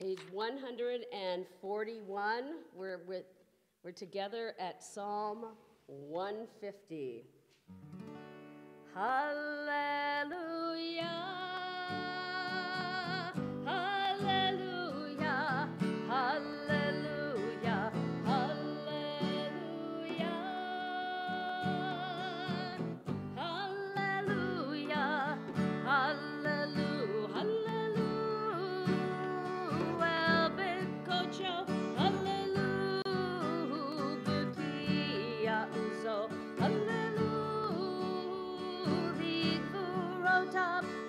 page 141. We're together at Psalm 150. Hallelujah, hallelujah, hallelujah, hallelujah, hallelujah, hallelujah, hallelujah, well, Bekocho, hallelujah, Bekia Uzo, hallelujah.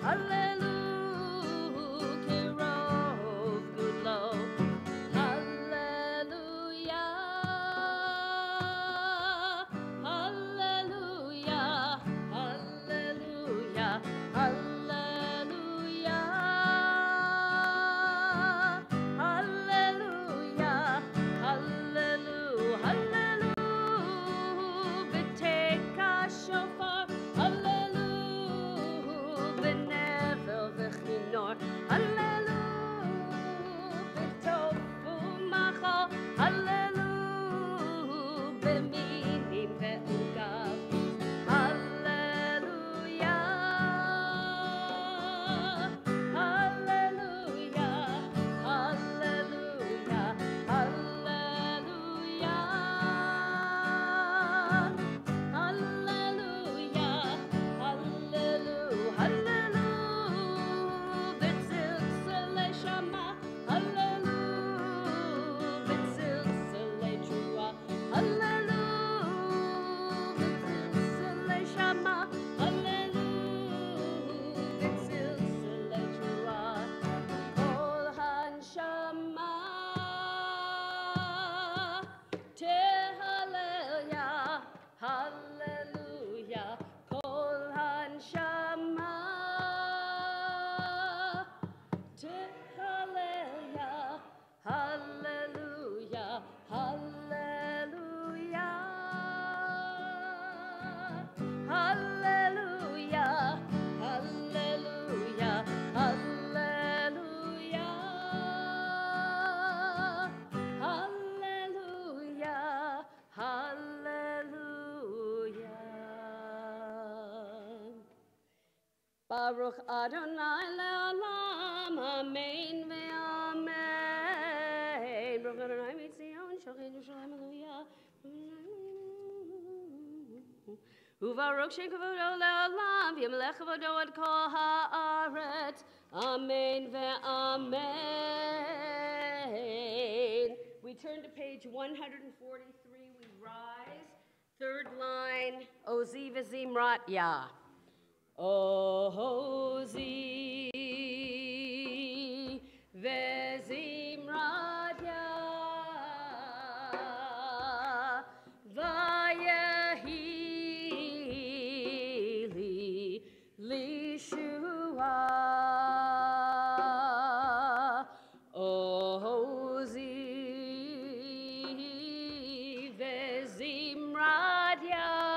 Hallelujah, Kirov, good Lord. Hallelujah, hallelujah, hallelujah, hallelujah, hallelujah, hallelujah, hallelujah, Beteka shofar, hallelujah. Hallelujah, betofu machal, hallelujah, beminim ve'ugav, hallelujah, hallelujah, hallelujah, hallelujah, hallelujah, hallelujah, hallelujah. Hallelujah, Kol Hanshama, Hallelujah, Hallelujah, Hallelujah, Hallelujah, Hallelujah, Hallelujah, Hallelujah, Hallelujah. Baruch Adonai le'olam, amen ve'amen. Baruch Adonai mitzion, shochet Yerushalayim, hallelujah. Uvaruch shem kavodo le'olam, v'yamelech kavodo ad kol ha'aretz, amen ve'amen. We turn to page 143, we rise, third line, Ozi v'zimrat yah. Ozi vezimrat yah, vayehi li lishua. Ozi vezimrat yah.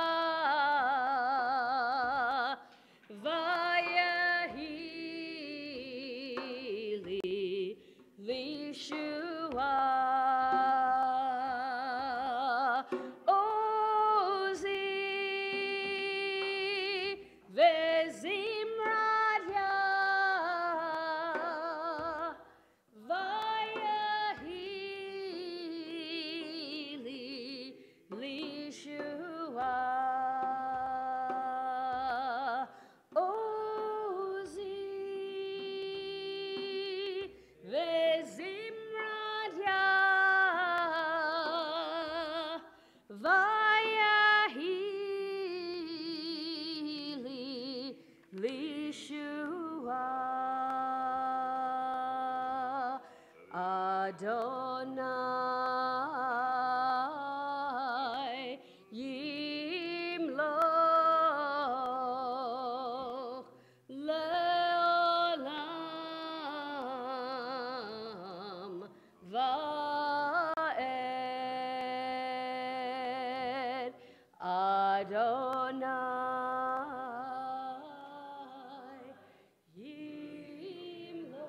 Adonai yimloch leolam va'ed. Adonai yimloch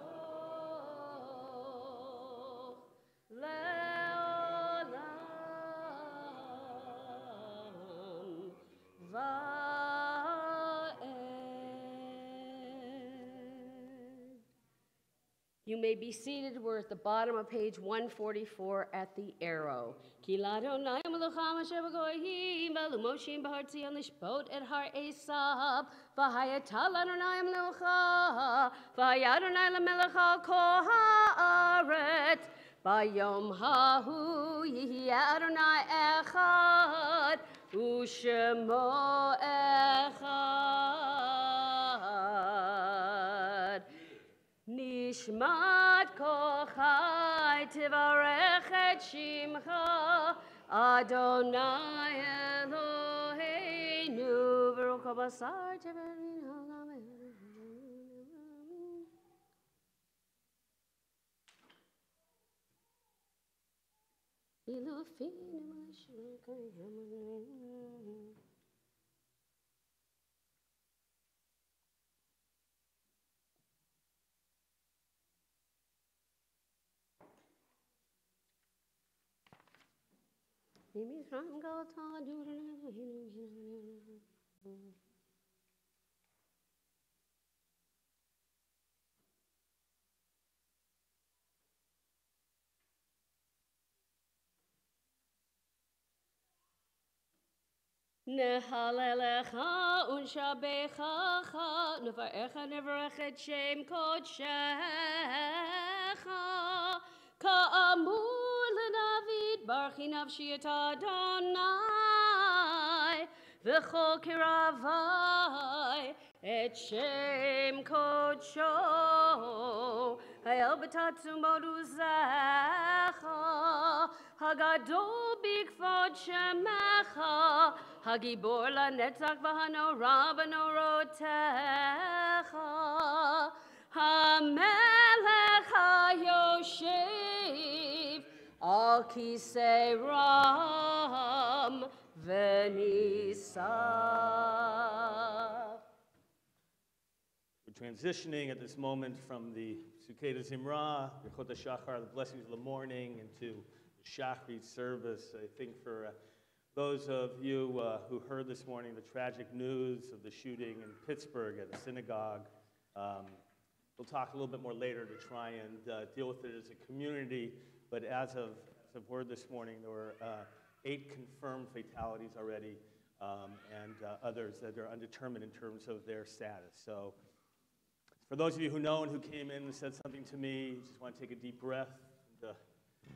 You may be seated. We're at the bottom of page 144 at the arrow. Ki l'Adonai melech asher b'goyim v'lumoshim b'har Tzion lishbot et har Esav v'hayata l'Adonai melecha v'haya Adonai l'melech al kol haaretz bayom hahu yihya Adonai echad u'shemo echad. Nishmat kochai tivarech et shimcha Adonai Eloheinu v'ruch habasar teverin halam ilufinu mashukayim. Nehalelecha unshabechacha nevarecha nevarech et shem kodshecha ka'amur leDavid barchi nafshi et Adonai v'chol kiravai et shem kodsho ha'el b'tatzu moduzecha hagadol b'kvod shemecha Hagibor lanetzach v'hanora b'norotecha Hamelech hayoshev al kisei ram v'nisav. We're transitioning at this moment from the Sukkot Zimra, Yechot HaShachar, the blessings of the morning, into the Shachrit service. I think for those of you who heard this morning the tragic news of the shooting in Pittsburgh at a synagogue, we'll talk a little bit more later to try and deal with it as a community. But as of word this morning, there were 8 confirmed fatalities already, and others that are undetermined in terms of their status. So for those of you who know and who came in and said something to me, just want to take a deep breath and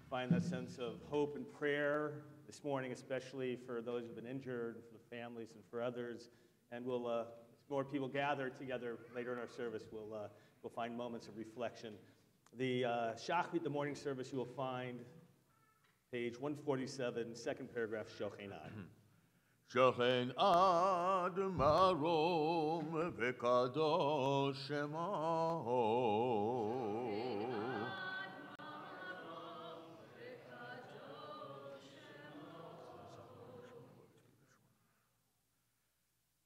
find that sense of hope and prayer this morning, especially for those who've been injured, for the families, and for others. And we'll, as more people gather together later in our service, we'll find moments of reflection. The Shachrit, the morning service, you will find page 147, second paragraph, Shochen Ad. Shochen Ad Marom V'Kadosh Shemo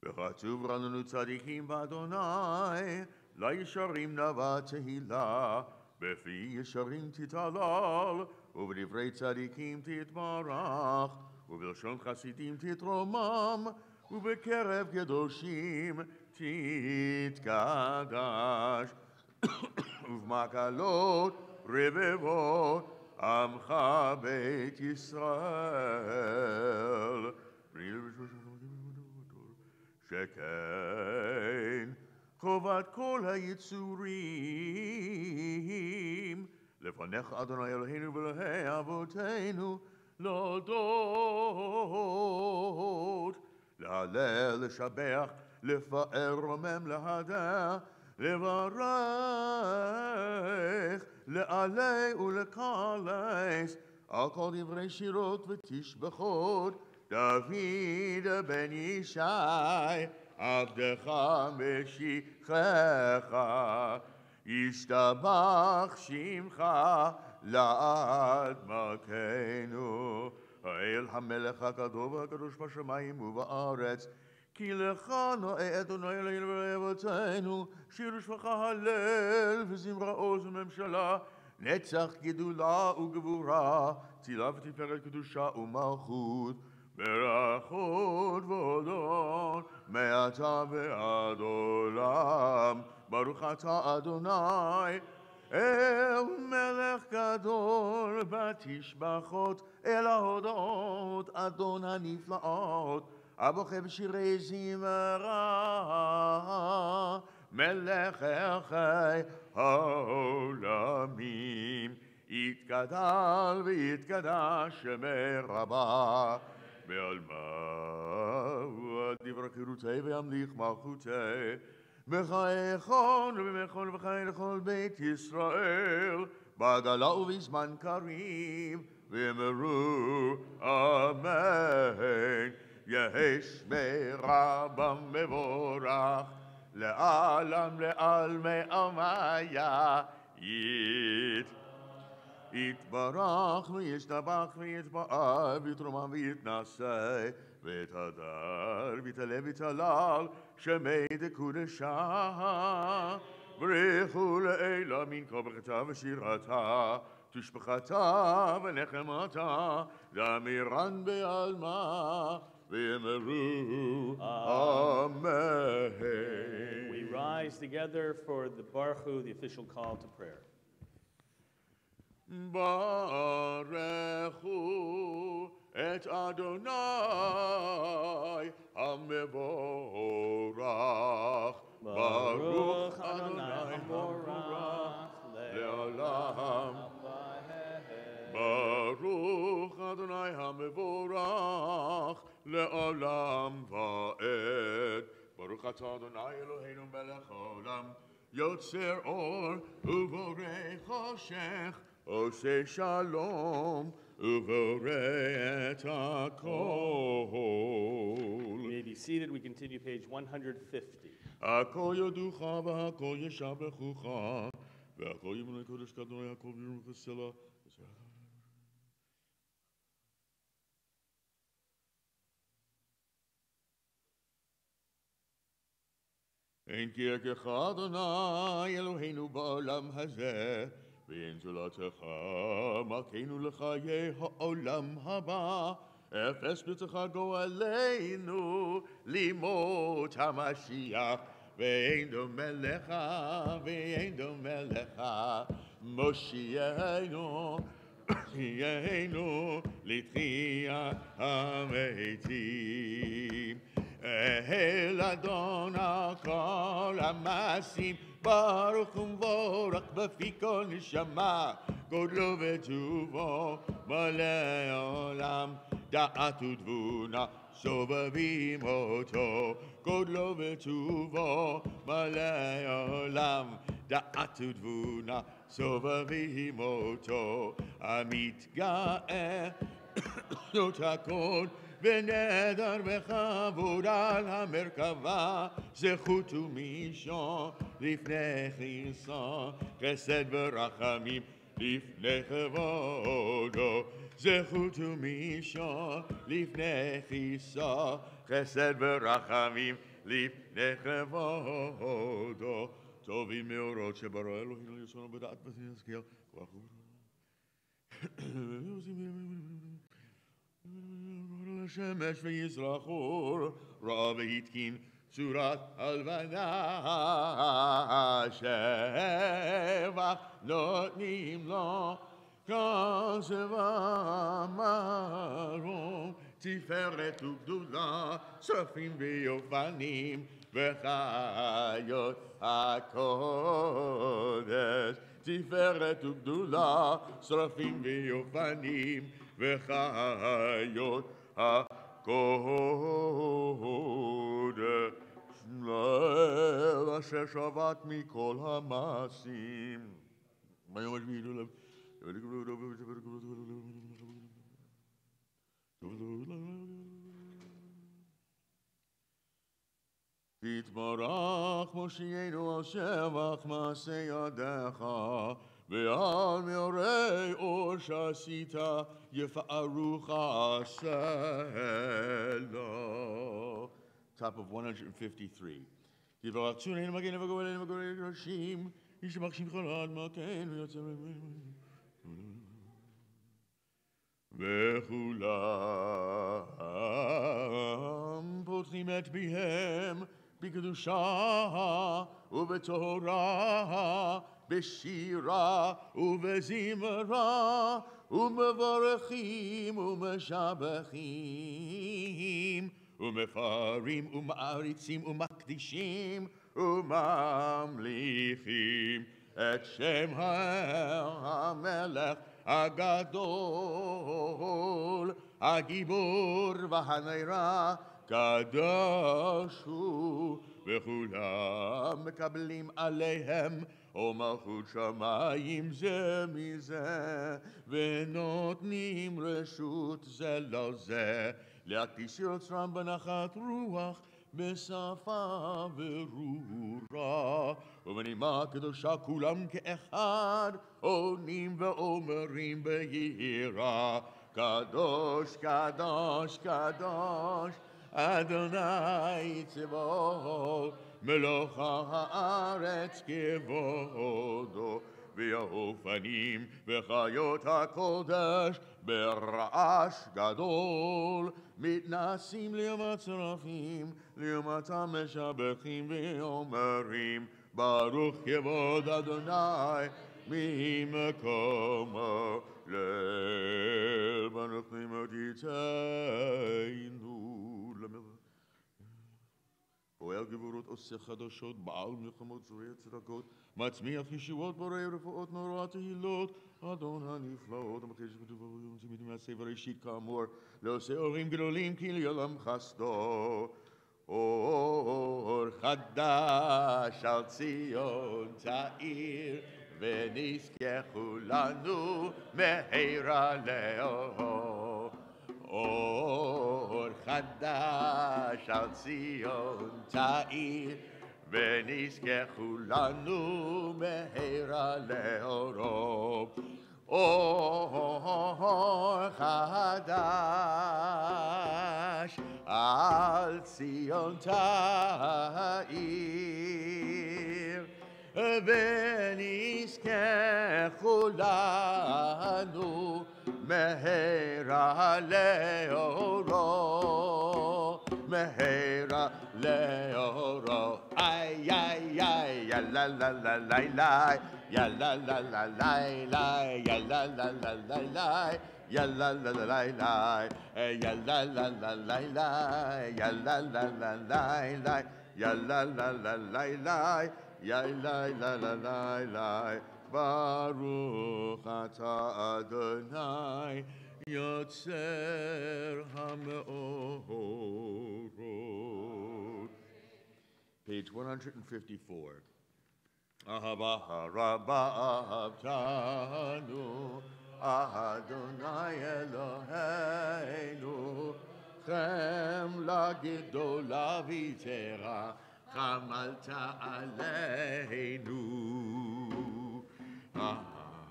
וכתוב רננו צדיקים באדוני, לישרים נבע תהילה, בפי ישרים תתהלל, ובדברי צדיקים תתברך, ובלשון חסידים תתרומם, ובקרב קדושים תתקדש, ובמקלות רבבות עמך בית ישראל. שכן חובת כל היצורים לפניך אדוני אלוהינו ואלוהי אבותינו להודות, להלל, לשבח, לפאר, רומם, להדר, לברך, לעלה ולקלס על כל דברי שירות ותשבחות דוד בן ישי, עבדך משיחך, ישתבח שמך לעד מלכנו. האל המלך הקדוש והקדוש בשמיים ובארץ, כי לך נאה אדוני אלוהינו ואלוהי אבותינו, שיר ושבחה הלל וזמרה עוז וממשלה, נצח גדולה וגבורה, צילה ותפארת קדושה ומלכות, ברכות והודות מעתה ועד עולם. ברוך אתה אדוני אל מלך גדול בתשבחות, אל ההודות אדון הנפלאות, הבוכה בשירי זמרה, מלך חי העולמים, יתגדל ויתקדש שמרבה, בעלמא דברי חירותי וימליך מלכותי, בחייכון ובמכון וחי לכל בית ישראל, בגלה ובזמן קריב, ואמרו אמן. יהי שמרבם מבורך, לעלם לעלמי עלמיה, יתברך וישתבח ויתפאר ויתרומם ויתנשא, ויתהדר ויתעלה ויתהלל, שמי דקודשה. ברכו לעילה מן כה ברכתה ושירתה, תשבחתה ונחמתה, דמירן בעלמא, ואמרו אמן. We rise together for the Baruch Hu, the official call to prayer. ברכו את אדוני המבורך, ברוך אדוני המבורך לעולם. ברוך אדוני המבורך לעולם ועד. ברוך אתה אדוני אלוהינו מלך העולם, יוצר אור ובורא חושך, עושה שלום ובורא את הכל. You may be seated. We continue page 150. הכל יודוך והכל ישבחוך, והכל ימלא קודש כאדוני הכל וירום כסלע. אין כירכך אדוני אלוהינו בעולם הזה, ואין זולתך מלכנו לחיי העולם הבא. אפס ברצך גואלנו לימות המשיח, ואין דומה לך ואין דומה לך, מושיענו תחיינו לתחייה המתים. אל אדון על כל המעשים, ברוך ומבורך בפי כל נשמה, גודלו וטובו מלא עולם, דעת ותבונה סובבים אותו, גודלו וטובו מלא עולם, דעת ותבונה סובבים אותו, המתגאה זאת הכל ונדר וכבוד על המרכבה, זכות ומשון לפני חיסון, חסד ורחמים לפני כבודו, זכות ומשון לפני חיסון, חסד ורחמים לפני כבודו. טובים מאורות שברא אלוהינו לישון בדעת ותזכיר כוח שמש ויזרח אור, רע והתקין צורת הלבנה, שבח נותנים לו כסף מרום, תפארת וגדולה, שרפים ויופנים וחיות הקודש, תפארת וגדולה, שרפים ויופנים וחיות הקודש, לאל אשר שבת מכל המעשים. ביום השביעי לב תתברך מושיענו על שבח מעשה ידיך, ועל מאורי אור שעשית יפארוך הסלע. Top of 153. תברך צוננו מגן וגואלנו וגואל ראשים, ישבח שמך לעד מלכנו ויוצר וכולם פותחים את פיהם בקדושה ובתורה, בשירה ובזמרה, ומברכים ומשבחים, ומפארים ומעריצים ומקדישים, וממליכים את שם המלך הגדול, הגיבור והנורא, קדוש הוא, וכולם מקבלים עליהם ומלכות שמיים זה מזה, ונותנים רשות זה לזה, להקדיש יוצרם בנחת רוח, בשפה ברורה, ובנימה קדושה כולם כאחד, עונים ואומרים ביראה, קדוש, קדוש, קדוש, אדוני צבאות, מלוך הארץ כבודו, והאופנים וחיות הקודש ברעש גדול, מתנסים ליום הצרפים, ליום המשבחים ואומרים, ברוך כבוד אדוני ממקומו ליל, ברוך נמותיתנו למלך. פועל גבורות עושה חדשות, בעל מלחמות זורע צדקות, מצמיח ישועות בורא רפואות נורא תהילות, אדון הנפלאות, המחש כתובה ויום תמיד מהספר אישית כאמור, לעושה אורים גדולים כי לעולם חסדו. אור חדש על ציון תאיר, ונזכה כולנו מהרה לאור. אור חדש על ציון תאיר, ונזכה כולנו מהרה לאורו. אור חדש על ציון תאיר, ונזכה כולנו מהרה לאורו, מהרה לאורו. איי איי איי, יא לה לה לה לה לה, יא לה לה לה לה לה, יא לה לה לה לה לה, יא לה לה לה לה לה, יא לה לה לה לה לה, יא לה לה לה לה לה, יא לה לה לה לה לה, יא לה לה לה לה לה. ברוך אתה אדוני יוצר המאורות. Page 154. Ahava raba avtanu, Adonai Eloheinu, chem lagedola vitera, chamalta aleinu.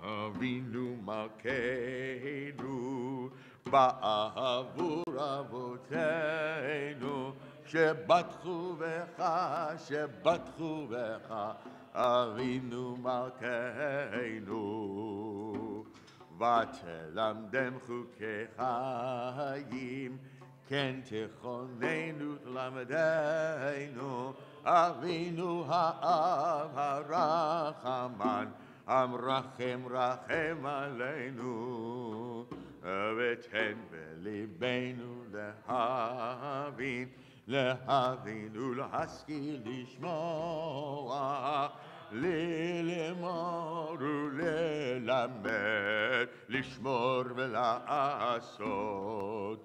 Avinu malkeinu, ba'avur avotenu, שבטחו בך, שבטחו בך, אבינו מלכנו, ותלמדם חוקי חיים, כן תכוננו תלמדנו, אבינו האב הרחמן, המרחם רחם עלינו, ותן בליבנו להבין, להבין ולהשכיל לשמוע, ללמוד וללמד, לשמור ולעשות,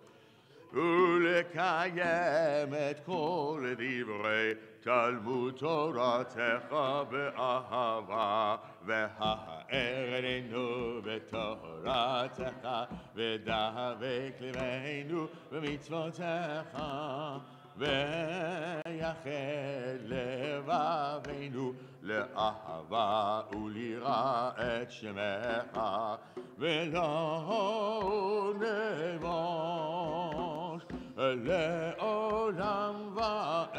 ולקיים את כל דברי תלמוד תורתך באהבה, והארנו בתורתך, ודבק לבנו במצוותיך, ויחד לבבינו לאהבה וליראה את שמך, ולא נבוש לעולם ועד,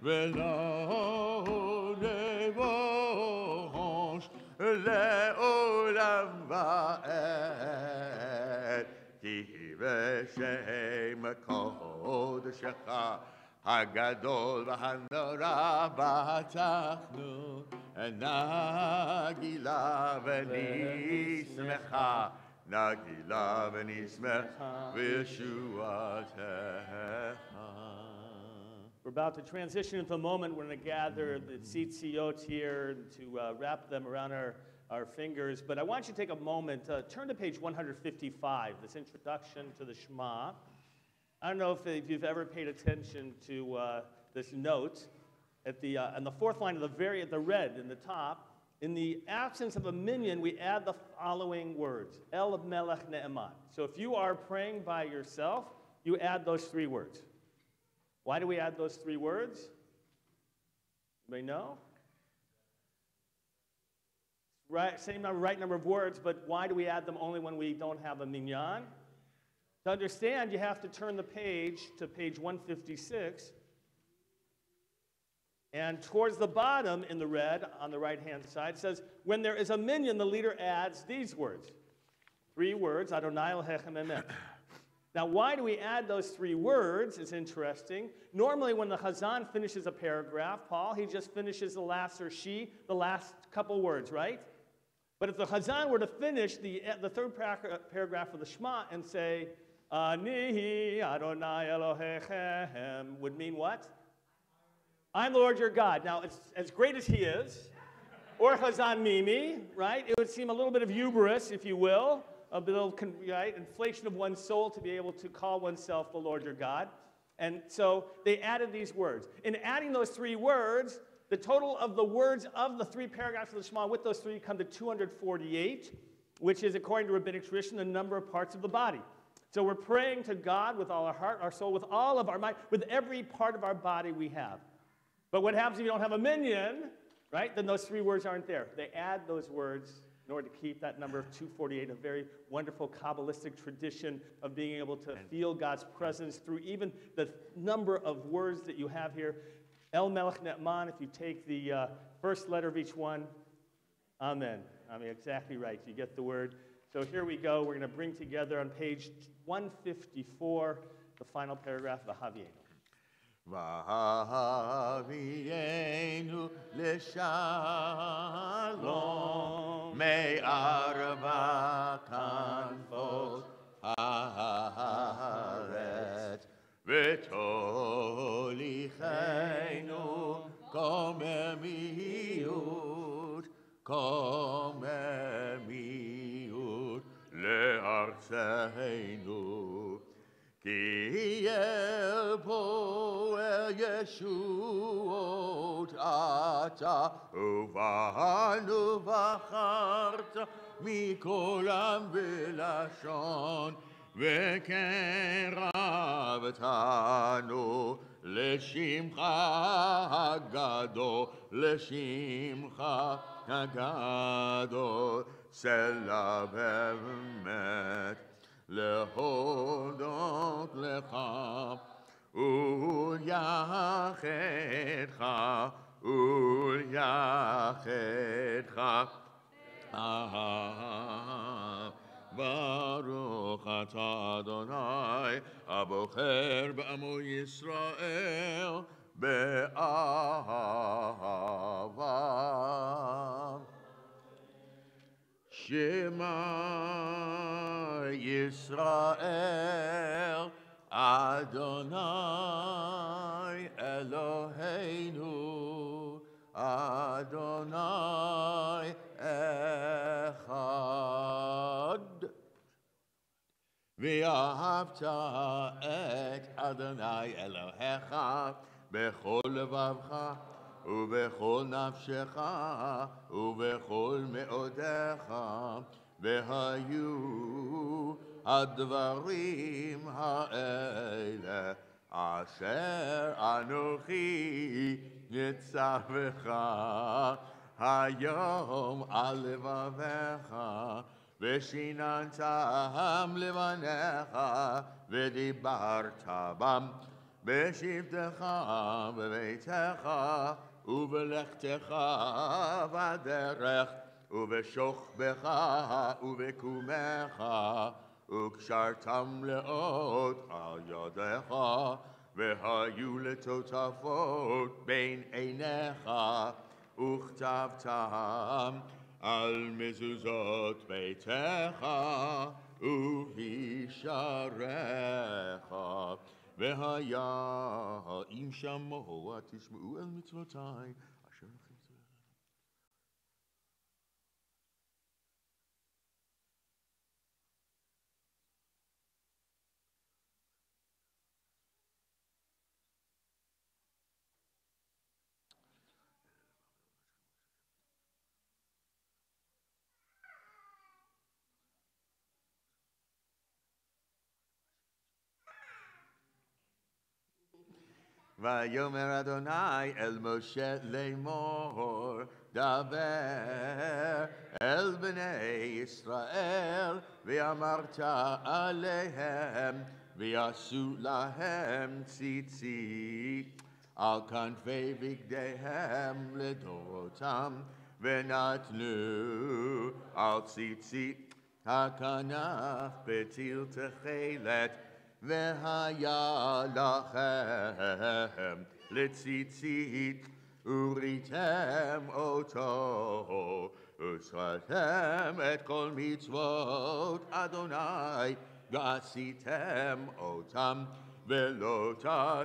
ולא נבוש לעולם ועד, כי בשם קודשך הגדול והנורא בטחנו, נגילה ונשמחה, נגילה ונשמחה בישועתך. We're about to transition into a moment. We're going to gather the tzitziot here to wrap them around our fingers. But I want you to take a moment, turn to page 155, this introduction to the Shema. I don't know if you've ever paid attention to this note at on the fourth line of the red in the top. In the absence of a minyan, we add the following words: El Melech Ne'eman. So if you are praying by yourself, you add those three words. Why do we add those three words? Anybody know? Right, right number of words, but why do we add them only when we don't have a minyan? To understand, you have to turn the page to page 156. And towards the bottom in the red, on the right-hand side, it says, when there is a minyan, the leader adds these words. Three words, Adonai Elohechem Emet. Now, why do we add those three words? It's interesting. Normally, when the Chazan finishes a paragraph, Paul, he just finishes the last, or she, the last couple words, right? But if the Chazan were to finish the third paragraph of the Shema and say, Ani Adonai Elohechem, would mean what? I'm the Lord your God. Now, it's as great as he is, or Chazan Mimi, right? It would seem a little bit of hubris, if you will, a little inflation of one's soul to be able to call oneself the Lord your God. And so they added these words. In adding those three words, the total of the words of the three paragraphs of the Shema with those three come to 248, which is, according to rabbinic tradition, the number of parts of the body. So we're praying to God with all our heart, our soul, with all of our mind, with every part of our body we have. But what happens if you don't have a minyan, right? Then those three words aren't there. They add those words in order to keep that number of 248, a very wonderful Kabbalistic tradition of being able to feel God's presence through even the number of words that you have here. El Melech Ne'eman, if you take the first letter of each one, Amen. I mean, exactly right. You get the word. So here we go. We're going to bring together on page 154 the final paragraph of Havienu. V'havienu l'shalom me'arba kanfot haaretz v'tolichenu komemiut le'artzeinu Ki el poel Yeshuot ata uvanu v'acharta mikol am v'lashon v'keravtanu l'shimcha hagadol sela v'emet להודות לך וליחדך ברוך אתה אדוני הבוחר בעמו ישראל באהבה Shema Yisrael Adonai Eloheinu Adonai Echad V'ahavta et Adonai Elohecha bechol levavcha ובכל נפשך ובכל מאודיך והיו הדברים האלה אשר אנוכי ניצבך היום על לבביך ושיננתם לבניך ודיברת בם בשבתך בביתך ובלכתך בדרך ובשוכבך ובקומך וקשרתם לאות על ידיך והיו לטוטפות בין עיניך, וכתבתם על מזוזות ביתך ובשעריך. והיה אם שמוע תשמעו אל מצוותי אשר לכם. ויאמר אדוני אל משה לאמור, דבר אל בני ישראל, ואמרת עליהם, ויעשו להם ציצית על כנפי בגדיהם לדורותם, ונתנו על ציצית הכנף פתיל תכלת, והיה לכם לציצית, וריתם אותו, ושמרתם את כל מצוות אדוני, ועשיתם אותם, ולא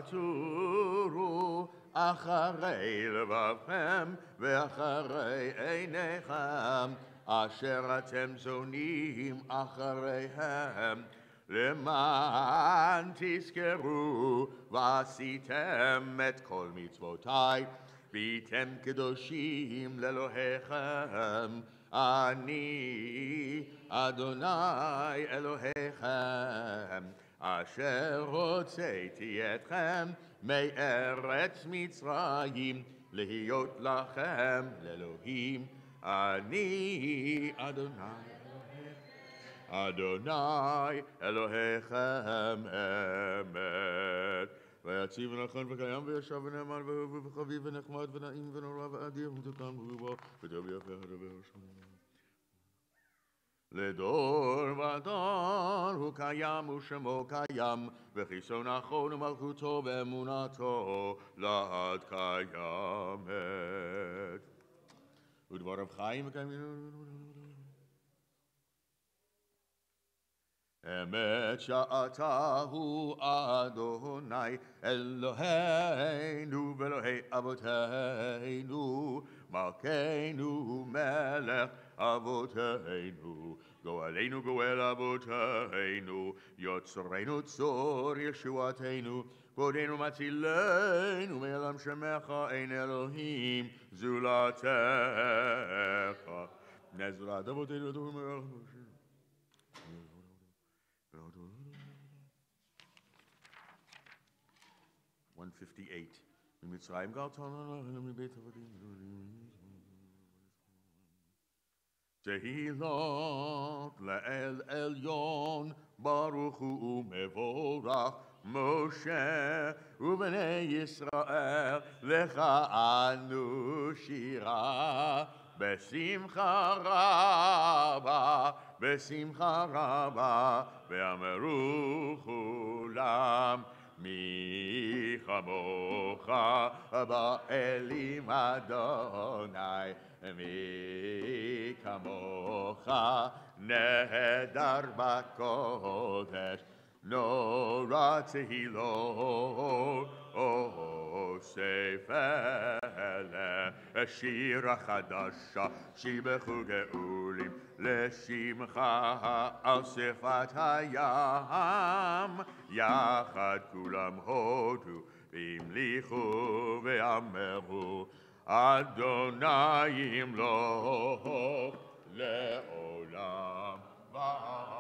תתורו אחרי לבבכם ואחרי עיניכם, אשר אתם זונים אחריהם, למען תזכרו ועשיתם את כל מצוותי, והייתם קדושים לאלוהיכם, אני אדוני אלוהיכם, אשר הוצאתי אתכם מארץ מצרים, להיות לכם לאלוהים, אני אדוני אדוני אלוהיכם אמת. ויציב נכון וקיים וישב ונאמן ואהוב וחביב ונחמד ונעים ונורא ואדיר ומתוקן ברובו וטוב יפה הדבר שלנו. לדור ודור הוא קיים ושמו קיים, וכיסו נכון ומלכותו ואמונתו לעד קיימת. ודבריו חיים וקיימים. אמת שאתה הוא אדוני אלוהינו ואלוהי אבותינו, מלכנו מלך אבותינו, גואלנו גואל אבותינו, יוצרנו צור ישועתנו, כבודנו מצילנו, מעלם שמך אין אלוהים זולתך. נזולת אבותינו אדוני מלך משה. 158. ממצרים גאלתנו מבית עבדים. תהילות לאל עליון, ברוך הוא ומבורך, משה ובני ישראל, לך אנו שירה, בשמחה רבה, בשמחה רבה, ואמרו כולם, מי כמוך באלים אדוני, מי כמוך נהדר בקודש, נורא תהילות, ספר שיר חדשה, שיבחו גאולים לשמך על שפת הים, יחד כולם הודו והמליכו ואמרו, אדוני ימלוך לעולם ועד.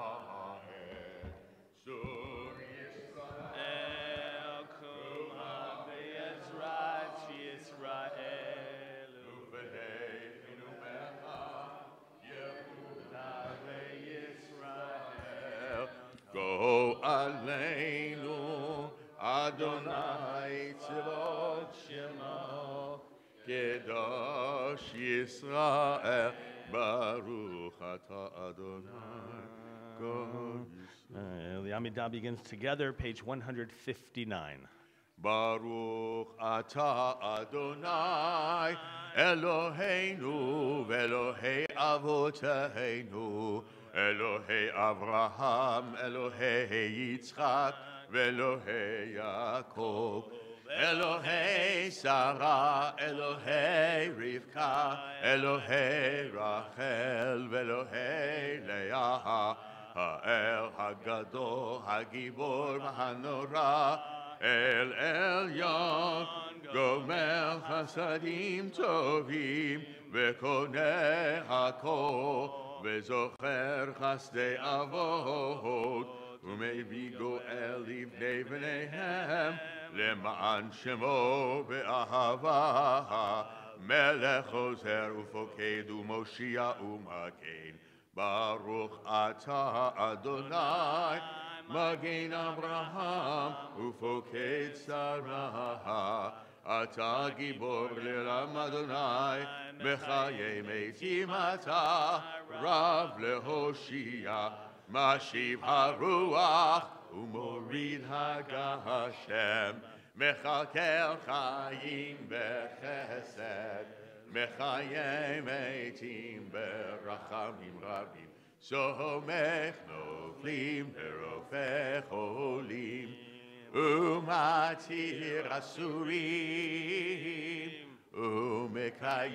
צור ישראל כולם בעזרת ישראל, ובני חינומך יהודה וישראל. גואלנו אדוני צבאות שמו, קדוש ישראל, ברוך אתה אדוני. The Amidah begins together, page 159. Baruch Ata Adonai Eloheinu Velohei Avoteinu Elohei Avraham Elohei Yitzchak Velohei Yaakov Elohei Sarah Elohei Rivka Elohei Rachel Velohei Leah Ha'el Hagadol Hagibor Hanora El Elyon Gomer Chasadim Tovim Vekoneh Hakol Vezocher Chasdei Avot Umevii Goel Livnei Bneihem Le'ma'an Shemo Be'ahava Melech Ozer Ufoked Umoshia Umaken Baruch Ata Adonai Magen Abraham Ufoked Sarah Ata Gibor Le'lam Adonai Mechaye Meitim Ata Rav Lehoshia Mashiv HaRuach Umorid HaGashem Mechakel Chayim Bechesed Mechaye Meitim Berachamim Rabim Somech Noflim Berofech Olim Umatir Asurim Umekayem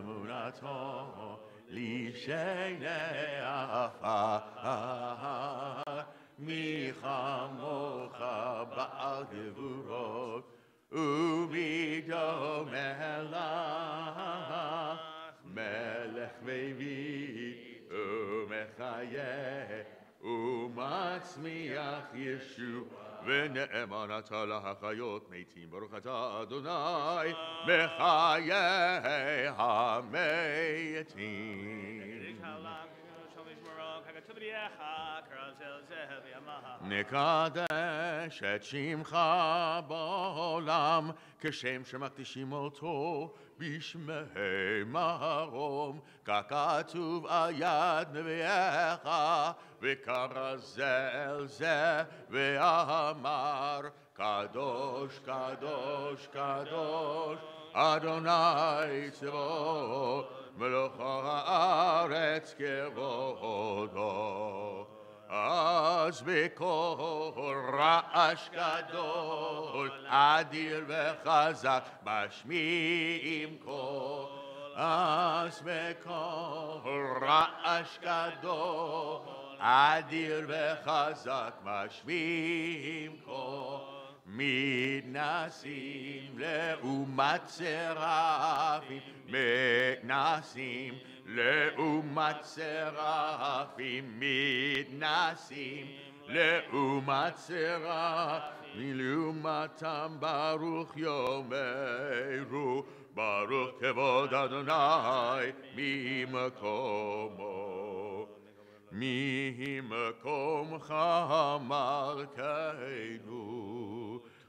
Emunato Lishenei Afar Michamocha Ba'al Gevurot Umido Melach Melech Vevi Umechayeh Umatzmiach Yeshu V'ne'eman ata lahachayot meitim Baruch ata Adonai Mechayeh HaMeitim נקדש את שמך בעולם כשם שמקדישים אותו בשמי מרום ככתוב על יד נביאך וקרא זה אל זה ואמר קדוש קדוש קדוש אדוני צבאות מלוך הארץ כבודו אז בקול רעש גדול אדיר וחזק משמיעים קול אז בקול רעש גדול אדיר וחזק משמיעים קול מתנסים לעומת סרפים מתנסים לעומת סרפים מתנסים לעומת סרפים לעומתם ברוך יאמרו ברוך כבוד אדוני ממקומו ממקומך מלכנו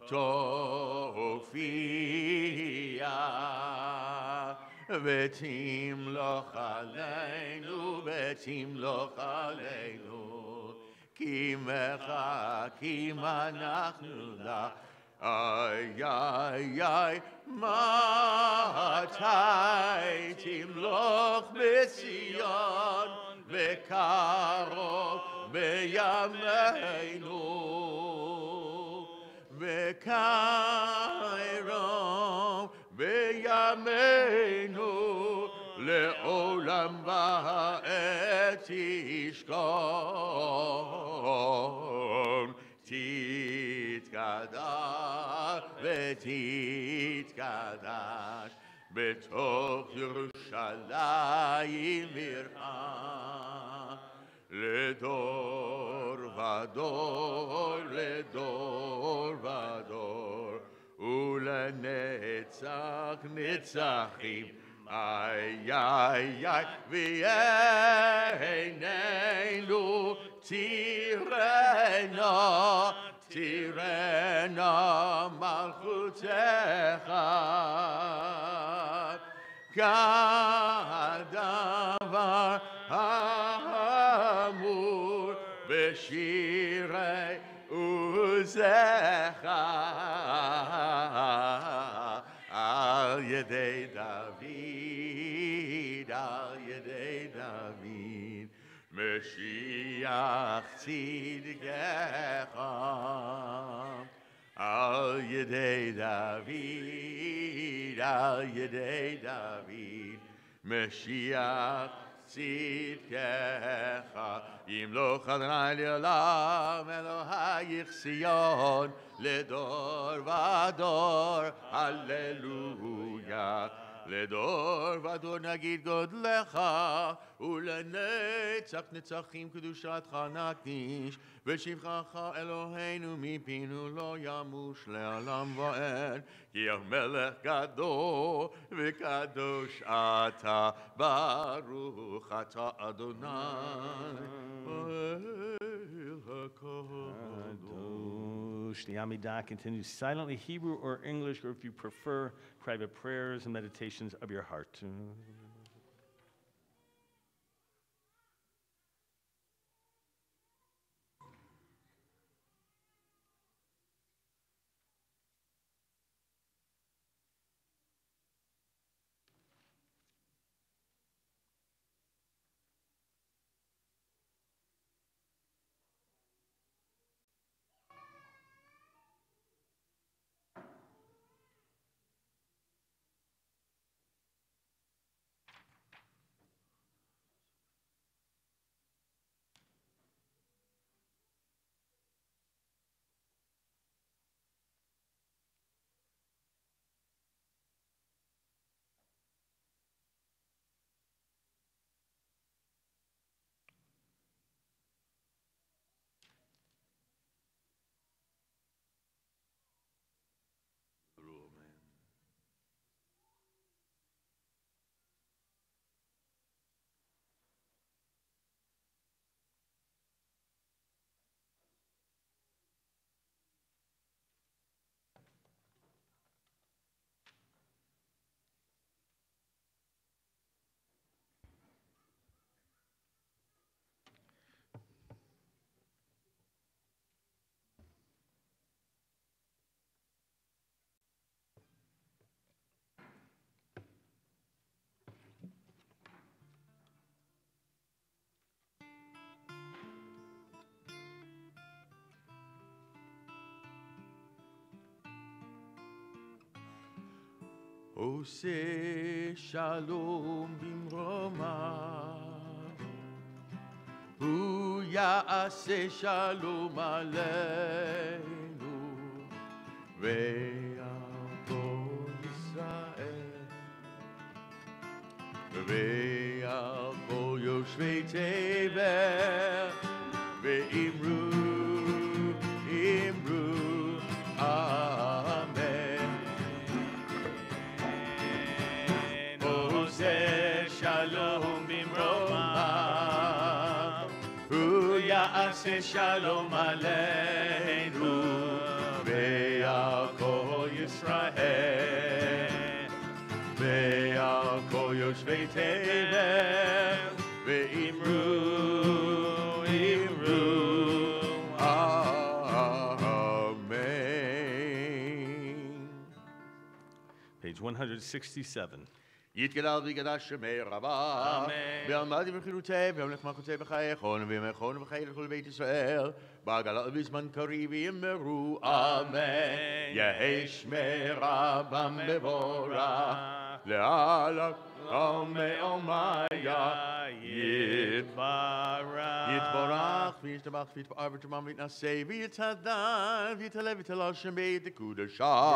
תופיע ותמלוך עלינו ותמלוך עלינו כי מחכים אנחנו לך איי איי איי מתי תמלוך בציון וקרוב בימינו וקרוב בימינו לעולם ועד תשכון תתקדש ותתקדש בתוך ירושלים עירך לדור ודור לדור ודור ולנצח נצחים איי איי איי ועינינו תיראנה תיראנה מלכותך כדבר האמור בשירי עוז Uzecha al Yedei David, al Yedei David, Mashiach Tzidkecha, al Yedei David, al Yedei David, Mashiach Tzidkecha, Yimloch Adonai Le'olam, Elohayich Sion, Ledor Vador, Hallelujah. Ledor Vador Nagid Godlecha, Ulenetzach Netzachim Kedushatcha Nakdish, V'shivchacha Eloheinu mipinu lo yamush le'olam va'ed, Ki Melech Gadol v'kadosh ata, Baruch ata Adonai, Va'el HaKadosh. The Amidah continues silently, Hebrew or English, or if you prefer, private prayers and meditations of your heart. Ose shalom bimromav, Hu ya'aseh shalom aleinu, ve'al kol Yisrael, ve'al kol yoshvei tevel, ve'imru, amen. Shalom bimromav, Hu ya'aseh shalom aleinu, ve'al kol Yisrael, ve'al kol yoshvei tevel, ve'imru, amen. Page 167. יתגדל ויגדל שמי רבה, ועמדי וחירותי, והמלך מלכותי בחייכון, וימכון וחיי לכל בית ישראל, בעגלה בזמן קריב יאמרו אמן. יהי שמי רבם מבורך, לעלה ומאומיה יתברך, וישתבח ויתפאר ותרומם ויתנשא, ויתהדר, ויתעלה ויתהלל שם בית הקודשה.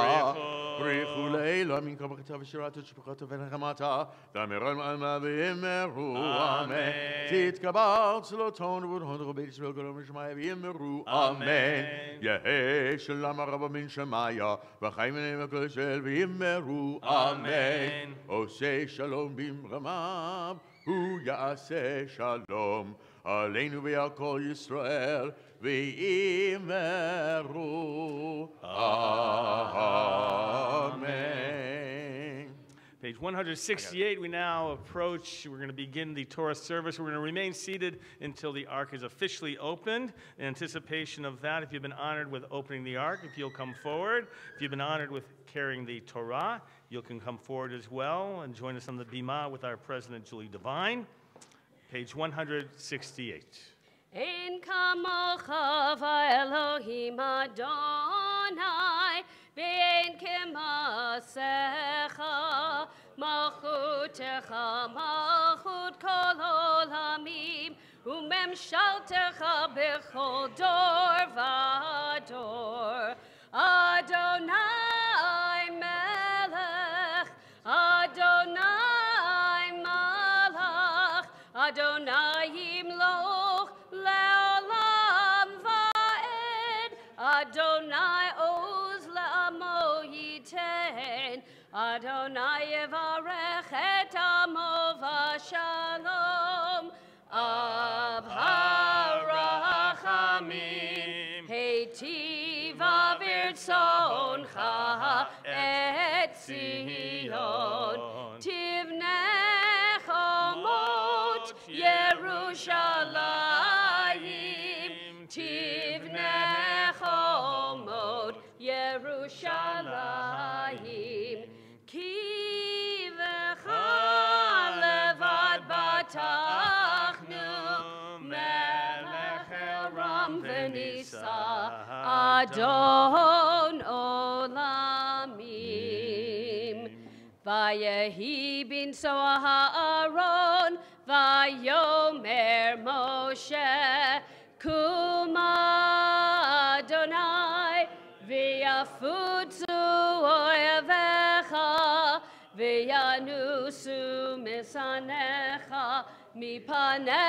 בריחו לעילוי מן כל ברכתו ושירתו שפחותו ונחמתו, ואמרם עלמא ויאמרו אמן. תתקבל צלותון וברכות בית ישראל גדול משמיא ויאמרו אמן. יהי שלום הרבה מן שמיא, וחיים ונעים הכל ישראל ויאמרו אמן. עושה שלום במרמיו, הוא יעשה שלום עלינו ועל כל ישראל, ויאמרו אמן. Page 168, we now approach. We're going to begin the Torah service. We're going to remain seated until the ark is officially opened. In anticipation of that, if you've been honored with opening the ark, if you'll come forward. If you've been honored with carrying the Torah, you can come forward as well and join us on the Bima with our President, Julie Devine. Page 168. Ein kamocha v'Elohim Adonai, ve'ein kemasecha, malchutecha malchut kol olamim, umemshaltecha b'chol dor v'dor. Adonai melech, Adonai malach, Adonai yimloch le'olam va'ed, Adonai oz le'amo yiten, Adonai yevarech et amo v'shalom, av harachamim, heitiv avirtzoncha et Zion, tivnech omot Yerushalayim, tivnech omot Yerushalayim, ki v'cha levad batachnu, melech eram v'nisa, Adon olamim. Vayehi bin Soah Aaron, Vayomer Moshe, Kuma Adonai, V'yafutzu oyevecha, V'yanusu misanecha, mipanecha,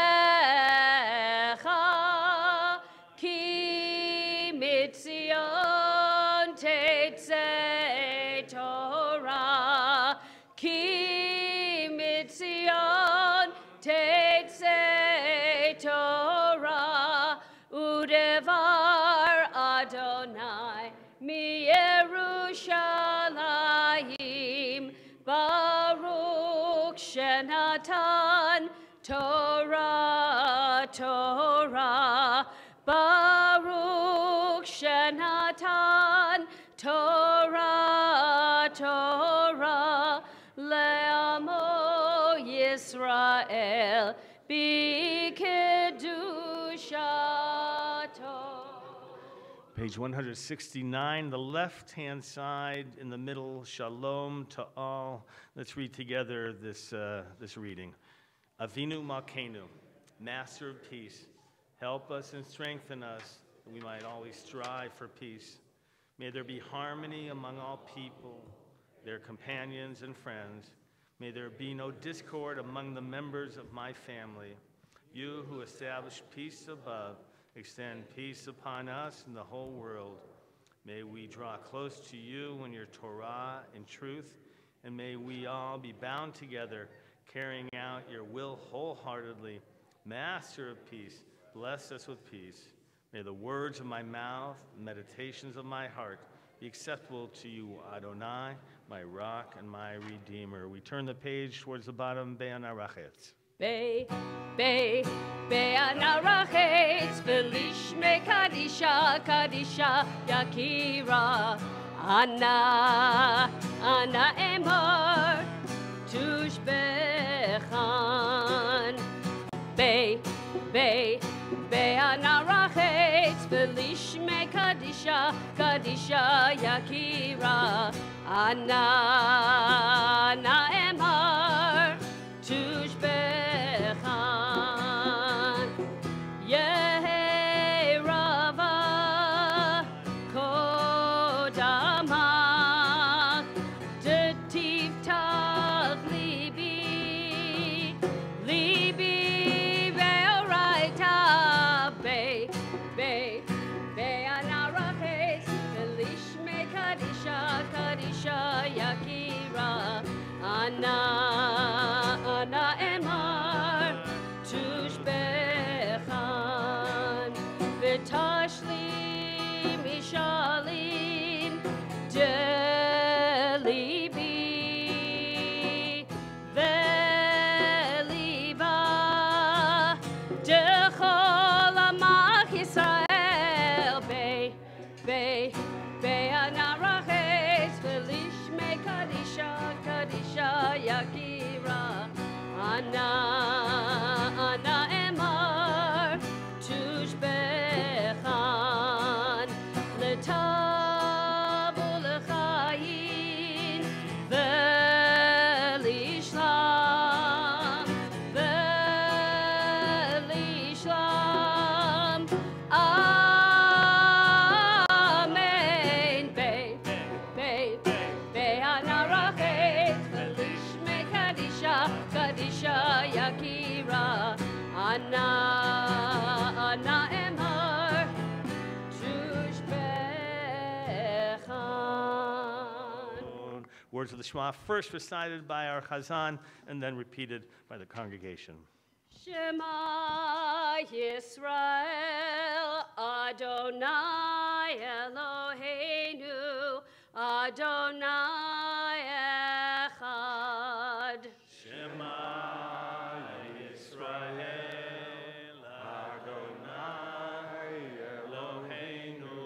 ki mitzion tetzei Torah, ki mitzion tetzei Torah, udevar Adonai mi Yerushalayim, Baruch shenatan Torah, Torah, Baruch shenatan Torah, Torah, le'amo Yisrael b'kedushato. Page 169, the left-hand side in the middle, Shalom to all. Let's read together this reading. Avinu Malkeinu, Master of Peace, help us and strengthen us that we might always strive for peace. May there be harmony among all people, their companions and friends. May there be no discord among the members of my family. You who establish peace above, extend peace upon us and the whole world. May we draw close to you in your Torah and truth, and may we all be bound together, carrying out your will wholeheartedly. Master of peace, bless us with peace. May the words of my mouth, the meditations of my heart be acceptable to you, Adonai, my rock and my redeemer. We turn the page towards the bottom, Be'an Arachetz. Be'anarachetz v'lishme kadisha, kadisha yakira, ana emor tushbechan. Be'anarachetz v'lishme kadisha, kadisha yakira, ana emor tushbechan. Yehi Rava Kodama, Detiv Tav Libi, Libi Ve'oraita, Be'anarachetz v'lishme kadisha, kadisha yakira, ana emar tushbechan, v'tashli mishalin delibi, Yakira, Ana Emar, Tushbechan, Letabu Lechayin, Velishlam, Velishlam, Amen. Be'anarachet, Velishme Kadisha, Kadisha Yakira, Ana Emar, Tushbechan. Words of the Shema, first recited by our Chazan and then repeated by the congregation. Shema Yisrael, Adonai Eloheinu, Adonai Echad. Shema Yisrael, Adonai Eloheinu,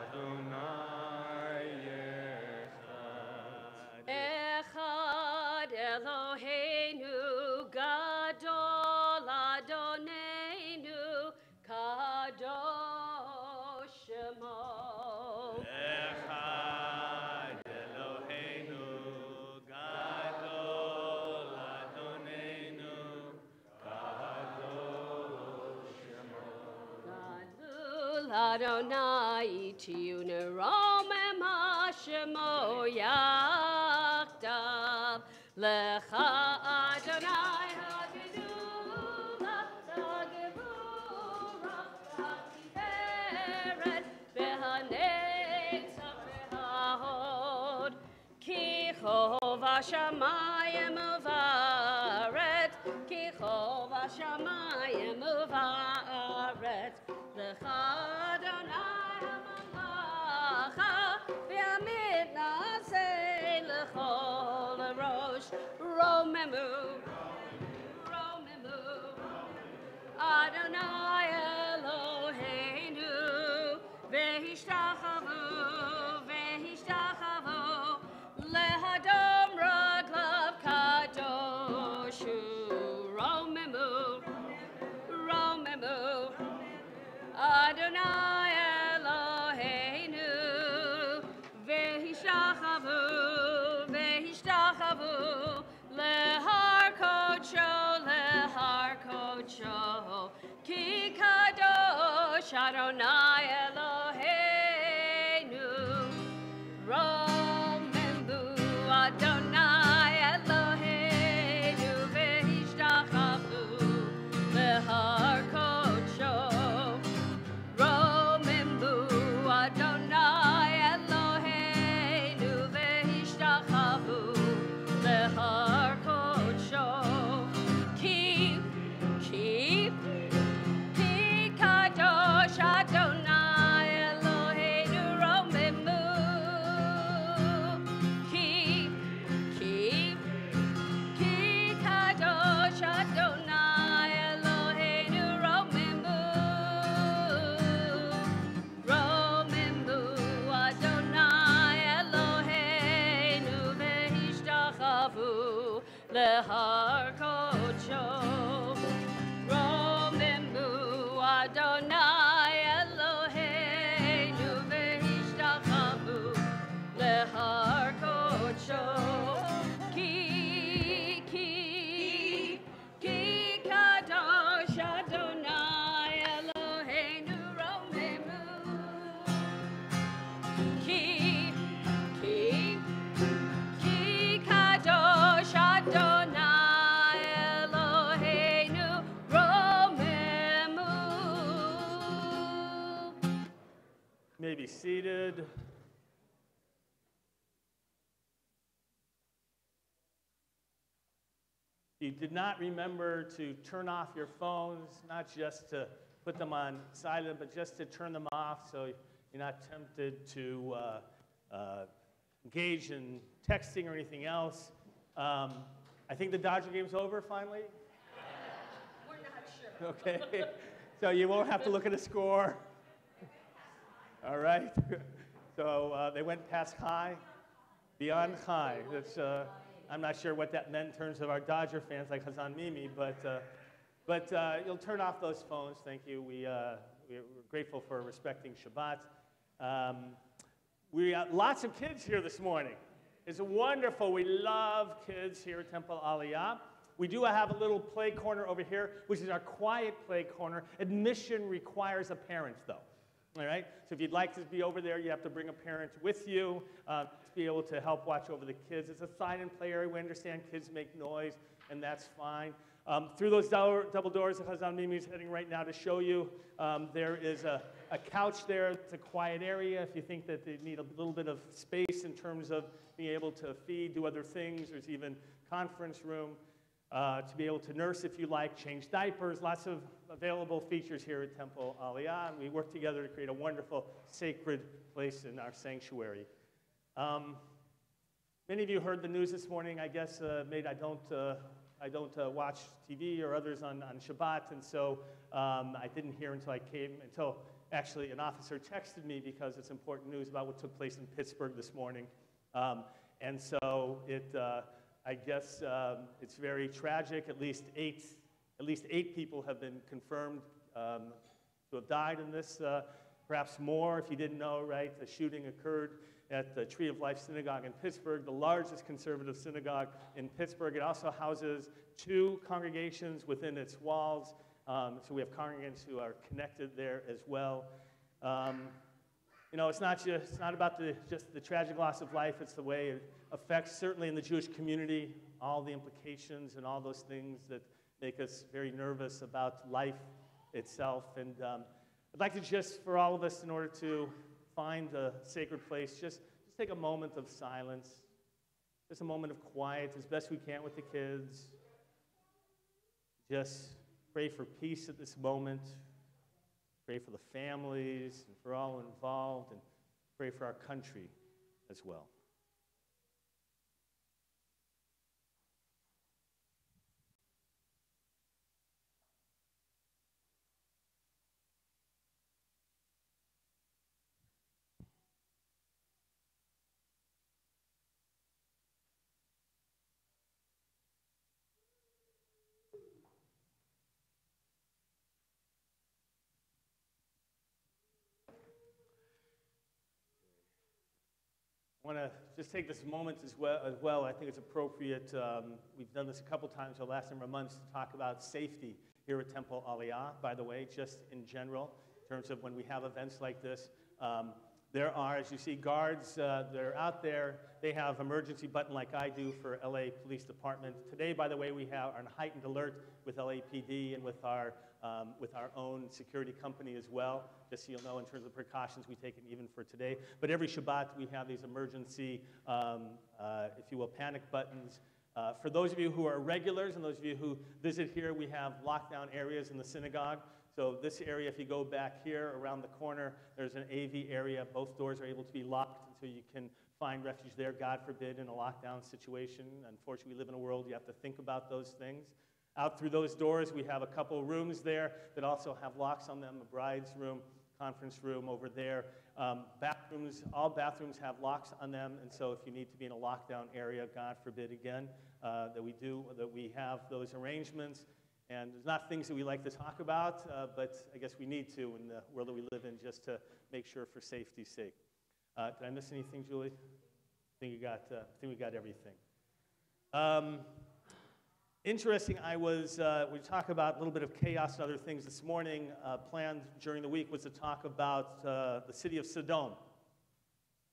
Adonai Echad. Echad Eloheinu, Gadol Adonenu, Kadosh Shemo. Echad Eloheinu, Gadol Adonenu, Kadosh Shemo. Gadol Adonai Tiyunu Romema Shemo Yachdav Lecha Adonai Hagedula Hagevura Hatiferet Behanetzach Behahod Ki Chova Shamayim Uvaret Ki Chova Shamayim Uvaret Lecha Adonai Hamalacha V'amid Naseh Lechol Rosh Romemu Adonai Eloheinu V'hishtachavu Lehadom Raglav Kadoshu Romemu Adonai Eloheinu V'hishtachavu Lehar Kocho Ki Kadosh Adonai Eloheinu Romemu Adonai Eloheinu V'hishtachavu Lehar Kocho Romemu Adonai Eloheinu V'hishtachavu Lehar Kocho Ki Kadosh Adonai Eloheinu Romemu Ki Kadosh Adonai Eloheinu Romemu Adonai Eloheinu V'hishtachavu Lehar Kocho Romemu Adonai Eloheinu V'hishtachavu Lehar Kocho Ki Kadosh Adonai Eloheinu Romemu Ki Kadosh Adonai Eloheinu Romemu. May be seated. You did not remember to turn off your phones, not just to put them on silent, but just to turn them off so you're not tempted to engage in texting or anything else. I think the Dodger game's over finally. We're not sure. Okay, so you won't have to look at a score. All right, so they went past high, beyond high. That's I'm not sure what that meant in terms of our Dodger fans like Hazan Mimi, but you'll turn off those phones. Thank you. We're grateful for respecting Shabbat. We got lots of kids here this morning. It's wonderful. We love kids here at Temple Aliyah. We do have a little play corner over here, which is our quiet play corner. Admission requires a parent, though. All right? So if you'd like to be over there, you have to bring a parent with you to be able to help watch over the kids. It's a sign-in play area. We understand kids make noise, and that's fine. Through those double doors that Hazan Mimi is heading right now to show you, there is a couch there. It's a quiet area. If you think that they need a little bit of space in terms of being able to feed, do other things, there's even conference room to be able to nurse if you like, change diapers, lots of available features here at Temple Aliyah. And we work together to create a wonderful, sacred place in our sanctuary. Many of you heard the news this morning. I guess maybe I don't watch TV or others on Shabbat, and so I didn't hear until actually an officer texted me because it's important news about what took place in Pittsburgh this morning. And so I guess it's very tragic. At least eight people have been confirmed to have died in this, perhaps more. If you didn't know, right, the shooting occurred at the Tree of Life Synagogue in Pittsburgh, the largest conservative synagogue in Pittsburgh. It also houses 2 congregations within its walls. So we have congregants who are connected there as well. You know, it's not about just the tragic loss of life. It's the way it affects, certainly in the Jewish community, all the implications and all those things that make us very nervous about life itself. And I'd like to just, for all of us, in order to find a sacred place, just take a moment of silence, just a moment of quiet as best we can with the kids. Just pray for peace at this moment. Pray for the families and for all involved, and pray for our country as well. I want to just take this moment as well. I think it's appropriate. We've done this a couple times over the last number of months to talk about safety here at Temple Aliyah, by the way, just in general, in terms of when we have events like this. There are, as you see, guards that are out there. They have emergency button like I do for LA Police Department. Today, by the way, we are on heightened alert with LAPD and with our own security company as well, just so you'll know in terms of precautions we take even for today. But every Shabbat, we have these emergency, if you will, panic buttons. For those of you who are regulars and those of you who visit here, we have lockdown areas in the synagogue. So this area, if you go back here around the corner, there's an AV area. Both doors are able to be locked, and so you can find refuge there, God forbid, in a lockdown situation. Unfortunately, we live in a world you have to think about those things. Out through those doors, we have a couple rooms there that also have locks on them, a bride's room, conference room over there. Bathrooms, all bathrooms have locks on them, and so if you need to be in a lockdown area, God forbid again, that we have those arrangements. And there's not things that we like to talk about, but I guess we need to in the world that we live in just to make sure for safety's sake. Did I miss anything, Julie? I think we got everything. Interesting, we talk about a little bit of chaos and other things this morning. Planned during the week was to talk about the city of Sodom,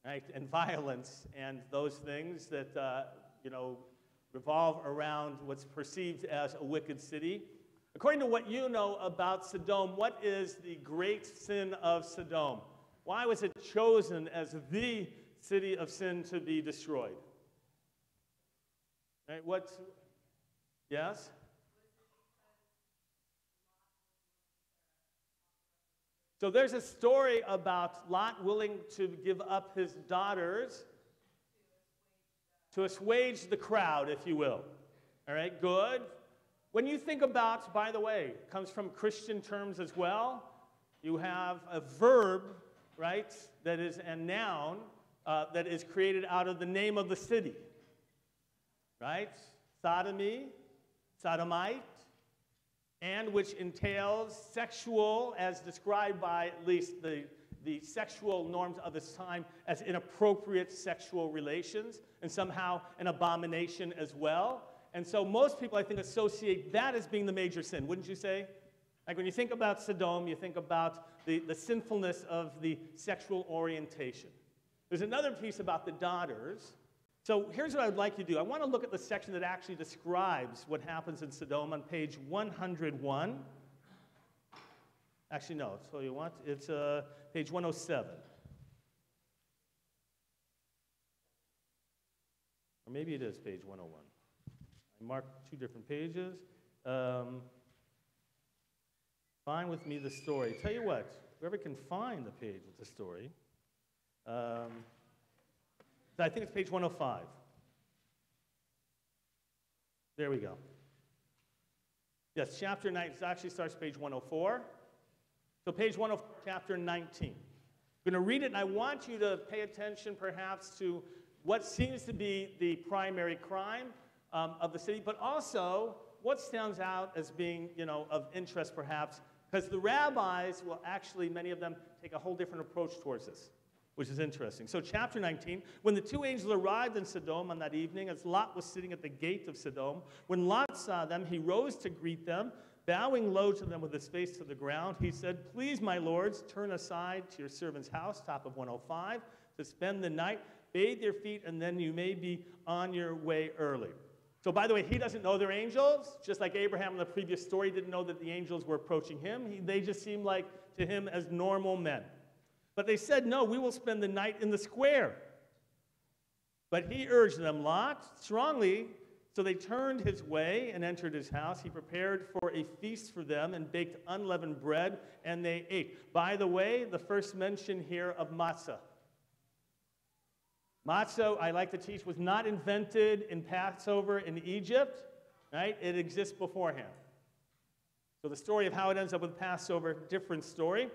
right, and violence and those things that, revolve around what's perceived as a wicked city. According to what you know about Sodom, what is the great sin of Sodom? Why was it chosen as the city of sin to be destroyed? Right, yes? So there's a story about Lot willing to give up his daughters to assuage the crowd, if you will. All right, good. When you think about, by the way, it comes from Christian terms as well, you have a verb, right, that is a noun that is created out of the name of the city, right? Sodomy, sodomite, and which entails sexual, as described by at least the sexual norms of this time, as inappropriate sexual relations, and somehow an abomination as well. And so most people, I think, associate that as being the major sin, wouldn't you say? Like when you think about Sodom, you think about the sinfulness of the sexual orientation. There's another piece about the daughters. So here's what I would like you to do. I want to look at the section that actually describes what happens in Sodom on page 101. Actually, no, so you want, it's page 107. Or maybe it is page 101. I marked two different pages. Find with me the story. Tell you what, whoever can find the page with the story, I think it's page 105. There we go. Yes, chapter 9, it actually starts page 104. So page 104, chapter 19. I'm going to read it, and I want you to pay attention perhaps to what seems to be the primary crime of the city, but also what stands out as being, of interest perhaps, because the rabbis will actually, many of them, take a whole different approach towards this, which is interesting. So chapter 19, when the two angels arrived in Sodom on that evening, as Lot was sitting at the gate of Sodom, when Lot saw them, he rose to greet them, bowing low to them with his face to the ground. He said, "Please, my lords, turn aside to your servant's house," top of 105, "to spend the night. Bathe your feet, and then you may be on your way early." So by the way, he doesn't know they're angels, just like Abraham in the previous story didn't know that the angels were approaching him. They just seemed like, to him, as normal men. But they said, "No, we will spend the night in the square." But he urged them, Lot, strongly. So they turned his way and entered his house. He prepared for a feast for them and baked unleavened bread, and they ate. By the way, the first mention here of matzah. Matzah, I like to teach, was not invented in Passover in Egypt, right? It exists beforehand. So the story of how it ends up with Passover, different story.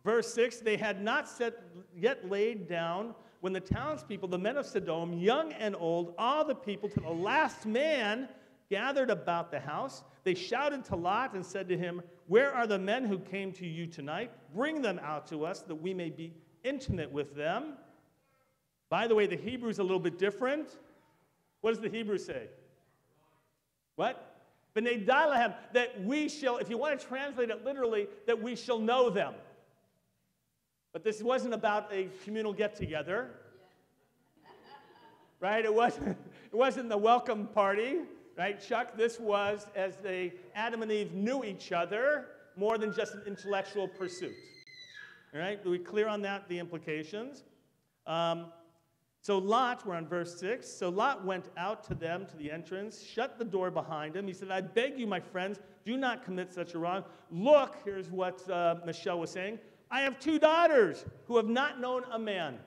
Verse 6, they had not yet laid down when the townspeople, the men of Sodom, young and old, all the people to the last man, gathered about the house. They shouted to Lot and said to him, "Where are the men who came to you tonight? Bring them out to us that we may be intimate with them." By the way, the Hebrew is a little bit different. What does the Hebrew say? What? B'nai Dalahem, that we shall, if you want to translate it literally, that we shall know them. But this wasn't about a communal get-together, right? It wasn't the welcome party, right, Chuck? This was as Adam and Eve knew each other more than just an intellectual pursuit. All right? Are we clear on that, the implications? So Lot, we're on verse 6. So Lot went out to them to the entrance, shut the door behind him. He said, "I beg you, my friends, do not commit such a wrong. Look," here's what Michelle was saying, "I have 2 daughters who have not known a man.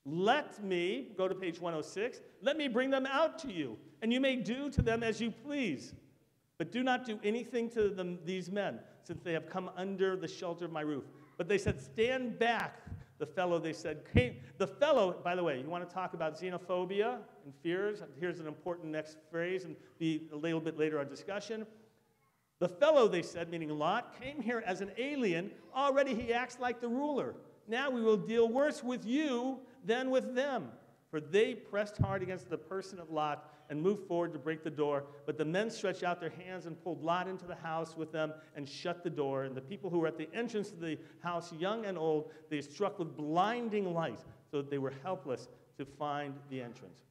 Let me," go to page 106, "let me bring them out to you, and you may do to them as you please. But do not do anything to these men, since they have come under the shelter of my roof." But they said, "Stand back." The fellow, they said, came. The fellow, by the way, you want to talk about xenophobia and fears? Here's an important next phrase, and be a little bit later our discussion. The fellow, they said, meaning Lot, came here as an alien. Already he acts like the ruler. Now we will deal worse with you than with them. For they pressed hard against the person of Lot and moved forward to break the door. But the men stretched out their hands and pulled Lot into the house with them and shut the door. And the people who were at the entrance to the house, young and old, they struck with blinding light so that they were helpless to find the entrance.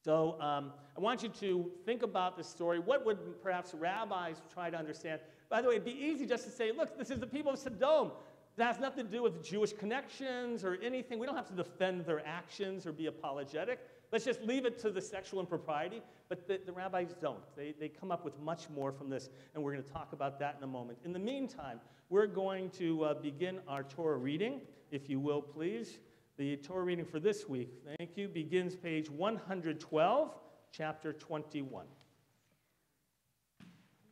So I want you to think about this story. What would perhaps rabbis try to understand? By the way, it'd be easy just to say, look, this is the people of Sodom. That has nothing to do with Jewish connections or anything. We don't have to defend their actions or be apologetic. Let's just leave it to the sexual impropriety. But the rabbis don't. They come up with much more from this, and we're going to talk about that in a moment. In the meantime, we're going to begin our Torah reading, if you will, please. The Torah reading for this week, thank you, begins page 112, chapter 21.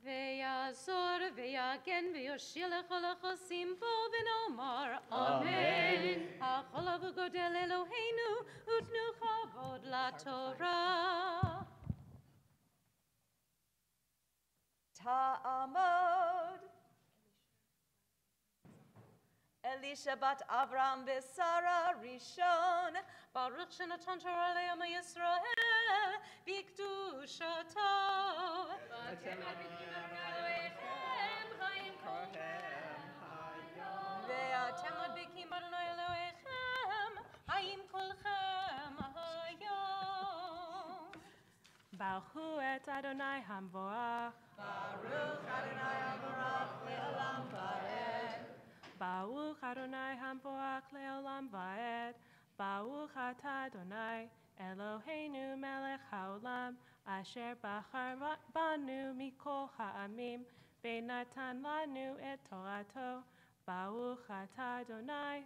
ויעזור ויגן ויושילך לחוסים בו ונאמר אמן. החולב וגודל אלוהינו ותנו כבוד לתורה. Elisha bat Avram v'Sara Rishon. Baruch Shenatan Torah le'am Yisrael v'kdushato. Ve'atem modbikim Adonai Elohechem hayim kolchem hayom. Baruchu et Adonai hamvoach. Baruch Adonai Amarach le'olam va'ed. Baruch Adonai hamvoach le'olam va'ed. Baruch atah Adonai Eloheinu melech haolam asher bachar banu mikol ha'amim ve'natan lanu et torato. Baruch atah Adonai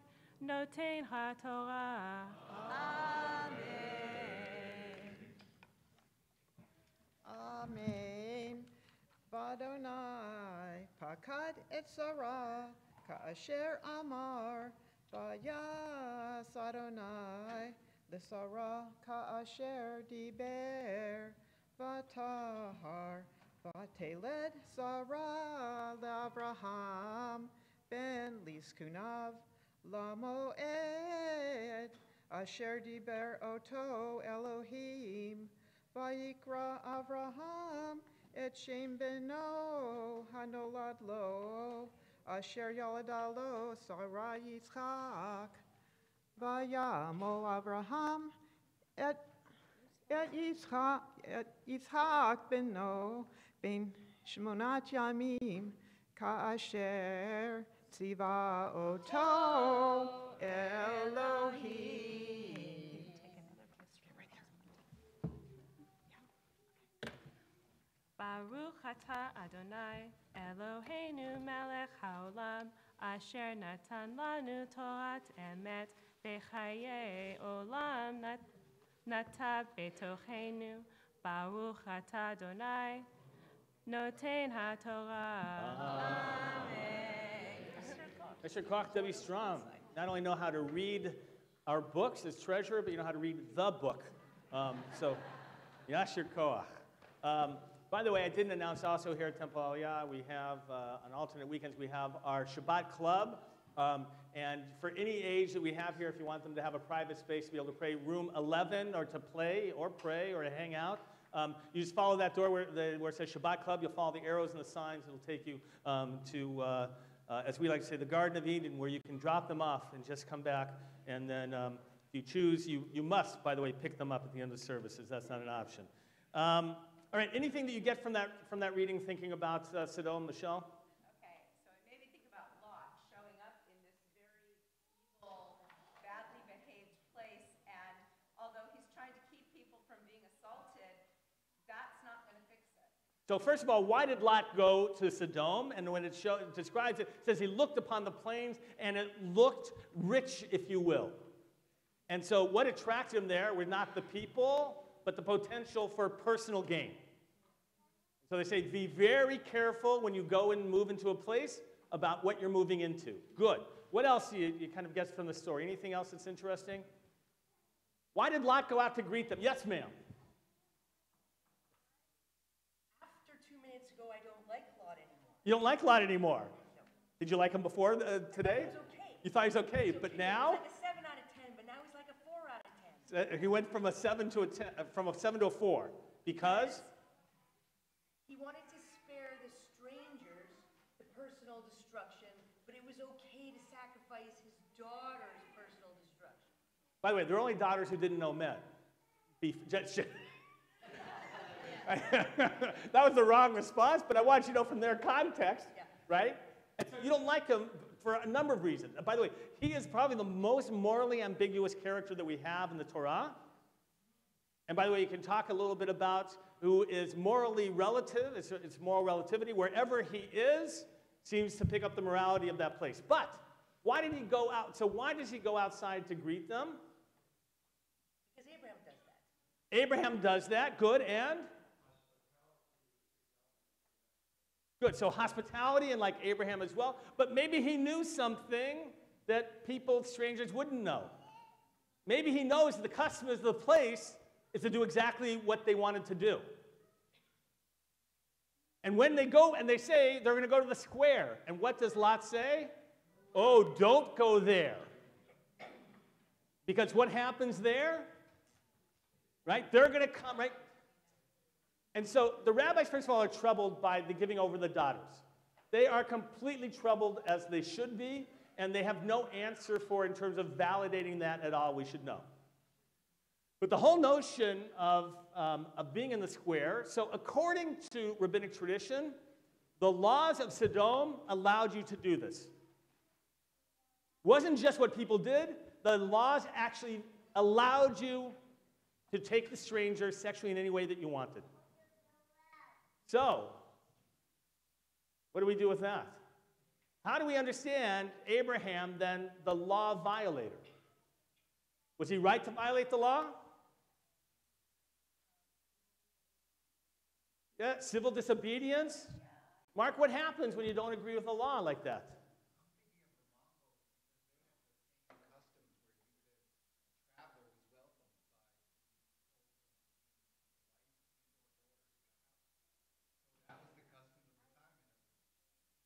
noten ha'torah. Amen. Amen. Vadonai, pakad et Sarah, ka'asher amar, vayas Adonai, l'Sarah ka'asher diber, vatahar, vateled Sarah l'Abraham, ben liskunav, lamoed, asher diber oto Elohim, vayikra Avraham, et shem beno hanolad lo, asher yalada lo Sarah Yitzchak, vayamo Avraham, et Yitzchak beno, ben shmonat yamim, ka'asher tziva oto Elohim. Baruch atah Adonai Eloheinu melech haolam asher natan lanu torat emet bechaye olam natav betochenu. Baruch atah Adonai noten haTorah. Mr. Koch, W. Strom, not only know how to read our books as treasurer, but you know how to read the book. So, Yasher Koach. By the way, I didn't announce also here at Temple Aliyah, we have, on alternate weekends, we have our Shabbat Club. And for any age that we have here, if you want them to have a private space to be able to pray, room 11, or to play, or pray, or to hang out, you just follow that door where it says Shabbat Club. You'll follow the arrows and the signs. It'll take you to, as we like to say, the Garden of Eden, where you can drop them off and just come back. And then if you choose, you must, by the way, pick them up at the end of the services. That's not an option. All right, anything that you get from that reading thinking about Sodom, Michelle? Okay, so it made me think about Lot showing up in this very evil, badly behaved place, and although he's trying to keep people from being assaulted, that's not going to fix it. So first of all, why did Lot go to Sodom? And when it describes it, it says he looked upon the plains, and it looked rich, if you will. And so what attracted him there were not the people, but the potential for personal gain. So they say, be very careful when you go and move into a place about what you're moving into. Good. What else do you kind of get from the story? Anything else that's interesting? Why did Lot go out to greet them? Yes, ma'am. After 2 minutes ago, I don't like Lot anymore. You don't like Lot anymore? No. Did you like him before today? He was okay. You thought he was okay, He was but okay. now? He was like a 7 out of 10, but now he's like a 4 out of 10. He went from a 7 to a 10, from a 7 to a 4. Because? He wanted to spare the strangers the personal destruction, but it was okay to sacrifice his daughter's personal destruction. By the way, they're only daughters who didn't know men. That was the wrong response, but I want you to know from their context, right? And so you don't like him for a number of reasons. By the way, he is probably the most morally ambiguous character that we have in the Torah. And by the way, you can talk a little bit about who is morally relative. It's moral relativity. Wherever he is, seems to pick up the morality of that place. But why did he go out? So why does he go outside to greet them? Because Abraham does that. Abraham does that. Good. And? Good. So hospitality, and like Abraham as well. But maybe he knew something that people, strangers, wouldn't know. Maybe he knows the customers of the place is to do exactly what they wanted to do. And when they go and they say they're going to go to the square, and what does Lot say? Oh, don't go there. Because what happens there, right? They're going to come, right? And so the rabbis, first of all, are troubled by the giving over the daughters. They are completely troubled, as they should be, and they have no answer for in terms of validating that at all. We should know. But the whole notion of being in the square, so according to rabbinic tradition, the laws of Sodom allowed you to do this. It wasn't just what people did. The laws actually allowed you to take the stranger sexually in any way that you wanted. So, what do we do with that? How do we understand Abraham, then, the law violator? Was he right to violate the law? Yeah, civil disobedience. Mark, what happens when you don't agree with the law like that?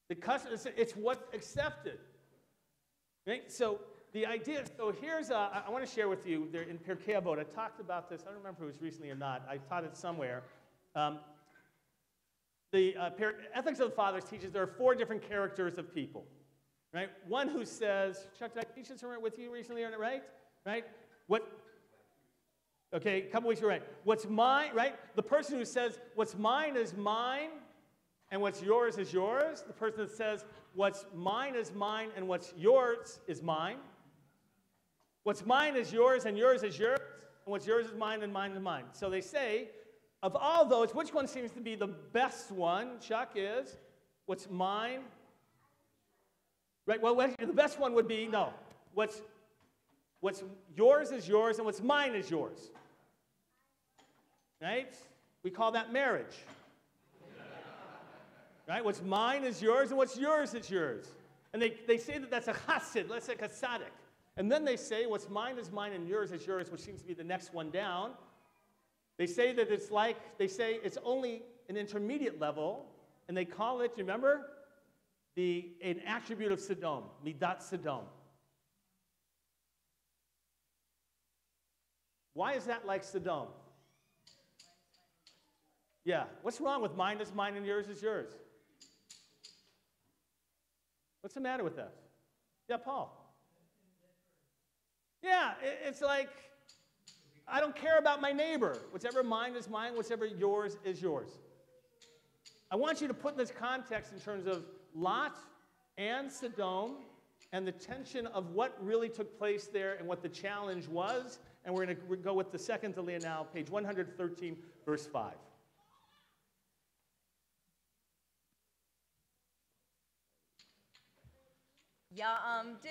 The custom, it's what's accepted. Right? So the idea, so here's, I want to share with you, there in Pirkei Avot, I talked about this, I don't remember if it was recently or not, I taught it somewhere. The Ethics of the Fathers teaches there are 4 different characters of people. Right? One who says, Chuck, did I teach this with you recently, right? Right? Okay, a couple weeks ago, right? What's mine, right? The person who says, what's mine is mine, and what's yours is yours. The person that says, what's mine is mine, and what's yours is mine. What's mine is yours, and yours is yours. And what's yours is mine, and mine is mine. So they say, of all those, which one seems to be the best one, Chuck, is what's mine? Right, well, the best one would be, no, what's yours is yours, and what's mine is yours. Right? We call that marriage. Right? What's mine is yours, and what's yours is yours. And they say that that's a chassid, let's say a tzaddik. And then they say what's mine is mine and yours is yours, which seems to be the next one down. They say that it's like, they say it's only an intermediate level, and they call it, you remember? An attribute of Sodom, midat Sodom. Why is that like Sodom? Yeah, what's wrong with mine is mine and yours is yours? What's the matter with that? Yeah, Paul. Yeah, it's like, I don't care about my neighbor. Whatever mine is mine, whatever yours is yours. I want you to put this context in terms of Lot and Sodom and the tension of what really took place there and what the challenge was. And we're going to go with the second Aliyah now, page 113, verse 5. Ya'amdu.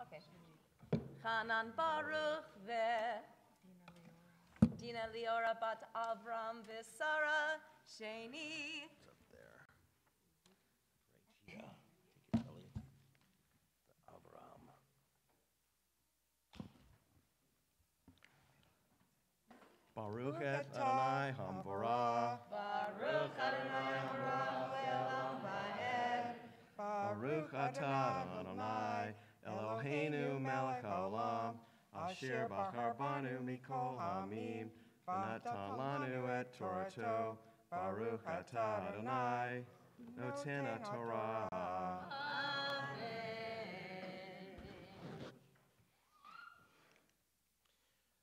Okay. Hanan Baruch Dina Liora bat Avram v'Sara Sheni. It's up there. Right here. Take it, Ellie. The Avram. Baruch et Adonai Hamvorah. Baruch Adonai Haram Le'olam Va'ed. Baruch atah Adonai Eloheinu melech haolam. Asher bachar banu mikol hamim. V'natan lanu et Torato. Baruch atah Adonai noten haTorah.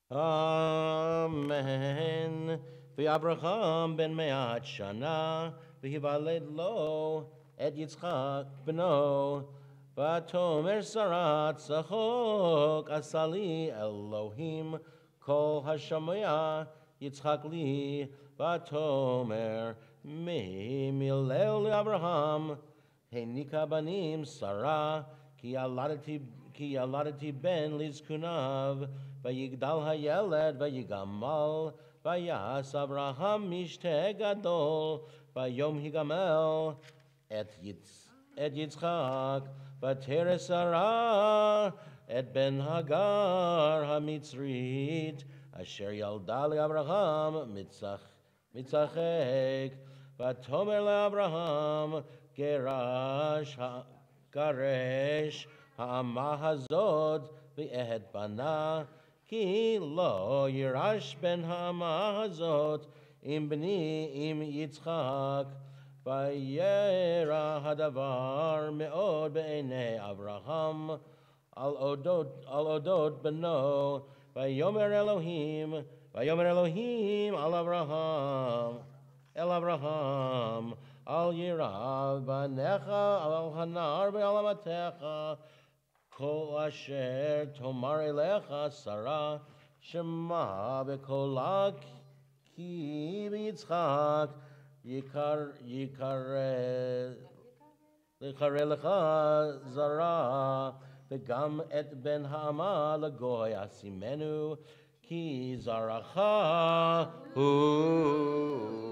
Amen. V'Abraham ben me'at shana, v'hivaled lo et Yitzchak beno, v'atomer sarat tzachok asali Elohim kol hashamaya Yitzchak li, v'atomer mileu le'Abraham henika banim Sarah ki yaladati ben lizkunav. Vayigdal hayeled, vayigamal, vayas Abraham mishte gadol, vayom higamel, et Yitzchak, vateres Sarah, et ben Hagar hamitzrit, אשר ילדה לאברהם מצחק, ותאמר לאברהם, גרש האמה הזאת ואת בנה, כי לא יירש בן האמה הזאת עם בני עם יצחק. וירא הדבר מאוד בעיני אברהם על אודות בנו, ויאמר אלוהים אל אברהם, אל יירא בניך על הנער ועל אמתך, כל אשר תאמר אליך שרה, שמע בקולה, כי ביצחק יקרא לך זרע, וגם את בן האמה לגוי אשימנו, כי זרעך הוא.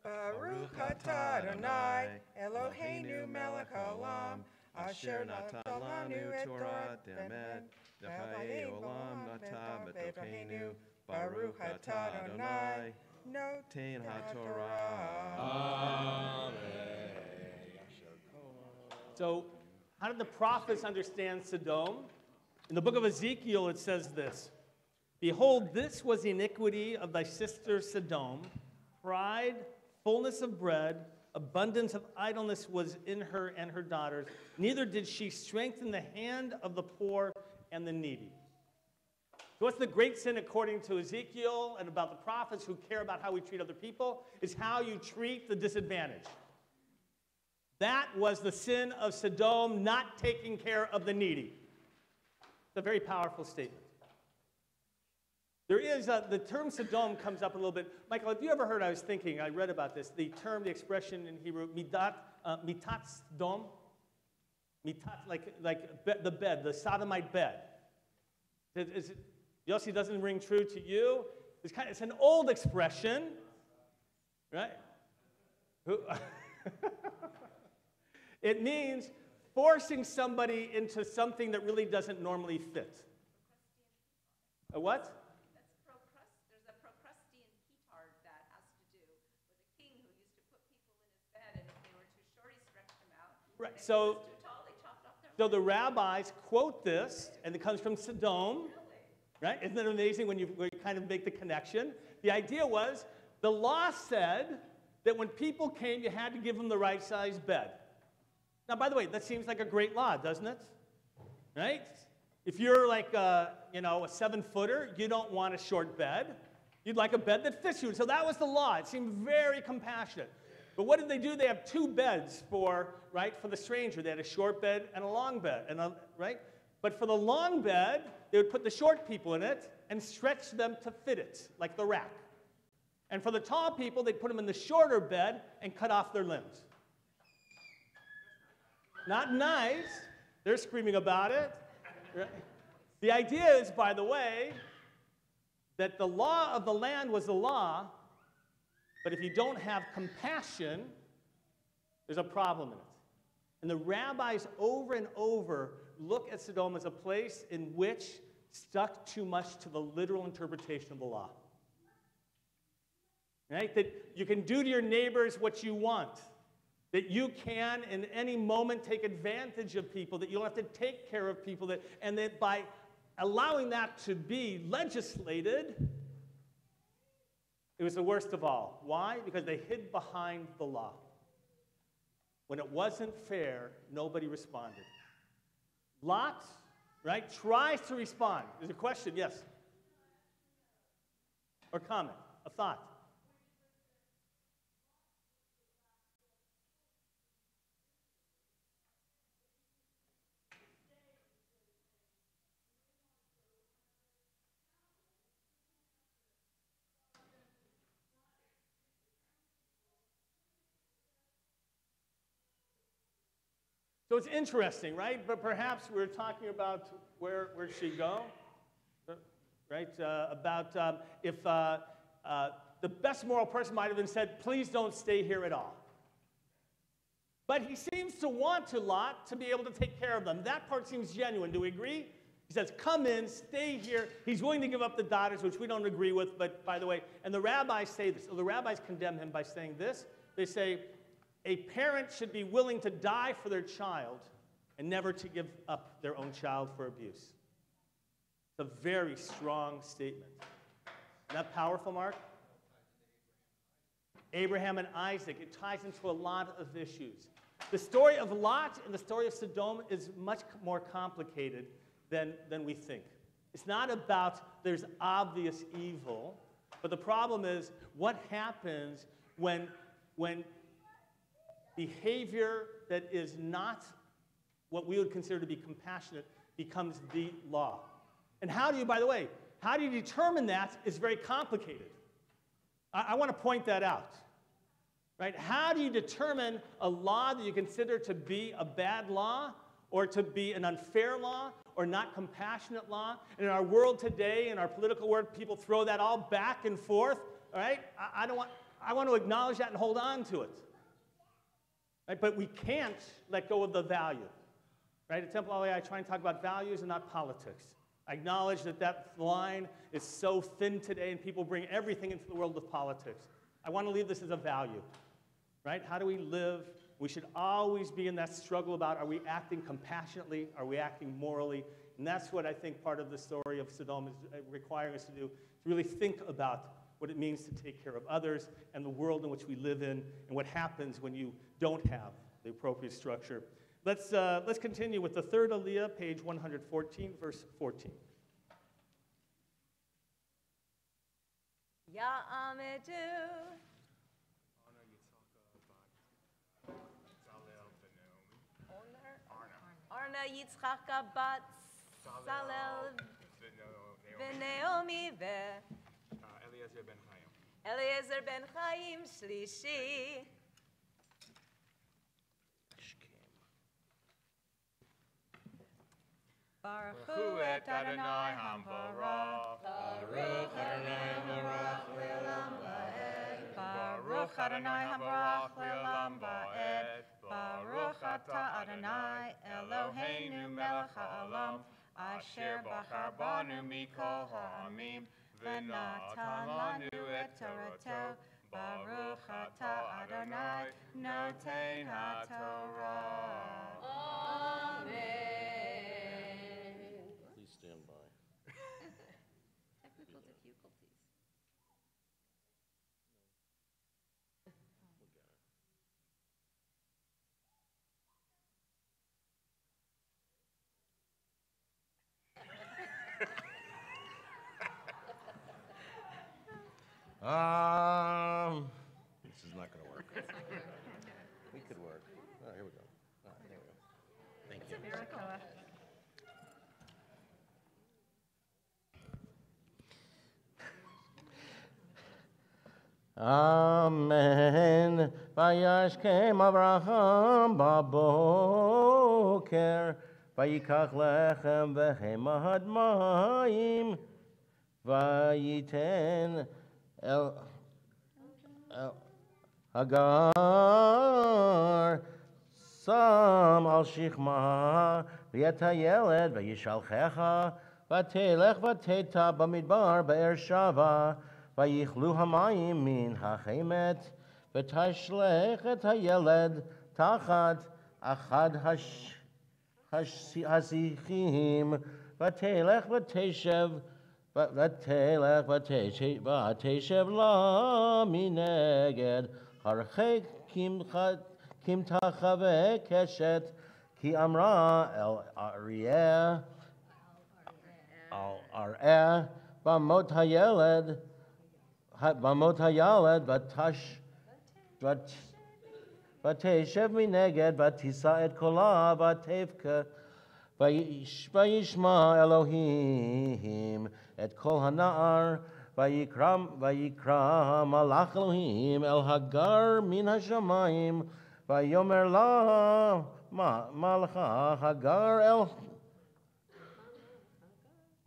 Baruch atah Adonai, Eloheinu melech haolam, asher natan lanu et Torah emet, v'chayei olam natan b'tocheinu. Baruch atah Adonai, noten haTorah. So, how did the prophets understand Sodom? In the book of Ezekiel, it says this: Behold, this was the iniquity of thy sister Sodom. Pride, fullness of bread, abundance of idleness was in her and her daughters. Neither did she strengthen the hand of the poor and the needy. So what's the great sin according to Ezekiel and about the prophets who care about how we treat other people? Is how you treat the disadvantaged. That was the sin of Sodom, not taking care of the needy. It's a very powerful statement. There is, the term Sodom comes up a little bit. Michael, have you ever heard, I read about this, the term, in Hebrew, mitat Sodom? Mitat, the bed, the sodomite bed. Yossi, doesn't ring true to you? It's an old expression, right? It means forcing somebody into something that really doesn't normally fit. A what? There's a Procrustean petard that has to do with a king who used to put people in his bed, and if they were too short, he stretched them out. Right. And if they were too tall, they chopped off their So the rabbis quote this, and it comes from Sodom, right? Isn't it amazing when you kind of make the connection? The idea was, the law said that when people came, you had to give them the right size bed. Now, by the way, that seems like a great law, doesn't it? Right? If you're like a 7-footer, you don't want a short bed. You'd like a bed that fits you. So that was the law. It seemed very compassionate. But what did they do? They have 2 beds for the stranger. They had a short bed and a long bed, right? But for the long bed, they would put the short people in it and stretch them to fit it, like the rack. And for the tall people, they'd put them in the shorter bed and cut off their limbs. Not nice. They're screaming about it. The idea is, by the way, that the law of the land was the law, but if you don't have compassion, there's a problem in it. And the rabbis over and over look at Sodom as a place in which stuck too much to the literal interpretation of the law. Right? That you can do to your neighbors what you want. That you can, in any moment, take advantage of people, that you don't have to take care of people, and that by allowing that to be legislated, it was the worst of all. Why? Because they hid behind the law. When it wasn't fair, nobody responded. Lot, right, tries to respond. There's a question, yes? Or comment, a thought? So it's interesting, right? But perhaps we're talking about where she go, right? About if the best moral person might have been said, please don't stay here at all. But he seems to want Lot to be able to take care of them. That part seems genuine. Do we agree? He says, come in, stay here. He's willing to give up the daughters, which we don't agree with, but by the way, and the rabbis say this. The rabbis condemn him by saying this. They say, a parent should be willing to die for their child and never to give up their own child for abuse. It's a very strong statement. Isn't that powerful, Mark? Abraham and Isaac, it ties into a lot of issues. The story of Lot and the story of Sodom is much more complicated than we think. It's not about there's obvious evil, but the problem is what happens when behavior that is not what we would consider to be compassionate becomes the law. And how do you, by the way, how do you determine that is very complicated. I want to point that out. Right? How do you determine a law that you consider to be a bad law or to be an unfair law or not compassionate law? And in our world today, in our political world, people throw that all back and forth. All right? I want to acknowledge that and hold on to it. Right? But we can't let go of the value. Right? At Temple Aliyah, I try and talk about values and not politics. I acknowledge that line is so thin today and people bring everything into the world of politics. I want to leave this as a value. Right? How do we live? We should always be in that struggle about, are we acting compassionately? Are we acting morally? And that's what I think part of the story of Sodom is requiring us to do, to really think about what it means to take care of others and the world in which we live in and what happens when you don't have the appropriate structure. Let's continue with the third Aliyah, page 114, verse 14. Ya Amedu. Arna Yitzchaka bat Salel V'Naomi Eliezer ben Chaim Shlishi. Baruch hu et Adonai Hambarach. Baruch Adonai Hambarach le'olam va'ed. Baruch Adonai Hambarach le'olam va'ed. Baruch atah Adonai Eloheinu melech ha'olam, asher bachar banu mikol ha'amim, v'natan lanu et torato. Baruch atah Adonai noten ha'torah. Please stand by. Technical difficulties. This is not going to work. We could work. Oh, here we go. All right, there we go. Thank you. Amen. Vayashkem Avraham baboker. Vayikach lechem vehemad mayim. Vayiten el Hagar Sam al Shichma V'yatayeled V'yishalchecha V'telech v'teta b'midbar Be'er Shava V'yichlu hamayim min hachemet V'tashlech et hayeled Tachat achad hasichim V'telech v'teshev V'telech v'teshev la mineged Harchek kim tachave keshet Ki amra el ariyeh Bamot hayeled V'teshev mineged V'tisa et kola V'tevka Vayishma Elohim et kol hana'ar vayikram malach Elohim el Hagar min hashamayim vayomer la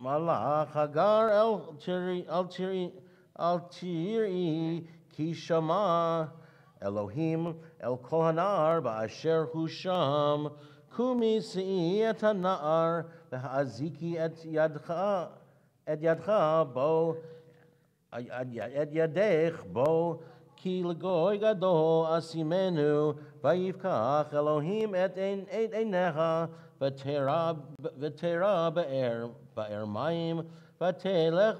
malach Hagar el tiri ki shama Elohim el kol hanar ba'asher hu sham, kumi si'i et hanar, v'ha'aziki et yadcha bo, et yadech bo, ki l'goy gadol asimenu, vayivkach Elohim et einecha, v'tera ba'er mayim, v'telech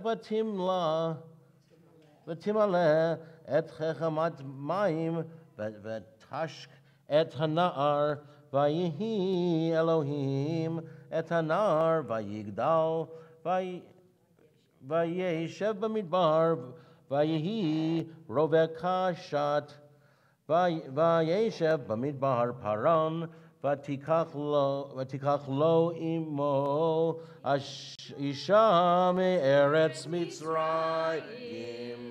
v'timale et chechamat mayim, v'tashk et hanar, vayihi Elohim et hanar, vayigdal, vayeshev b'midbar, vayihi rovekashat, vayeshev b'midbar paran, ותיקח לו עמו אישה מארץ מצרים.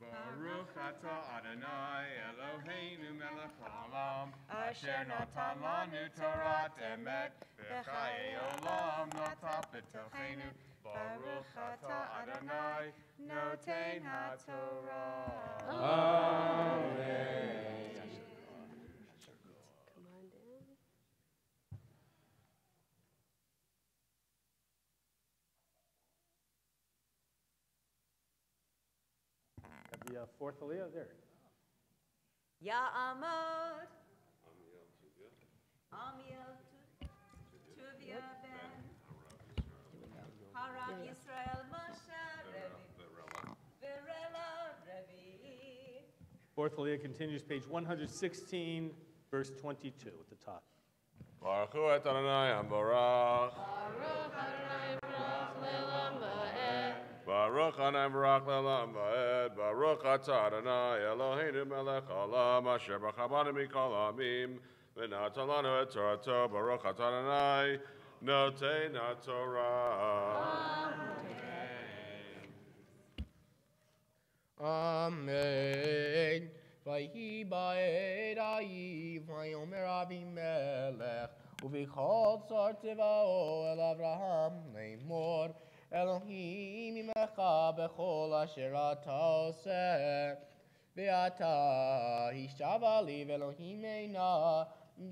Baruch atah Adonai Eloheinu melech haolam, asher natan lanu Torat emet, v'chayei olam nata b'tochenu. Baruch atah Adonai noten haTorah. Amen. Come on down. At the fourth Aliyah, there. Ya'amod. Amiel Tuvia ben. Harav Yisrael Moshe Revi. Virela Revi. Fourth Aliyah continues, page 116, verse 22 at the top. Baruch hu et Adonai Hamborach. Baruch Adonai Baruch Le'olam Va'ed. Baruch atah Adonai Eloheinu melech haolam, asher b'chabanu mikol ha'amim, v'natan lanu et Torato. Baruch atah Adonai noten haTorah. Amen. Vayhi ba'ed ayiv, vayomer Avimelech, uvichol tzar tivao el Avraham, le'mor, Elohim imecha bechol asher ata oseh, ve'ata hishtava li v'Elohim eina,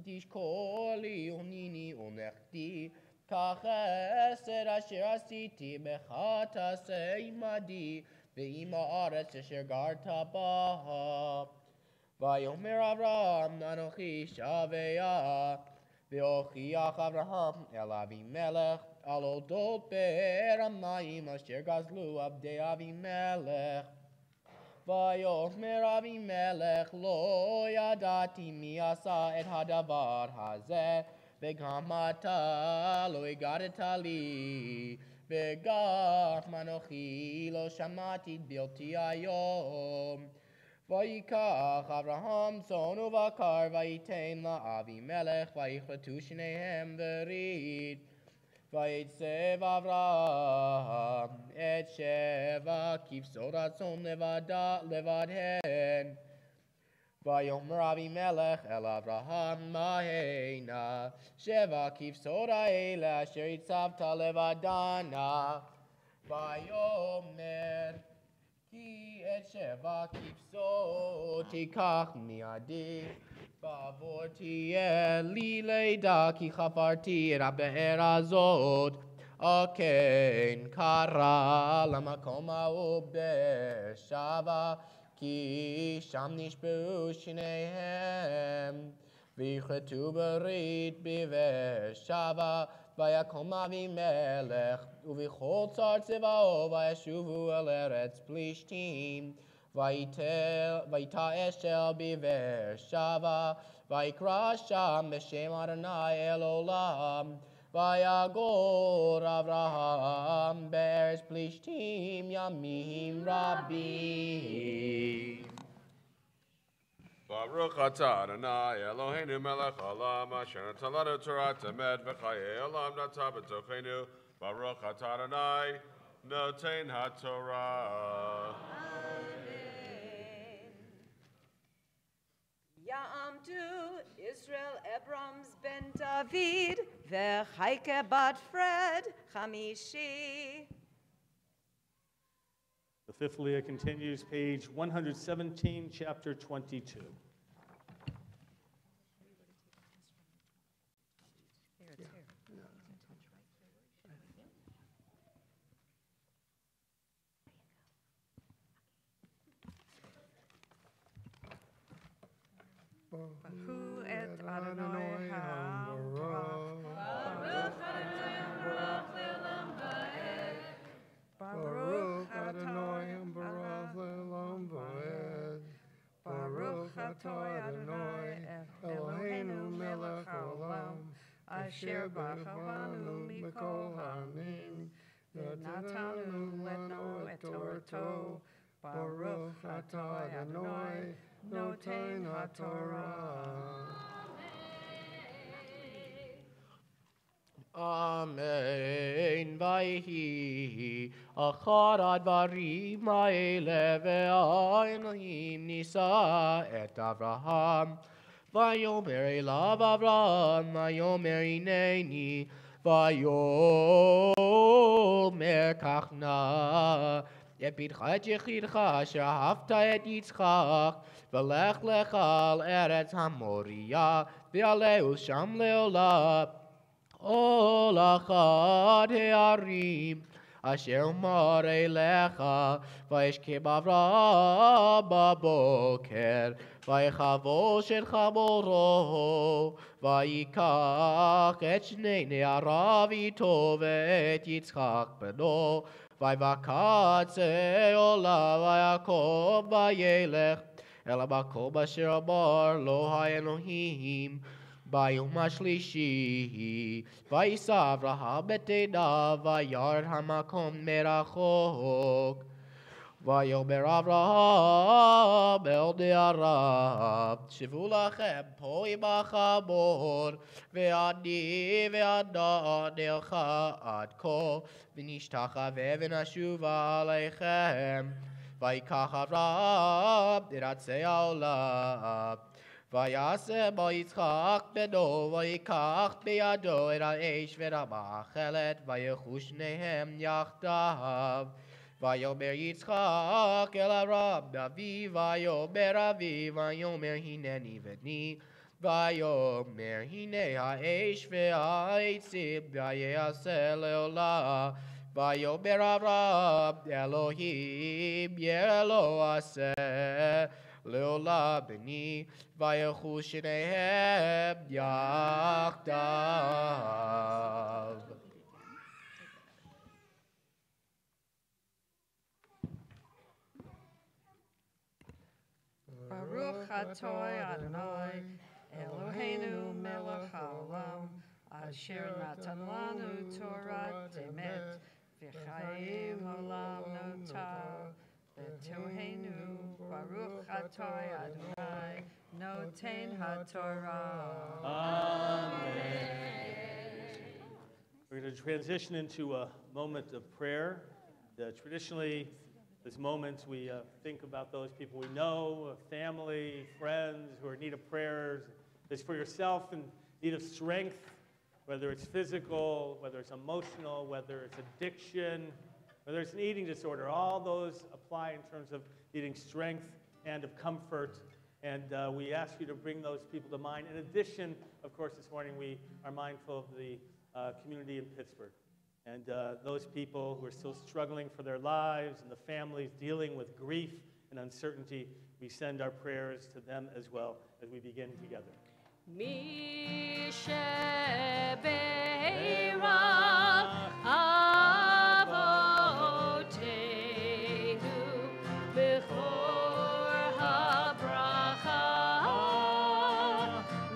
tishkol li unini unechti, kach esed asher asiti becha taseh imadi, ועם הארץ אשר גרת בה. ויאמר אברהם אנוכי שבע, והוכיח אברהם אל אבימלך על אודות באר המים אשר גזלו עבדי אבימלך. ויאמר אבימלך לא ידעתי מי עשה את הדבר הזה, וגם אתה לא הגדת לי. וגם אנוכי לא שמעתי את בלתי היום. ויקח אברהם צאן ובקר ויתן לאבימלך, ויכרתו שניהם ברית. ויצב אברהם את שבע כבשות הצאן לבדהן. ויאמר אבימלך אל אברהם, מה הנה שבע כבשות האלה אשר הצבת לבדנה? ויאמר כי את שבע כבשות תיקח מידי, בעבור תהיה לי לידה, כי חפרתי את הבאר הזאת. כן קרא למקום ההוא באר שבע, כי שם נשבעו שניהם, ויכרתו ברית בבאר שבע. ויקום אבימלך ובכל צר צבאו, וישובו אל ארץ פלישתים. ויטע אשל בבאר שבע, ויקרא שם בשם אדוני אל עולם. ויגור אברהם בארץ פלישתים ימים רבים. Baruch atah Adonai Eloheinu melech haolam, asher natan lanu Torat emet, v'chayei olam nata b'tochenu. Baruch atah Adonai noten haTorah. Ya'amdu Israel Abrams ben David, ve'chaike bat Fred Chamishi. The fifth Aliyah continues, page 117, chapter 22. Bahu et Adonai ha'am Baruch Adonai Baruch Le'olam Va'ed. Baruch Adonai Adonai Eloheinu melech haolam asher b'chavanu mikol ha'amim v'natanu lanu et Torato. Baruch Adonai Adonai noten haTorah. Amen. Vayhi achar advarim ha'ele ve'elohim nisa et Avraham. Vayomer elav Avraham, vayomer hineni, vayomer kach na. Et bitcha et yechidcha asher ahavta et Yitzchak, v'lech lech al eretz haMoriah, v'aleu sham leolam. All achad he'arim asher umar elecha vayishkem Avraham baboker vaychavosh et chamoro vayikach et shnei ne'arav ito ve'et Yitzchak beno vayvakatze olav vayakov vayelech el hamakom asher amar lo ha'elohim. Bayom HaShlishi, Vayisa Avraham et Einav, Vayard HaMakom merachok. Vayomer Avraham el ne'arav, Shivu lachem po im hachamor, ve'ani ve'ana ne'elcha ad ko, v'nishtachave v'nashuva aleichem. Vayikach Avraham iratzei ha'olam. Vayaseh bo Yitzchak beno, vayikach beyado et ha'esh v'rama'achelet, vayechu shnehem yachdav. Vayomer Yitzchak el Avraham aviv, vayomer aviv, vayomer hineni v'ni, vayomer hine ha'esh v'ha'etzim, vayaseh leolah. Vayomer Avraham Elohim yelo aseh leolam b'ni, vayechu shnehem yachdav. Baruch Atoi Adonai Eloheinu melech haolam asher natan lanu Torah emet v'chaim olam notah b'toheinu. Baruch Atoi Adonai noten haTorah. We're going to transition into a moment of prayer. Traditionally, this moment we think about those people we know, family, friends who are in need of prayers. It's for yourself in need of strength, whether it's physical, whether it's emotional, whether it's addiction, whether it's an eating disorder. All those apply in terms of needing strength and of comfort. And we ask you to bring those people to mind. In addition, of course, this morning we are mindful of the community in Pittsburgh. And those people who are still struggling for their lives and the families dealing with grief and uncertainty, we send our prayers to them as well as we begin together. Mishe Beira Avotenu Bechor HaBracha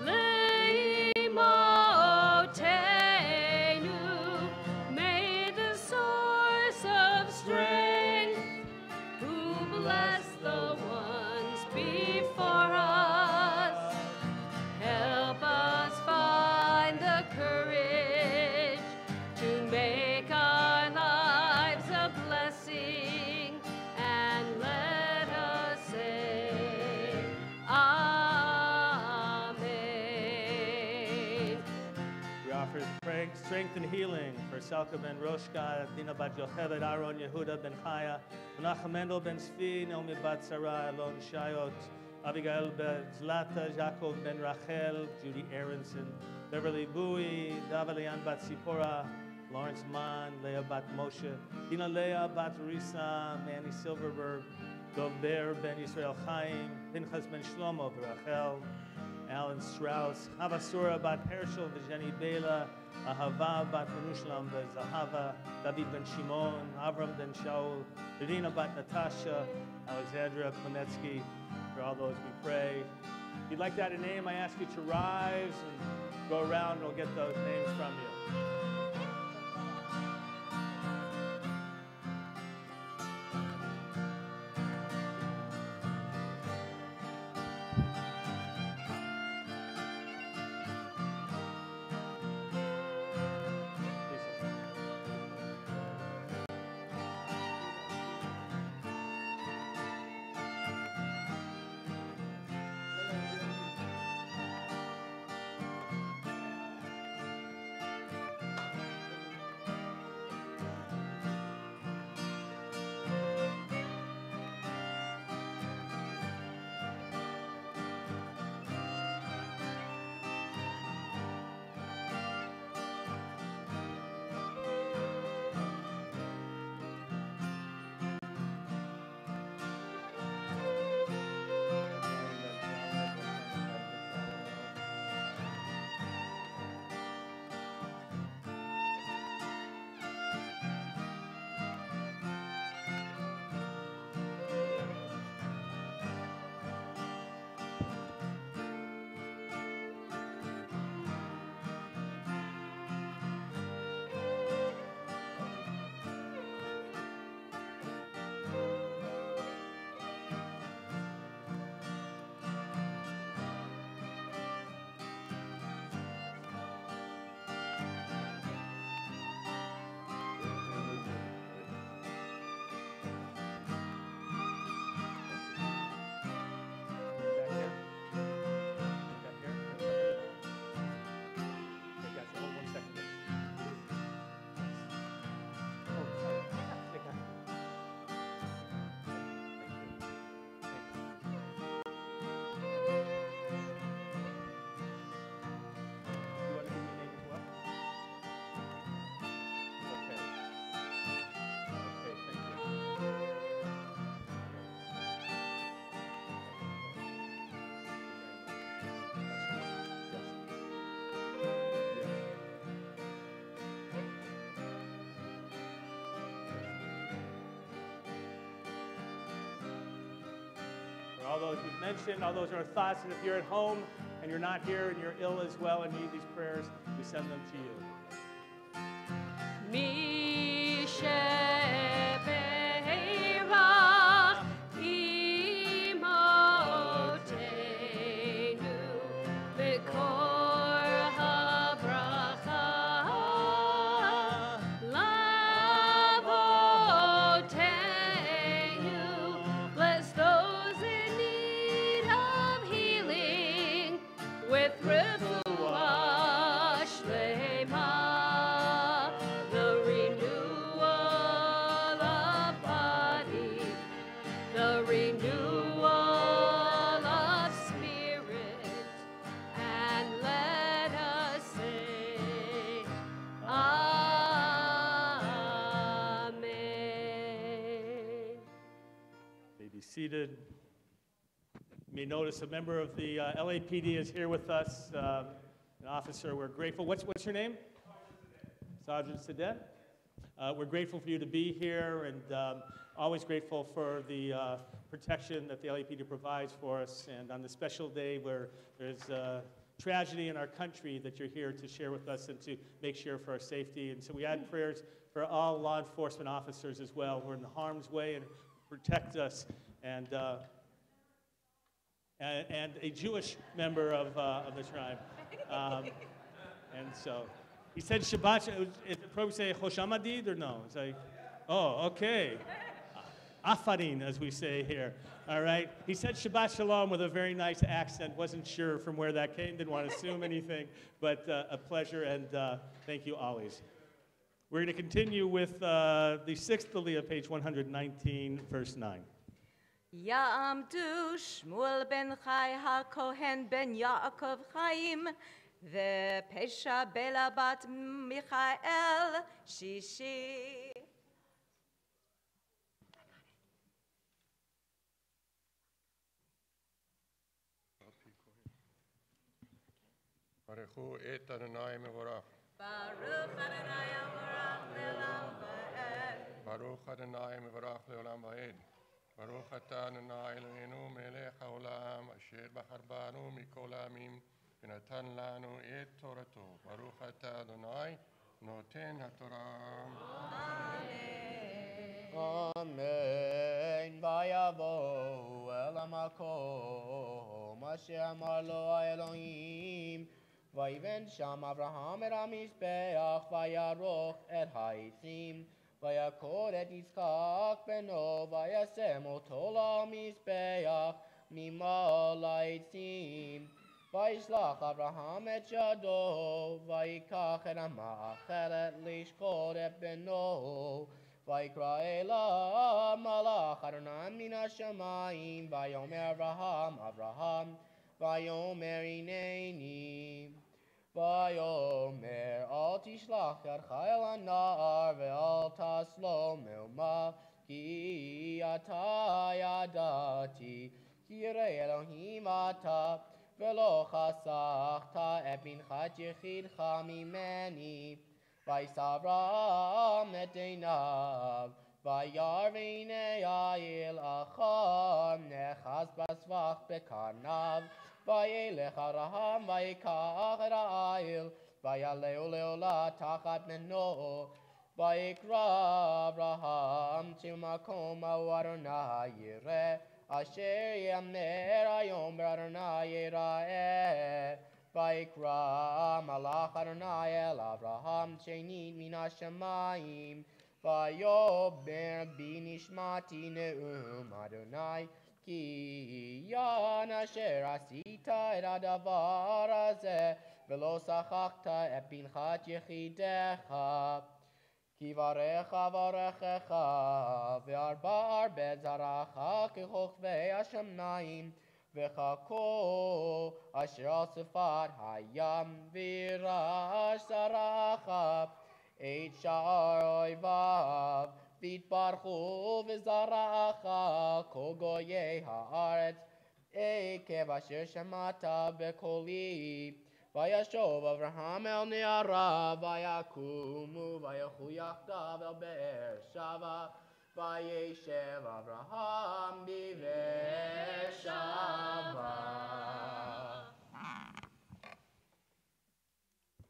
Leimotenu. May the source of strength who bless the ones before us help us find the courage to make our lives a blessing, and let us say Amen. We offer strength and healing for Salka ben Roshka, Dina bat Yocheved, Aaron Yehuda ben Chaya, Menachem Mendel ben Svi, Naomi bat Sarah, Elon Shayot, Abigail ben Zlata, Jacob ben Rachel, Judy Aronson, Beverly Bowie, Davalian bat Sipora, Lawrence Mann, Leah bat Moshe, Dina Leah bat Risa, Manny Silverberg, Dober ben Yisrael Chaim, Pinchas ben Shlomo Rachel, Alan Strauss, Havasura bat Herschel, Vijeni Bela, Ahava bat Menushlam Zahava, David ben Shimon, Avram ben Shaul, Irina bat Natasha, Alexandra Klemetsky. For all those we pray. If you'd like that a name, I ask you to rise and go around and we'll get those names from you. All those we've mentioned, all those are our thoughts. And if you're at home and you're not here and you're ill as well and need these prayers, we send them to you. Seated. You may notice a member of the LAPD is here with us, an officer. We're grateful. What's your name? Sergeant Sedet. We're grateful for you to be here and always grateful for the protection that the LAPD provides for us. And on this special day where there's tragedy in our country, that you're here to share with us and to make sure for our safety. And so we add prayers for all law enforcement officers as well who are in harm's way and protect us. And a Jewish member of the tribe. And so he said Shabbat. Is it appropriate to say Choshamadid or no? It's like, oh, okay. Afarin, as we say here. All right. He said Shabbat Shalom with a very nice accent. Wasn't sure from where that came. Didn't want to assume anything. But a pleasure and thank you always. We're going to continue with the 6th Aliyah, page 119, verse 9. Ya'amdu Shmuel ben Chai HaKohen ben Yaakov Chaim Pesha Bela bat Michael Shishi. Baruchu et Adonai mevorach. Baruch Adonai Avarach Le'olam Va'ed. Baruch Adonai mevorach leolam va'ed. Baruch atah Adonai Eloheinu melech haolam asher bachar banu mikol ha'amim v'natan lanu et torato. Baruch atah Adonai noten haTorah. Amen. Vayavo el hamakom asher amar lo Elohim. Vayiven sham Avraham et hamizbeach vayaroch et ha'etzim. Vayakor et Yitzchak beno vayasem oto lamizbeach mimol ha'etzim. Vayishlach Avraham et yado vayikach et hamacheret lishkot et beno. Vayikra ela malach Adonai min hashamayim vayomer Avraham vayomer hineni vayomer al tishlach yadcha el hana'ar ve'al taslo milma ki ata yadati ki yirei Elohim ata ve'lo chasachta et pinchat yechidcha mimeni. Vaisavram et einav, vayar v'hinei ha'il achar, nechaz basvach bekarnav, vayelech Avraham, vayikach et ha'il, vayaleu leola tachat meno, vayikra Avraham til makom ha'u Adonai yireh, asher yamer hayom b'Adonai yira'eh. Vayikra malach Adonai el Avraham shenit min hashamayim vayomer bi nishmati ne'um Adonai ki yan asher asita et hadavar hazeh velo sachachta et pinchat yechidecha ki varecha varechecha ve'arba arbet zaracha kechochvei hashamayim V'chako asher al sefat hayam v'irash zaracha et sha'ar oivav v'itbarchu v'zaracha kol goyei haaretz ekev asher shemata b'koli vayashov Avraham el ne'arav vayakumu vayachu yachdav el be'er shava Vayeshev Avraham b'Be'er Shava.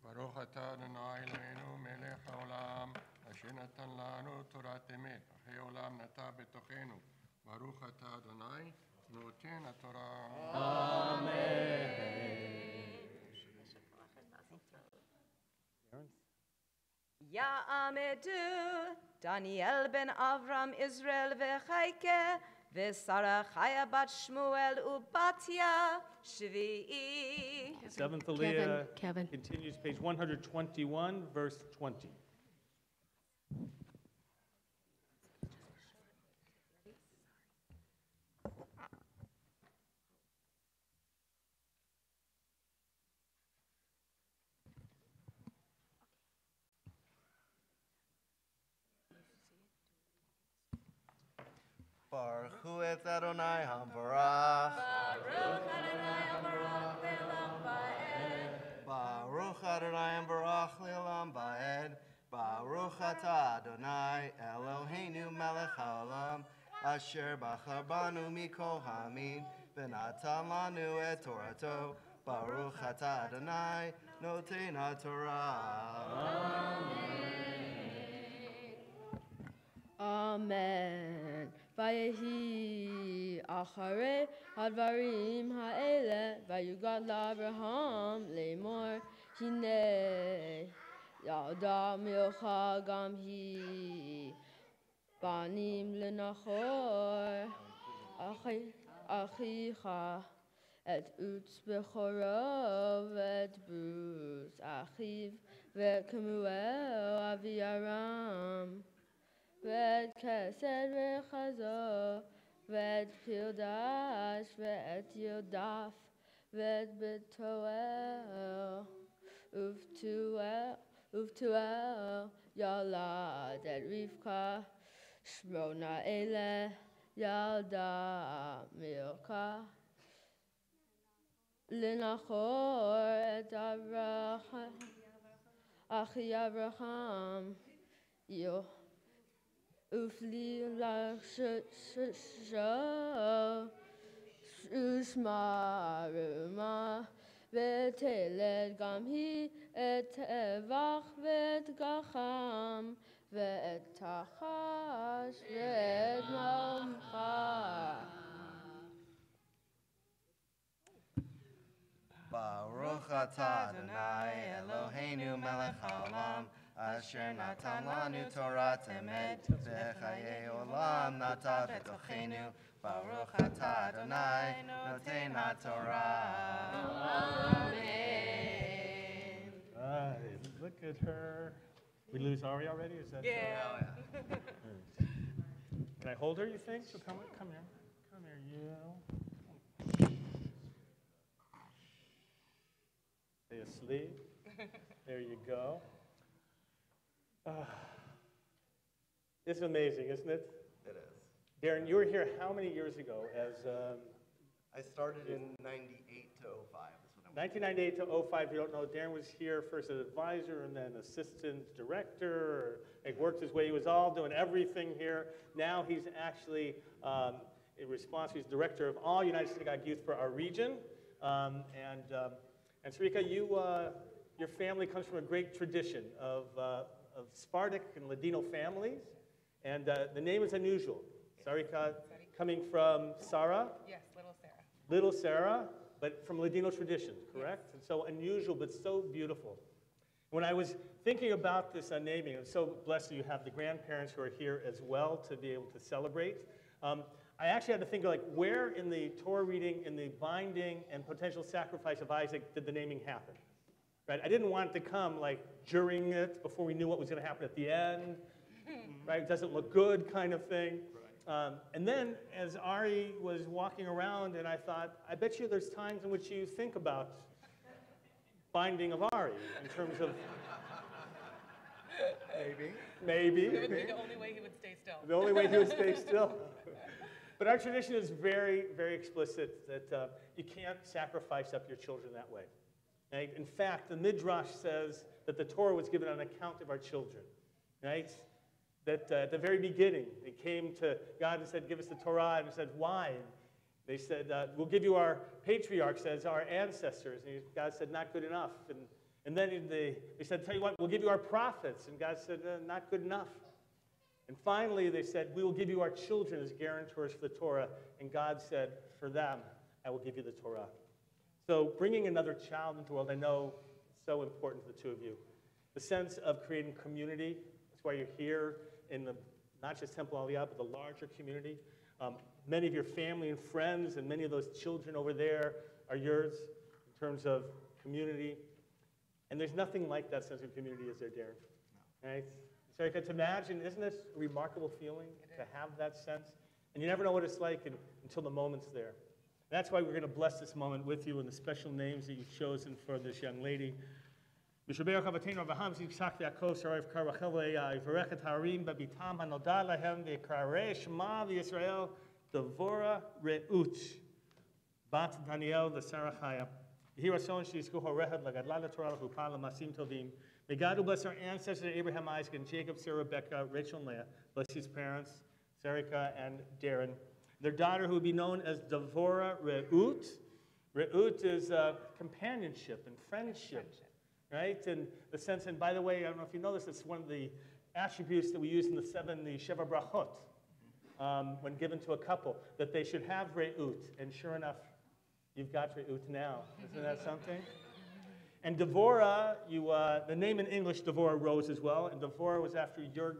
Baruch atah Adonai Eloheinu melech haolam asher natan lanu torat emet achei olam nata betochenu. Baruch atah Adonai noten haTorah. Ya'amedu Daniel ben Avram Israel v'chaike v'Sara Chaya bat Shmuel ubatya shvi'i. 7th Aliyah Kevin. continues, page 121, verse 20. Baruch et Adonai HaBarach. Baruch Adonai Amarach le'olam va'ed. Baruch Adonai HaBarach le'olam va'ed. Baruch atah Adonai Eloheinu melech haolam asher bachar banu mikol ha'amim v'natan lanu et torato. Baruch atah Adonai noten haTorah. Amen. Vayehi acharei hadvarim ha'ele vayugad la'Avraham lemor hinei yada milcha gam hi banim lenachor achicha et utz bechorov et brus achiv ואת כמואל אבי ארם, ואת כסד וחזור, ואת פילדש ואת יודף, ואת בתואל, ובתואל ילד את רבקה, שמונה אלה ילדה מילכה. לנחור את אחי אברהם, ופלי ושמה ראומה, ותלד גם היא את טבח ואת גחם, ואת תחש ואת מלכה. Baruch atah Adonai Eloheinu melech haolam, asher natan lanu Torah emet, v'chayei olam nata betochenu. Baruch atah Adonai noten haTorah. Amen. Right, look at her. We lose Ari already? Is that? Yeah. Can I hold her, you think? So come here. Come here, you. Stay asleep. There you go. It's amazing, isn't it? It is. Darren, you were here how many years ago? As I started in 98 to 05. That's what I'm 1998 to 05, if you don't know, Darren was here first as advisor and then assistant director. He worked his way, he was all doing everything here. Now he's actually, in response, he's director of all United Synagogue Youth for our region. And Sarika, your family comes from a great tradition of Sephardic and Ladino families. And the name is unusual. Sarika coming from Sarah? Yes, little Sarah. Little Sarah, but from Ladino tradition, correct? And so unusual, but so beautiful. When I was thinking about this naming, I'm so blessed that you have the grandparents who are here as well to be able to celebrate. I actually had to think, like, where in the Torah reading, in the binding and potential sacrifice of Isaac did the naming happen? Right? I didn't want it to come, like, during it, before we knew what was going to happen at the end. Right? It doesn't look good kind of thing. And then, as Ari was walking around, and I thought, I bet you there's times in which you think about binding of Ari, in terms of... Maybe. It would be the only way he would stay still. The only way he would stay still. But our tradition is very, very explicit that you can't sacrifice up your children that way. Right? In fact, the Midrash says that the Torah was given on account of our children. Right? That at the very beginning, they came to God and said, give us the Torah. And he said, why? And they said, we'll give you our patriarchs as our ancestors. And God said, not good enough. And then they said, tell you what, we'll give you our prophets. And God said, not good enough. And finally, they said, we will give you our children as guarantors for the Torah. And God said, for them, I will give you the Torah. So bringing another child into the world, I know it's so important to the two of you. The sense of creating community, that's why you're here in not just Temple Aliyah, but the larger community. Many of your family and friends and many of those children over there are yours in terms of community. And there's nothing like that sense of community, is there, Darren? No. Right? So I could imagine, isn't this a remarkable feeling to have that sense? And you never know what it's like until the moment's there. And that's why we're going to bless this moment with you and the special names that you've chosen for this young lady. Devora Reut, Bat Daniel the Sarachaya. May God bless our ancestors, Abraham, Isaac, and Jacob, Sarah, Rebecca, Rachel, and Leah. Bless his parents, Sarika and Darren. Their daughter, who would be known as Devora Reut. Reut is companionship and friendship, right? And the sense, and by the way, I don't know if you know this, it's one of the attributes that we use in the Sheva Brachot, when given to a couple, that they should have Reut. And sure enough, you've got Reut now. Isn't that something? And Devorah, the name in English, Devorah, rose as well. And Devorah was after your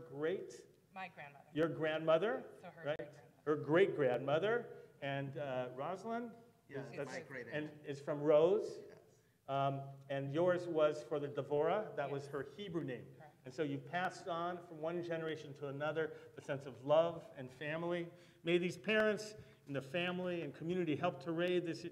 My grandmother. Your grandmother, So her right? great-grandmother. Her great-grandmother. And Rosalind? Yes, That's- my great-aunt. And is from Rose? Yes. And yours was for the Devorah, that was her Hebrew name. And so you passed on from one generation to another the sense of love and family. May these parents and the family and community help to raise this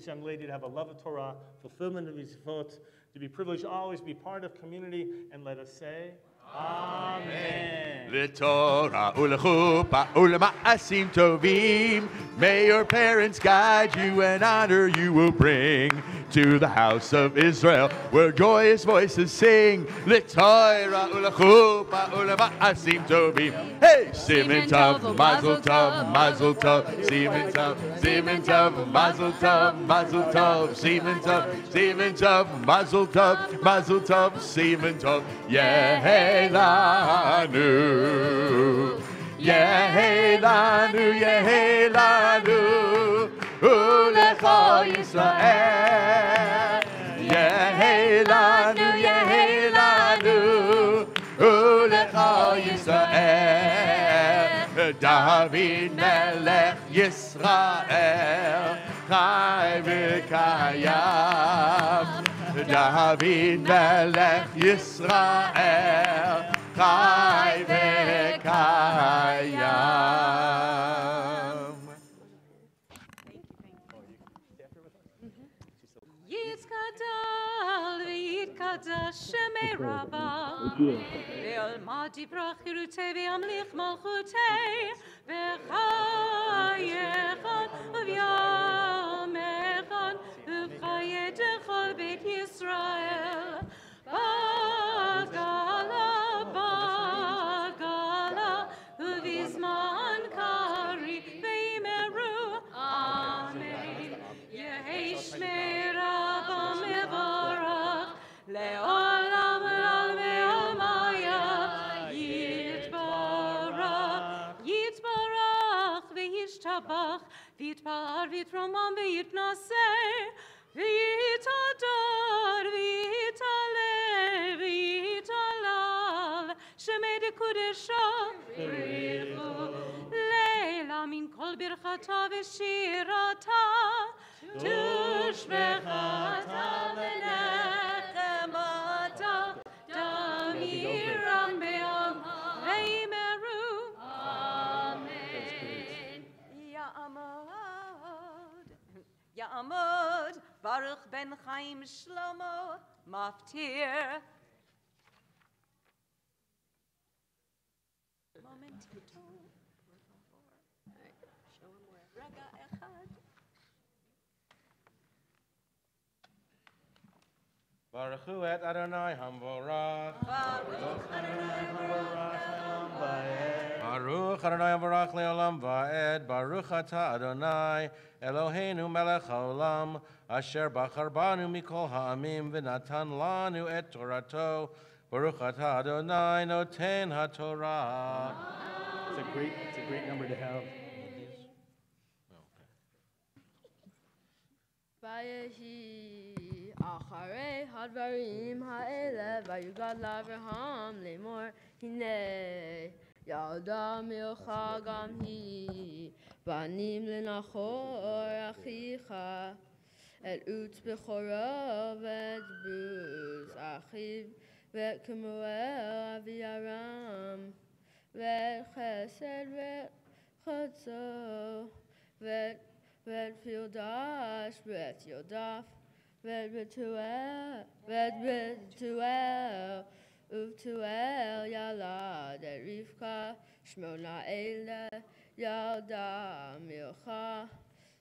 young lady to have a love of Torah, fulfillment of mitzvot, to be privileged to always be part of community, and let us say, Amen. L'Torah u'lechuppah u'lema'asim tovim. May your parents guide you and honor you will bring to the house of Israel, where joyous voices sing. L'Torah u'lechuppah u'lema'asim tovim. Hey, Siman Tov, Mazel Tov, Mazel Tov, Siman Tov, Siman Tov, Mazel Tov, Mazel Tov, Siman Tov, Siman Tov, Mazel Tov, Mazel Tov, Siman Tov. Yehelanu, Yehelanu, Yehelanu, Ulecha Yisrael. Yehelanu, Yehelanu, Ulecha Yisrael. David Melech Yisrael, Chai v'kayam. David Melech Yisrael, Chai v'kayam. Yitkadal v'yitkadash shemei Rabbah. Ve'olma divrach chirutei ve'amlich malchutei. V'chayechan v'yamechan v'chayedechol beit Yisrael. Bagala, bagala, v'vizman kari v'imeru. Amen. Yehi shmei Rabbah mevarach, le'olam ve'almaya. Yitbarach, yitbarach, ve'yishtabach, v'yitpar, v'yitromam, v'yitnaseh, v'yitadar, v'yitaleh, v'yitalal, shemei dekudesha, richu, leila min kol birchata v'shirata, tushbechata v'nechemata, damiram be'am v'yimeru. Amen. Ya'amod, Ya'amod, Baruch ben Chaim Shlomo, Maftir. Momentito. Rega echad. Baruch hu et Adonai Hamvorach. Baruch Adonai Baruch Adonai Hamvorach le'olam va'ed. Baruch ata Adonai Eloheinu melech haolam, asher bachar banu mikol ha'amim v'natan lanu et Torato. Baruch ata Adonai noten haTorah. It's a great number to have. Vayehi acharei hadvarim ha'ele vayugad l'Avraham lemor hinei yalda milcha gam hi banim lenachor achicha et utz bechoro v'et buz achiv v'et kemuel aviaram v'et chesed v'et chotzo v'et Fildash, Vet Yodaf, Vet Betuel, Uvtuel, Yalad, Rivka, Shmona Ele, Yalda, Milcha,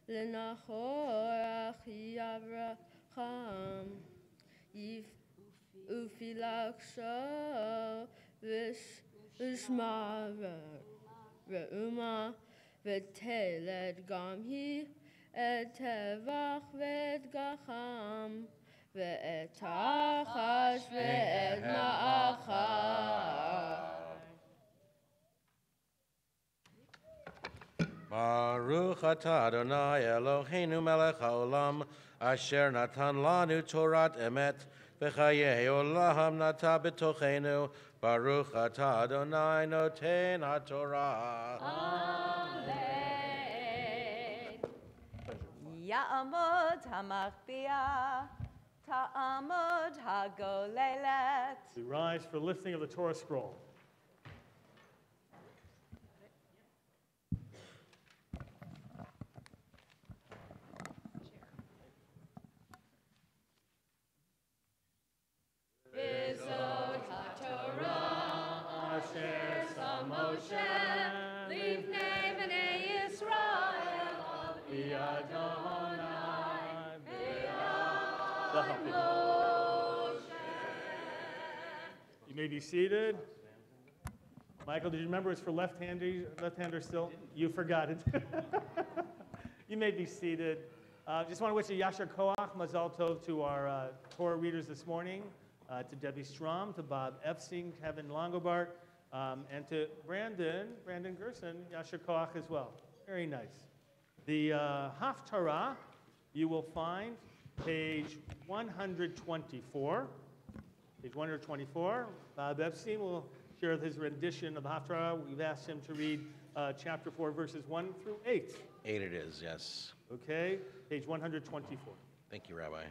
Lenachor, Achi Avraham, Ufilaksho, Vishma, Reuma, V'teled gamhi et tevach v'et gacham v'et tachash v'et ma'achar. Baruch atah Adonai Eloheinu melech haolam, asher natan lanu Torat emet, v'chayei olam nata b'tochenu. Baruch atah Adonai noten haTorah. Amen. Ya'amod hamachpia, Ta'amod hagolelet. We rise for lifting of the Torah scroll. Bizot HaTorah asher sa Moshe lifnei b'nei Yisrael al pi Adonai ve'ad Moshe. You may be seated. Michael, did you remember it's for left-hander still? You forgot it. You may be seated. Just want to wish a Yasher Koach, Mazal Tov to our Torah readers this morning, to Debbie Strom, to Bob Epstein, Kevin Longobart, and to Brandon Gerson, Yasher Koach as well. Very nice. The Haftarah you will find page 124. Page 124. Bob Epstein will share his rendition of the Haftarah. We've asked him to read chapter 4, verses 1 through 8. 8 it is, yes. Okay, page 124. Thank you, Rabbi.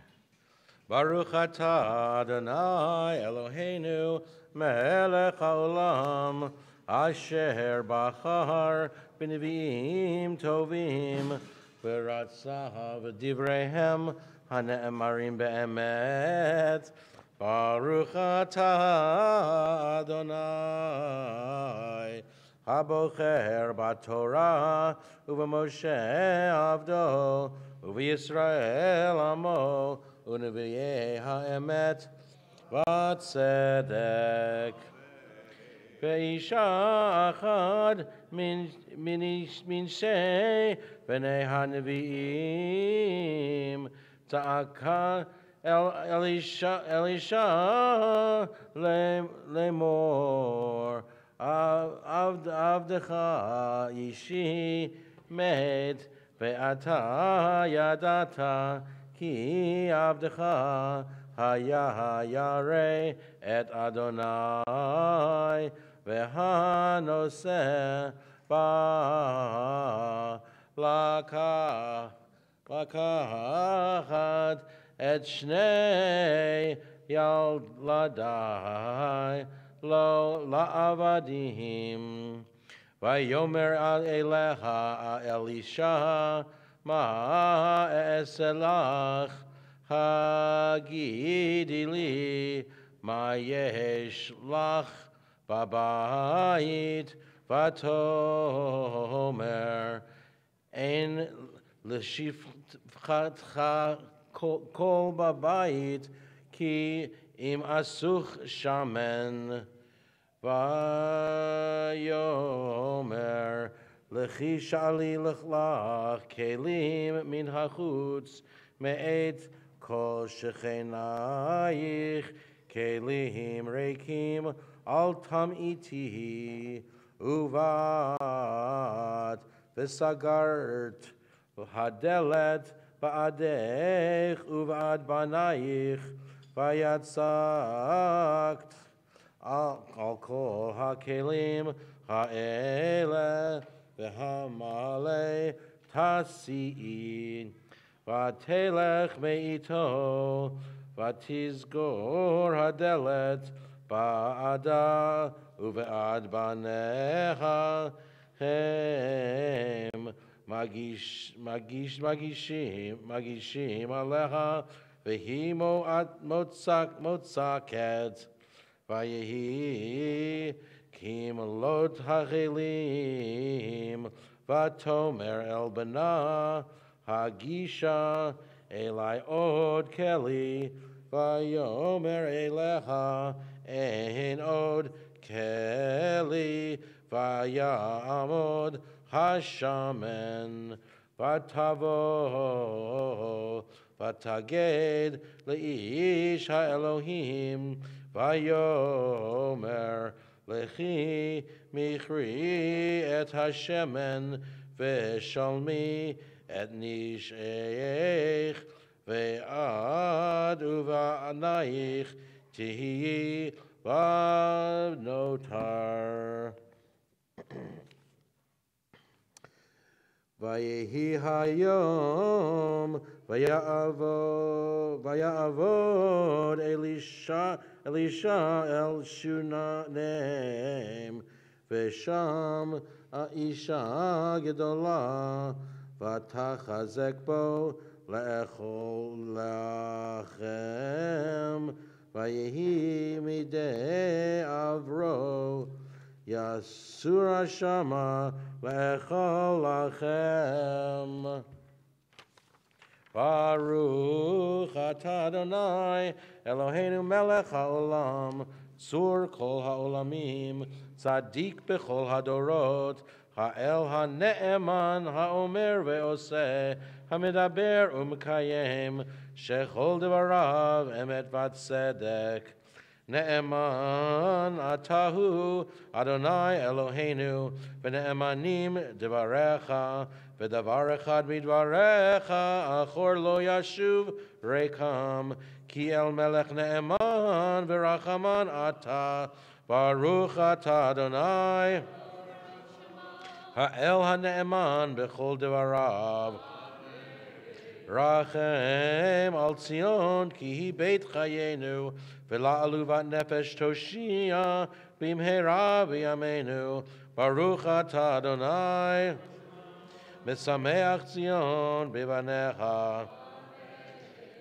Baruch atah Adonai Eloheinu melech haolam asher bachar b'neviim tovim v'ratzah v'divreihem hane'emarim be'emet. Baruch atah Adonai habocher b'Torah u'v'Moshe avdo u'v'Yisrael amo u'nevi'ei ha'emet v'tzedek. Ve'isha achad min shei b'nei ha'nevi'im ta'aka Elisha lemor avdecha ishi met ve'ata yadata ki avdecha hayare et Adonai ve'hanose ba lakachat et shnei yaldadai lo la'avadim vayomer al eleha Elisha ma eselach hagidi li ma yesh lach babayit vatomer ein l'shifchatcha kol babayit ki im asuch shamen vayomer lechi shali lechlach kelim min hachutz me'et kol shechenayich kelim reikim al tam'iti uvat v'sagart hadelet ba'adech uvad banayich vayatzakt al kol hakelim ha'ele v'hamale tasi'in vatelech me'ito vatizgor hadelet ba'ada uvad banecha hem magishim alecha v'himo at motzaket vayehi kim lot hachelim vatomer el bana hagisha elai od keli vayomer elecha ein od keli vayamod hashamen vatavo vataged leish haElohim vayomer lechi michri et hashemen veshalmi et nisheich ve'ad uva'anayich tihi v'notar. Vayehi hayom vayavod Elisha el Shunanim v'sham Aisha gedola vatachazek bo le'echol lachem vayehi midei avro Yasura Shama Lechol Lachem Baruch Atah Adonai Eloheinu Melech HaOlam Tzur Kol HaOlamim Tzadik Bechol HaDorot Ha'el HaNe'eman HaOmer VeOseh HaMedaber UMkayem Shechol Devarav Emet Vatzedek Ne'eman atahu Adonai Eloheinu v'ne'emanim devarecha v'davar echad midvarecha achor lo yashuv rekam ki el melech ne'eman v'rachaman ata baruch ata Adonai ha'el ha'ne'eman b'chol devarav Rachem al Zion ki hi beit chayenu v'la'alu vat nefesh toshia b'imhera b'yameinu Baruch atah Adonai Mesameach Zion b'vanecha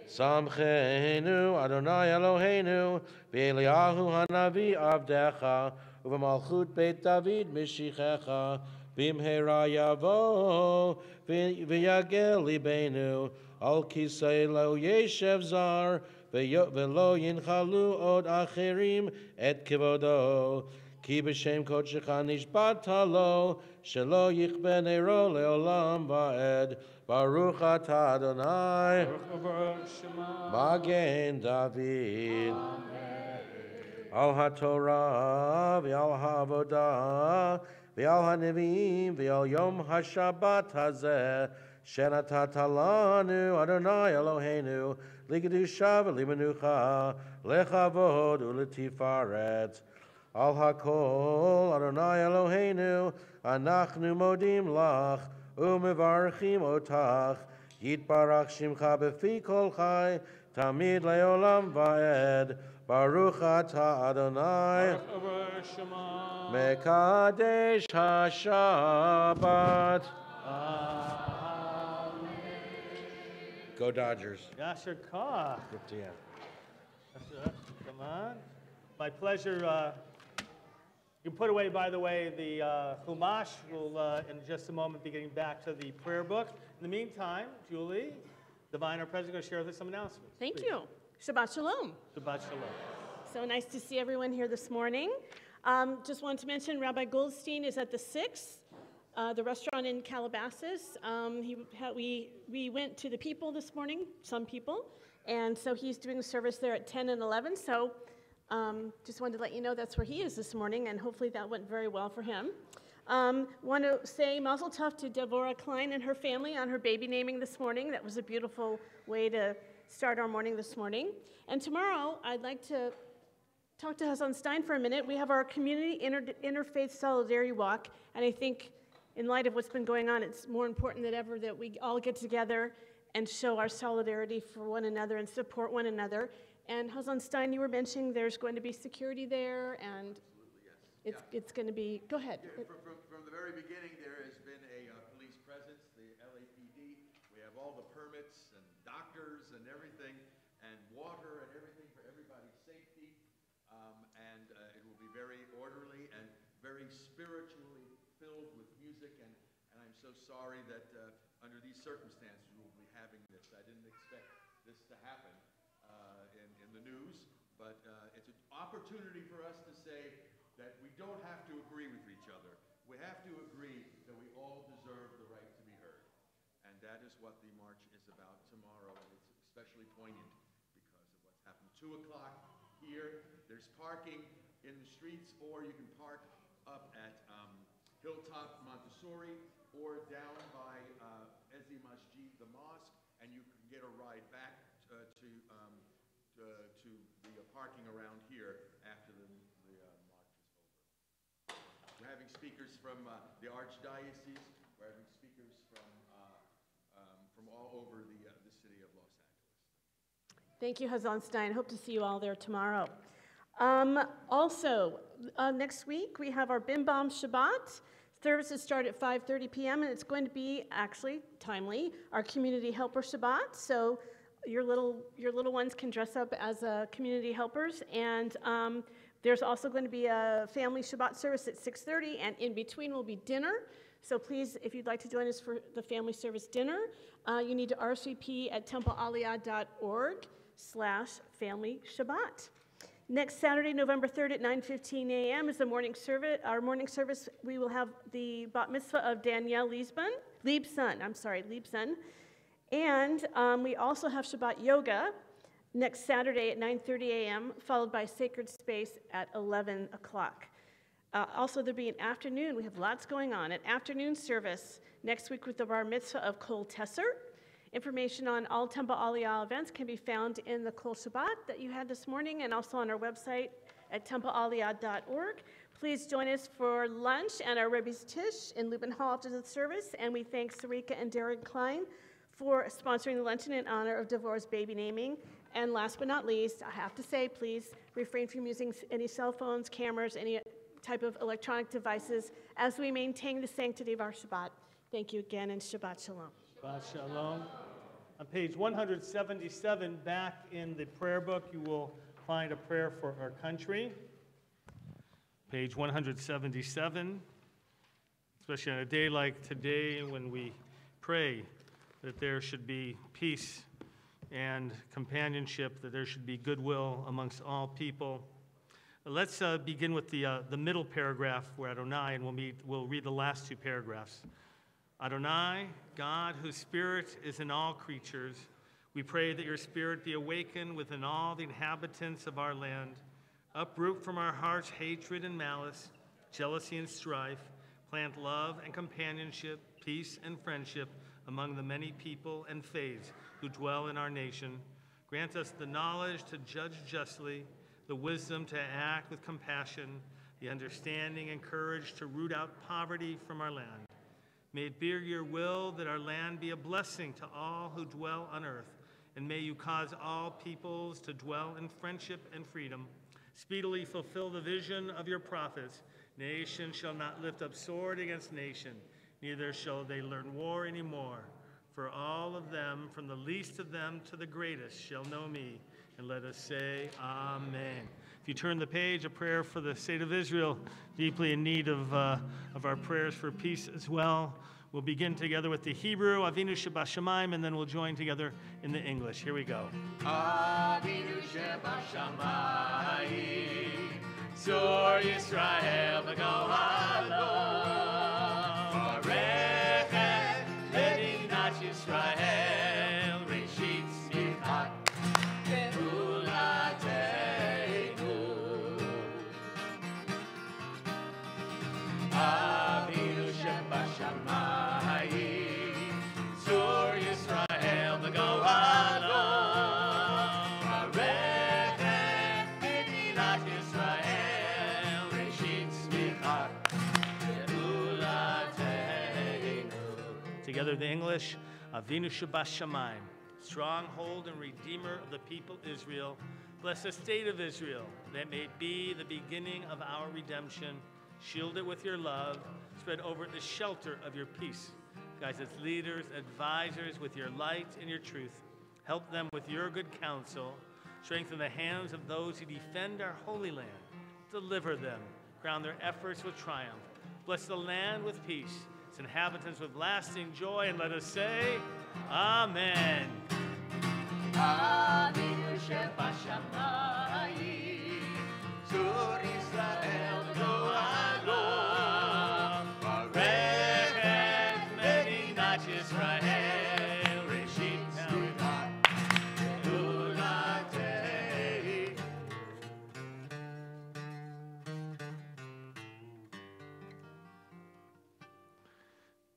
Samchenu Adonai Eloheinu v'Eliyahu hanavi avdecha u'v'malchut beit David mishichecha b'imhera yavo v'yagel libenu al kisei lo yeshev zar v'lo yinchalu od acherim et kivodo ki b'shem kodshecha nishbata lo shelo yichben ero leolam va'ed Baruch atah Adonai Magen David Al HaTorah v'al HaAvodah v'al HaNevi'im v'al Yom HaShabbat hazeh Shenatata lanu Adonai Eloheinu Likedusha v'limenucha lechavod u'letifaret Al HaKol Adonai Eloheinu Anachnu modim lach u'mevarchim otach Yitbarach shimcha b'fi kol chai Tamid leolam va'ed Baruch atah Adonai Mekadesh HaShabbat Go Dodgers. Yasher Koch. Good to you. Come on. My pleasure. You can put away, by the way, the Chumash. We'll, in just a moment, be getting back to the prayer book. In the meantime, Julie, Divine, our president, going to share with us some announcements. Thank Please. you. Shabbat Shalom. Shabbat Shalom. So nice to see everyone here this morning. Just wanted to mention Rabbi Goldstein is at the 6th, the restaurant in Calabasas. We went to the people this morning, some people, and so he's doing a service there at 10 and 11. So just wanted to let you know that's where he is this morning, and hopefully that went very well for him. Want to say Mazel Tov to Devorah Klein and her family on her baby naming this morning. That was a beautiful way to start our morning this morning. And tomorrow, I'd like to talk to Hassan Stein for a minute. We have our community interfaith solidarity walk, and I think in light of what's been going on, it's more important than ever that we all get together and show our solidarity for one another and support one another. And Hassan Stein, you were mentioning there's going to be security there, and it's going to be, go ahead. Yeah, from the very beginning, there has been a police presence, the LAPD. We have all the permits and doctors and everything, and water and everything for everybody's safety. And it will be very orderly and very spiritually filled with music. And I'm so sorry that under these circumstances we will be having this. I didn't expect this to happen in the news, but it's an opportunity for us to say that we don't have to agree with each other. We have to agree that we all deserve the right to be heard. And that is what the march is about tomorrow, and it's especially poignant because of what's happened. 2 o'clock here, there's parking in the streets, or you can park up at Hilltop Montessori or down by Ezi Masjid, the mosque, and you can get a ride back to the parking around here after the march is over. We're having speakers from the Archdiocese. We're having speakers from Thank you, Hazan Stein. Hope to see you all there tomorrow. Also, next week we have our Bim Bam Shabbat. Services start at 5:30 p.m. and it's going to be actually timely, our Community Helper Shabbat. So your little ones can dress up as community helpers, and there's also going to be a family Shabbat service at 6:30, and in between will be dinner. So please, if you'd like to join us for the family service dinner, you need to RSVP at templealiyah.org/family Shabbat. Next Saturday, November 3rd at 9:15 a.m. is the morning service. Our morning service, we will have the bat mitzvah of Danielle Liebson. And we also have Shabbat yoga next Saturday at 9:30 a.m., followed by sacred space at 11 o'clock. Also, there'll be an afternoon. We have lots going on. An afternoon service next week with the bar mitzvah of Kol Tesser. Information on all Temple Aliyah events can be found in the Kol Shabbat that you had this morning and also on our website at templealiyah.org. Please join us for lunch and our Rebbe's Tish in Lubin Hall after the service. And we thank Sarika and Derek Klein for sponsoring the luncheon in honor of Devorah's baby naming. And last but not least, I have to say, please refrain from using any cell phones, cameras, any type of electronic devices as we maintain the sanctity of our Shabbat. Thank you again, and Shabbat Shalom. Shabbat Shalom. On page 177, back in the prayer book, you will find a prayer for our country. Page 177, especially on a day like today when we pray that there should be peace and companionship, that there should be goodwill amongst all people. Let's begin with the middle paragraph where Adonai, and we'll read the last two paragraphs. Adonai, God whose spirit is in all creatures, we pray that your spirit be awakened within all the inhabitants of our land. Uproot from our hearts hatred and malice, jealousy and strife. Plant love and companionship, peace and friendship among the many people and faiths who dwell in our nation. Grant us the knowledge to judge justly, the wisdom to act with compassion, the understanding and courage to root out poverty from our land. May it be your will that our land be a blessing to all who dwell on earth, and may you cause all peoples to dwell in friendship and freedom. Speedily fulfill the vision of your prophets. Nation shall not lift up sword against nation, neither shall they learn war anymore. For all of them, from the least of them to the greatest, shall know me. And let us say, Amen. If you turn the page, a prayer for the state of Israel, deeply in need of our prayers for peace as well. We'll begin together with the Hebrew, Avinu Shebashamayim, and then we'll join together in the English. Here we go. Avinu Shebashamayim, Zor Yisrael v'Gohalo, Barechet Medinat Yisrael, Reshit Tzmichat Geulateinu. Avinu Shebashamayim, Zor Yisrael v'Gohalo, Barechet Medinat Yisrael, Reshit Tzmichat Geulateinu. Together the English, Avinu Shebashamayim, stronghold and redeemer of the people Israel. Bless the state of Israel, that may be the beginning of our redemption. Shield it with your love. Spread over it the shelter of your peace. Guide its leaders, advisors with your light and your truth. Help them with your good counsel. Strengthen the hands of those who defend our holy land. Deliver them. Crown their efforts with triumph. Bless the land with peace, its inhabitants with lasting joy, and let us say, Amen. Avinu Shebashamayim, Zor Yisrael v'Gohalo, Barechet Medinat Yisrael, Reshit Tzmichat Geulateinu.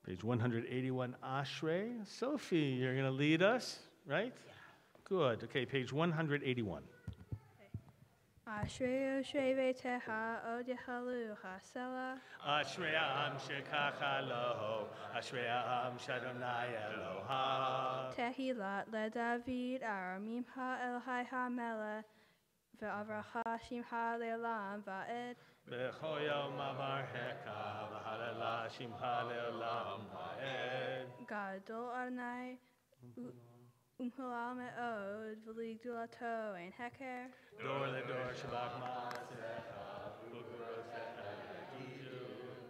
Page 181, Ashrei. Sophie, you're going to lead us, right? Yeah. Good. Okay, page 181. Ashrei Veteha Odihalu Hasela. Ashrei Am Shekacha Lo, Ashrei Am Shadonai Eloha. Tehilat LeDavid Aramimha Elhai HaMelech Ve'avracha Shimcha Le'olam Va'ed. B'chol yom avarhecha, v'halala shimcha le'olam va'ed. Gadol Adonai Umhalal Me'od V'li Gdulato Ein Heker. Dor ledor shabach ma'asecha, v'gvurotzecha yedidu.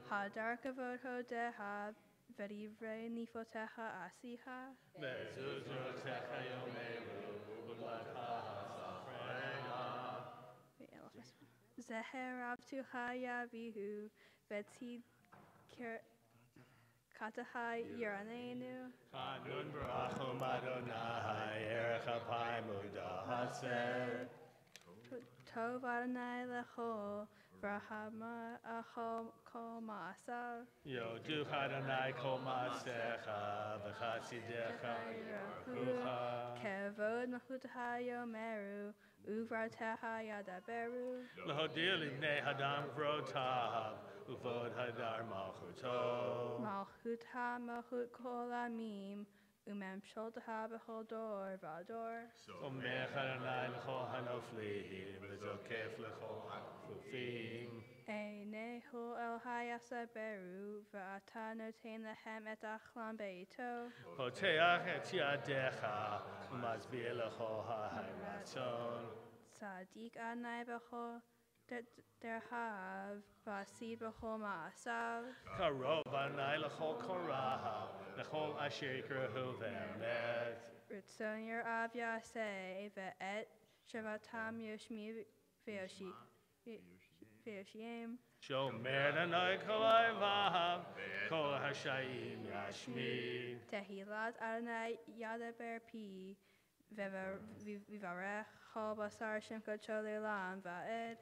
Hadar Kavod Hodeha V'divrei Nifotecha Asiha. Ve'zuzrotecha yomeru, v'gvurotzecha hasafreya. Zeher Abtuha Yavihu Vetzi Katahai Yeranenu. Chanun barachum Adonai, erech apai muda haser. Tov Adonai Lecho Vrahama Achol Kol Ma'asav. Yoduch Adonai kol ma'asecha, v'chasidecha yirochucha. Kevod Machutaha Yomeru Uvrateha Yadaberu. L'hodir libnei hadam v'rotav, uvod hadar malchuto. Malchut HaMalchut Kol Amim Umemsholtaha B'chol Dor V'ador. Omech Adonai l'chol hanoflim, v'zokef l'chol hakfufim. Einehu El Hayasa Beru V'ata Notein Lehem Et Achlam Beito. Poteach et yadecha, u'mazbir l'chol ha'haratzon. Tzadik Adonai B'chol Derhav V'asi B'chol Ma'asav. Karov Adonai l'chol koraha, l'chol asher yikrahu v'emet. Ritzon Yer Av Yaseh Ve'et Shavatam Yoshmi Ve'yoshiem. Shomer Adonai kol ayvav, kol hashayim yashmi. Tehilat Adonai Yadaber Pi Vivarech Chol Basar Shem Kocho Le'olam Va'ed.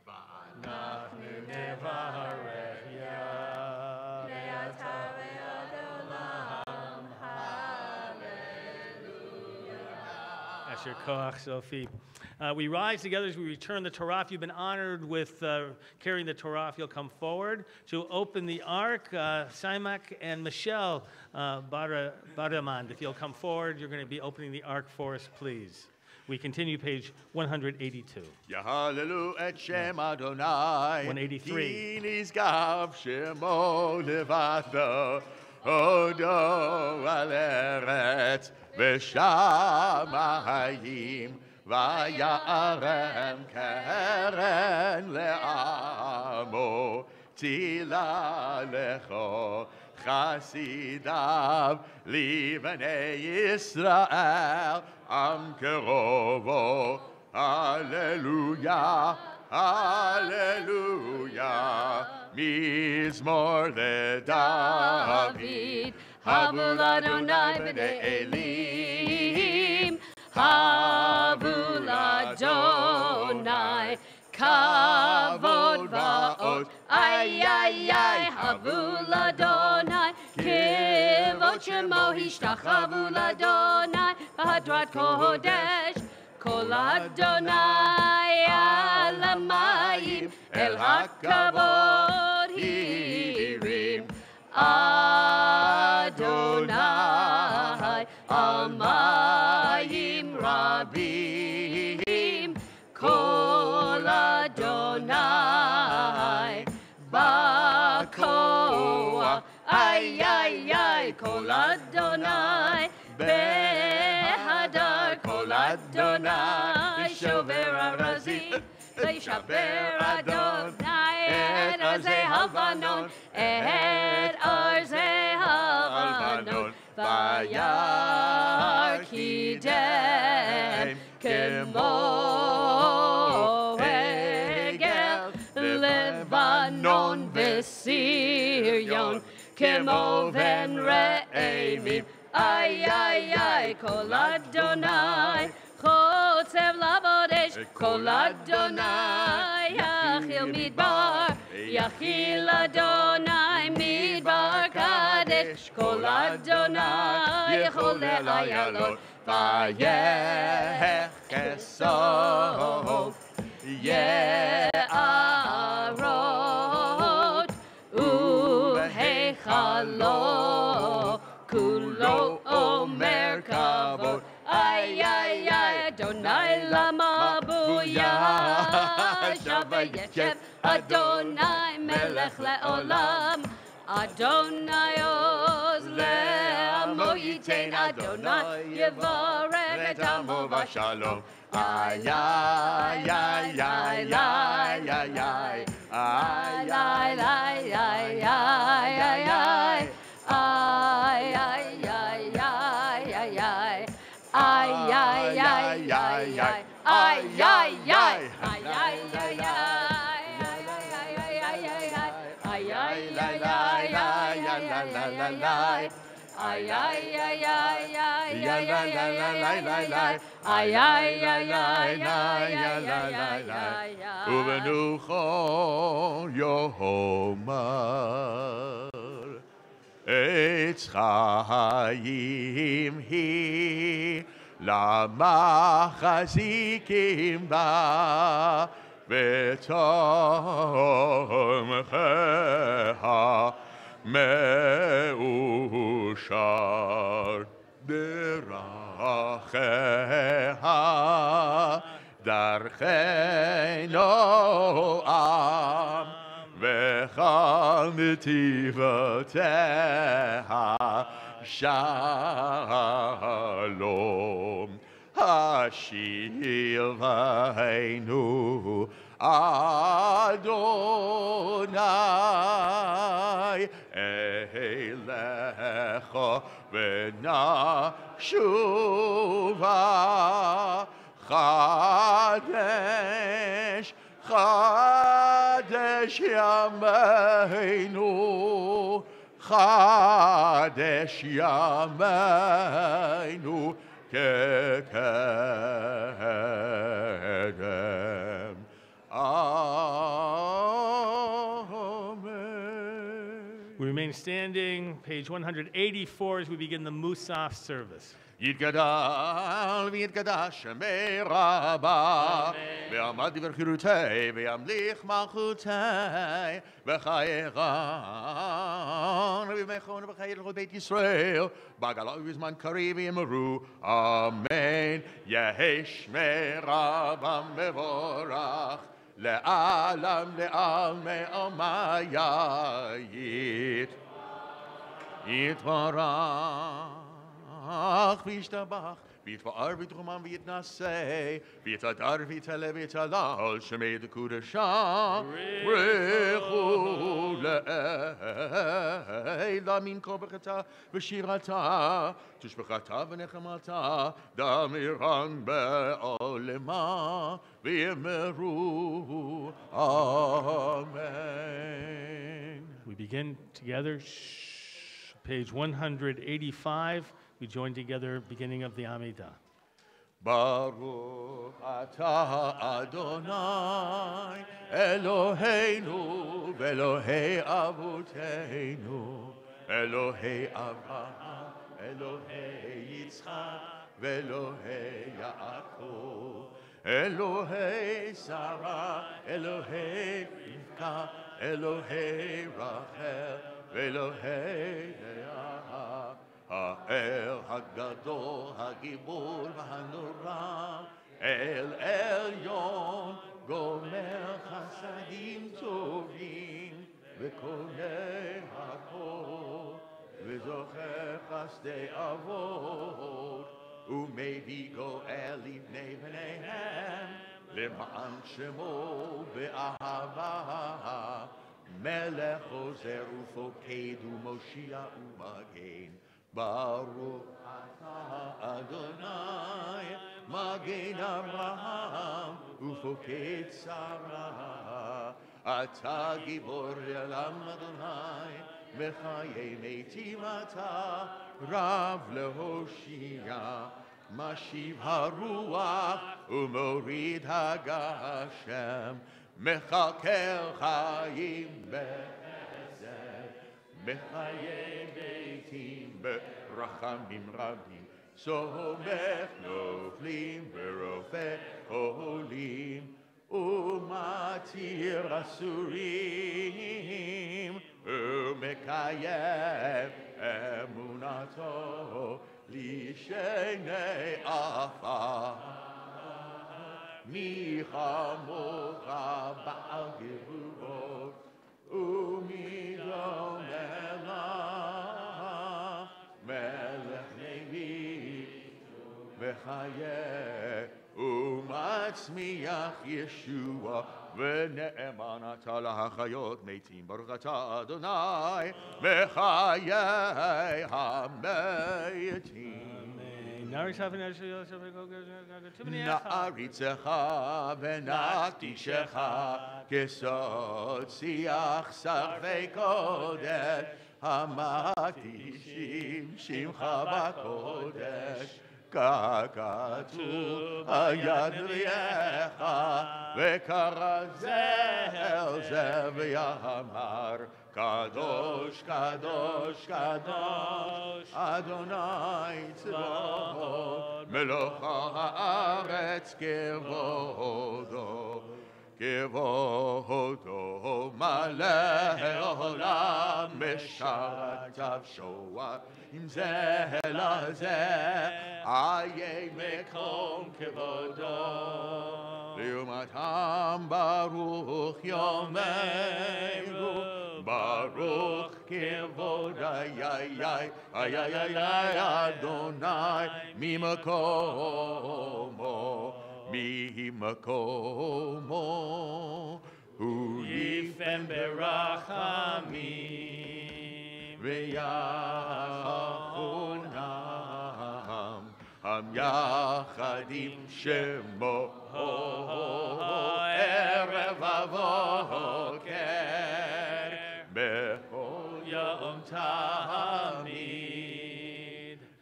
Nachnu nevarech ya. Ve'ata Ve'ad Olam. Asher koach Sophie. We rise together as we return the Torah. If you've been honored with carrying the Torah, if you'll come forward to open the ark, Simak and Michelle Baramand, if you'll come forward, you're going to be opening the ark for us, please. We continue page 182. Yahalelu et Shem Adonai. 183. Ki nizgav Shemo levado, Odo al eretz v'shamayim. Vayarem keren le'amo, tila lecho chasidav, libnei Yisrael, am kerovo. Hallelujah, hallelujah. Mizmor leDavid, Havul Adonai b'nei Elim. Havul Adonai, Kavod Va'od, ay, ay, ay, Havul Adonai, Kivot Shemo Hishtachavul Adonai, V'hadrat Kodesh, Kol Adonai al hamayim, El HaKavod Hirim, Adonai al mayim rabim, Kol Adonai bakoach, ay, ay, ay, Kol Adonai behadar, Kol Adonai shover arazim, Leishaber Adonai et arzei havanon, et arzei havanon, vayar kidem kemo egel, Levanon v'Sirion kemo ven re'emim, ay, ay, ay, Kol Adonai Chotzev lavodesh, Kol Adonai Yachil midbar, Yachil Adonai midbar kadesh, Kol Adonai Yechol le'ayalot, Vayech esov, יערות ובהיכלו כולו אומר כבוד. איי איי איי אדוני למה בויש וישב אדוני מלך לעולם. אדוני עוז לעמו ייתן, אדוני יברך את עמו בשלום. איי איי איי איי איי איי איי איי איי איי איי איי איי ובנוחו יאמר עץ חיים היא למחזיקים בה ותומכיה מאושר. דרכיה דרכי נועם וכל נתיבותיה שלום. השיב עלינו אדוני אליך ונשובה. חדש חדש ימינו, חדש ימינו כקדם. We remain standing, page 184, as we begin the Musaf service. יתגדל ויתקדש שמי רבה, ועמד דבר חירותי, וימליך מלכותי, וחייך ובימכון וחיי לכל בית ישראל, בגלה ובזמן קריב יאמרו אמן. יהי שמי רבה מבורך, לעלם לעלמי עלמי יתברך. וישתבח, ויתפאר ויתרומם ויתנשא, ויתהדר ויתעלה ויתהלל, שמי דקודשה, ברכו לעילה מן כל ברכתה ושירתה, תשבחתה ונחמתה, דמירן בעולמה, ויאמרו אמן. We begin together, page 185. We join together, beginning of the Amidah. Baruch atah Adonai Eloheinu ve'Elohei Avuteinu, Elohei Avraham, Elohei Yitzchak ve'Elohei Yaakov, Elohei Sarah, Elohei Rivka, Elohei Rachel ve'Elohei Leah. האל הגדול, הגיבור והנורא, אל עליון, גומר חסדים טובים, וקונה הכל, וזוכר חסדי אבות, ומביא גואל לבני בניהם, למען שמו באהבה, מלך עוזר ופוקד ומושיע ומגן. Baruch atah Adonai, Magen Avraham, ufoked Sarah. Atah gibor elam Adonai, v'chayei metim atah, Rav lehoshia. Mashiv haruach, umorid hagashem, mechakel chayim b'chesed, mechayei beitim ברחמים רבים, סומך נופלים ורופא חולים, ומתיר אסורים ומקיים אמונתו לשני עפר. מי כמוך בעל גבורות ומי דומה לך, מלך נביא וחיה ומצמיח ישוע ונאמן אתה להחיות מתים. ברוך אתה אדוני מחיי המתים. נעריצך ונקדישך כסוד שיח שרפי קודש המקדישים שמך בקודש ככתוב היד נביאך וקרא זה אל זה ויאמר קדוש קדוש קדוש אדוני צבאות מלוך הארץ כבודו כבודו מלא עולם משרתיו שוע עם זה לזה איי מקום כבודו לעומתם ברוך יומנו ברוך כבוד איי איי איי איי איי אדוני ממקומו ממקומו הוא יפן ברחמים ויחונם המייחדים שמו ערב ובוקר בכל יום תמיד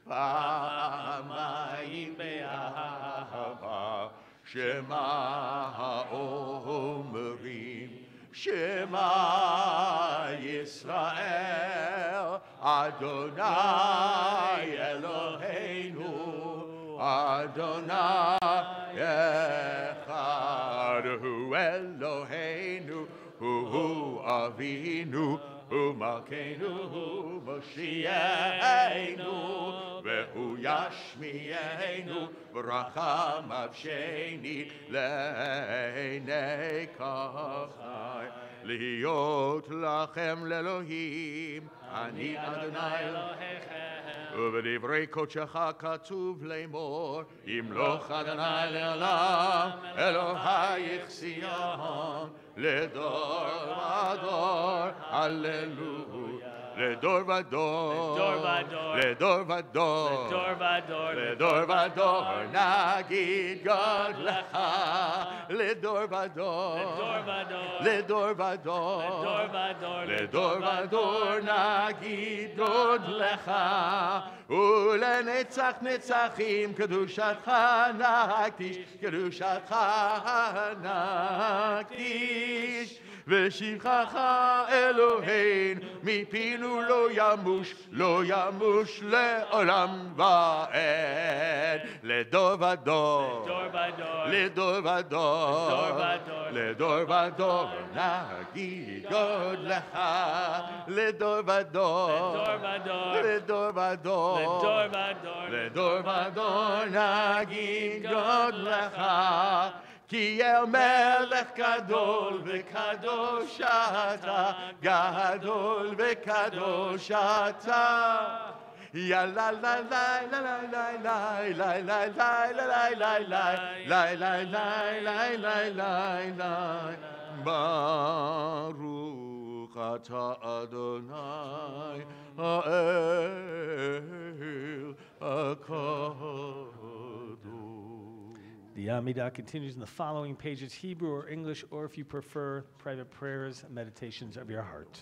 פעמיים באהבה שמע אומרים שמע ישראל אדוני אלוהינו אדוני אחד הוא אלוהינו הוא אבינו הוא מלכנו הוא מושיענו והוא ישמיענו ברחמיו שני לעיני כוחי להיות לכם לאלוהים אני אדוני אלוהיכם ובדברי קודשך כתוב לאמור ימלוך אדוני לעולם אלוהיך ציון לדור ודור הללויה לדור ודור לדור ודור לדור ודור נגיד גודלך לדור ודור לדור ודור לדור ודור נגיד גודלך ולנצח נצחים קדושתך נקדיש קדושתך נקדיש ושבחך אלוהינו מפינו לא ימוש לעולם ועד לדור ודור לדור ודור לדור ודור נגיד גודלך לדור ודור לדור ודור לדור ודור נגיד גודלך כי אל מלך גדול וקדוש אתה, גדול וקדוש אתה. יא לה לה לה לה לה לה לה לה לה לה לה לה לה לה ברוך אתה אדוני האל הקדוש. The Amidah continues in the following pages, Hebrew or English, or if you prefer, private prayers and meditations of your heart.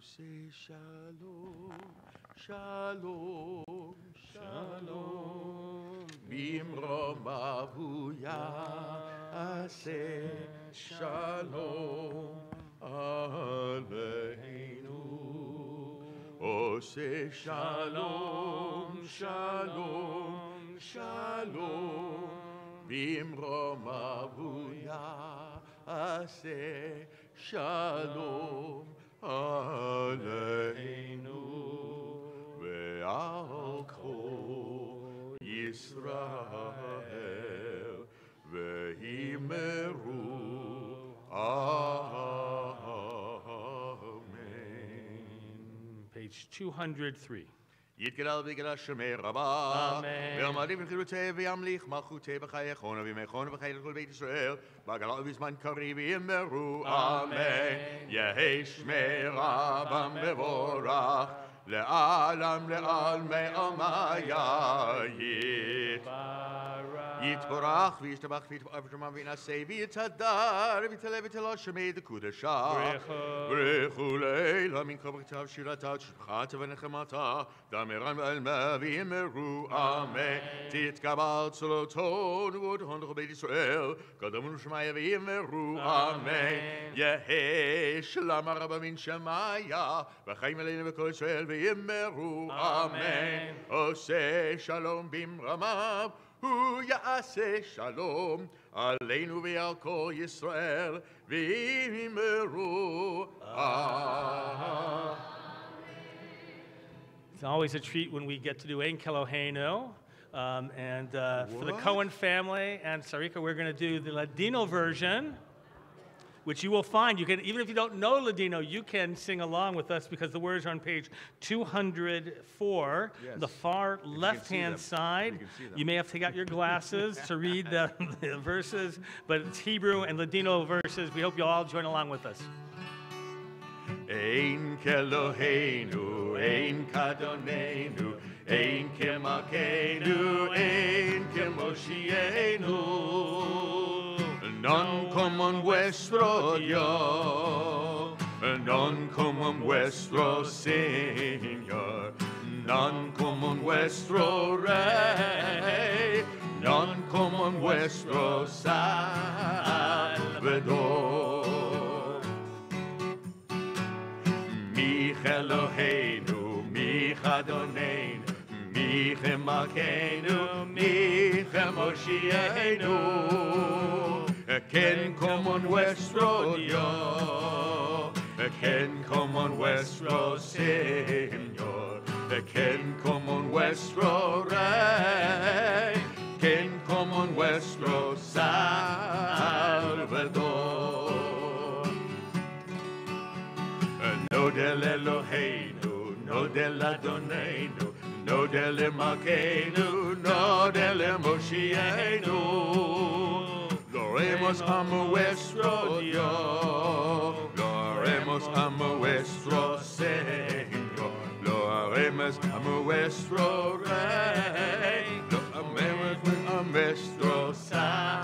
say shalom, shalom, shalom. Bimrom avuya say shalom aleinu. Oh, say shalom, shalom, shalom. Bimrom avuya say shalom aleinu. Ve'al kol Yisrael ve'himeru amen. Page 203. יתגדל ויגדל שמי רבה. אמן. ואמרים וחירותי וימליך מלכותי בחייכון וימייכון וחיי לכל בית ישראל. בגלל ובזמן קריב יאמרו אמן. יהי שמי רבם מבורך. לעלם לעלמי עלמיה יתברך וישתבח ויתברך וינשא ויתהדר ויתעלה ותהלל שמי דקודשה ברכו לילה מן כל ברכתיו שירתה ושבחתה ונחמתה דמרן ועלמה ויאמרו אמן תתקבל צלותנו ותהון לכל בית ישראל קדמנו שמיה ויאמרו אמן יהי שלום הרבה מן שמיה וחיים עלינו וכל ישראל ויאמרו אמן עושה שלום במרמיו הוא יעשה שלום עלינו ועל כל ישראל ויאמרו אמן. It's always a treat when we get to do Ein Keloheinu. And for the Cohen family and Sarika, we're going to do the Ladino version, which you will find. You can, even if you don't know Ladino, you can sing along with us because the words are on page 204, the far left-hand side. You may have to take out your glasses to read the verses, but it's Hebrew and Ladino verses. We hope you'll all join along with us. Ein Keloheinu, Ein Kadonenu, Ein Kemalkeinu, Ein Kemoshienu. Non como nuestro Dios, non como nuestro Señor, non como nuestro Rey, non como nuestro Salvador. Mi Eloheinu, mi Adonai, mi Malkeinu, mi Moshienu. Quien como nuestro Dios, quien como nuestro Señor, quien como nuestro Rey, quien como nuestro Salvador. No del Eloheinu, no del Adoneinu, no del Malkeinu, no del Moshienu. Gloremos a nuestro Dios, gloremos a nuestro Señor, gloremos a nuestro Rey, gloremos a nuestro Salvador.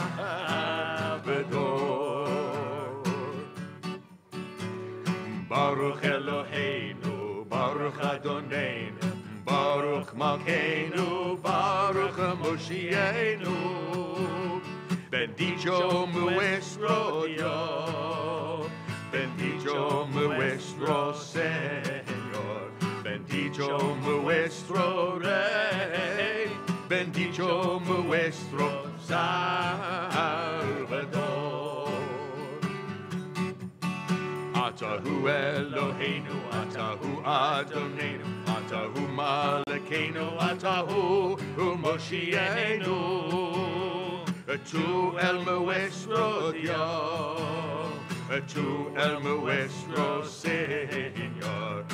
Baruch Eloheinu, Baruch Adoneinu, Baruch Malkeinu, Baruch Moshienu. Bendito nuestro Dios, bendito nuestro Señor, bendito nuestro Rey, bendito nuestro Salvador. Atahu Eloheinu, Atahu Adoneinu, Atahu Malkeinu, Atahu Moshienu. Tu el nuestro Dios, tu el nuestro Señor,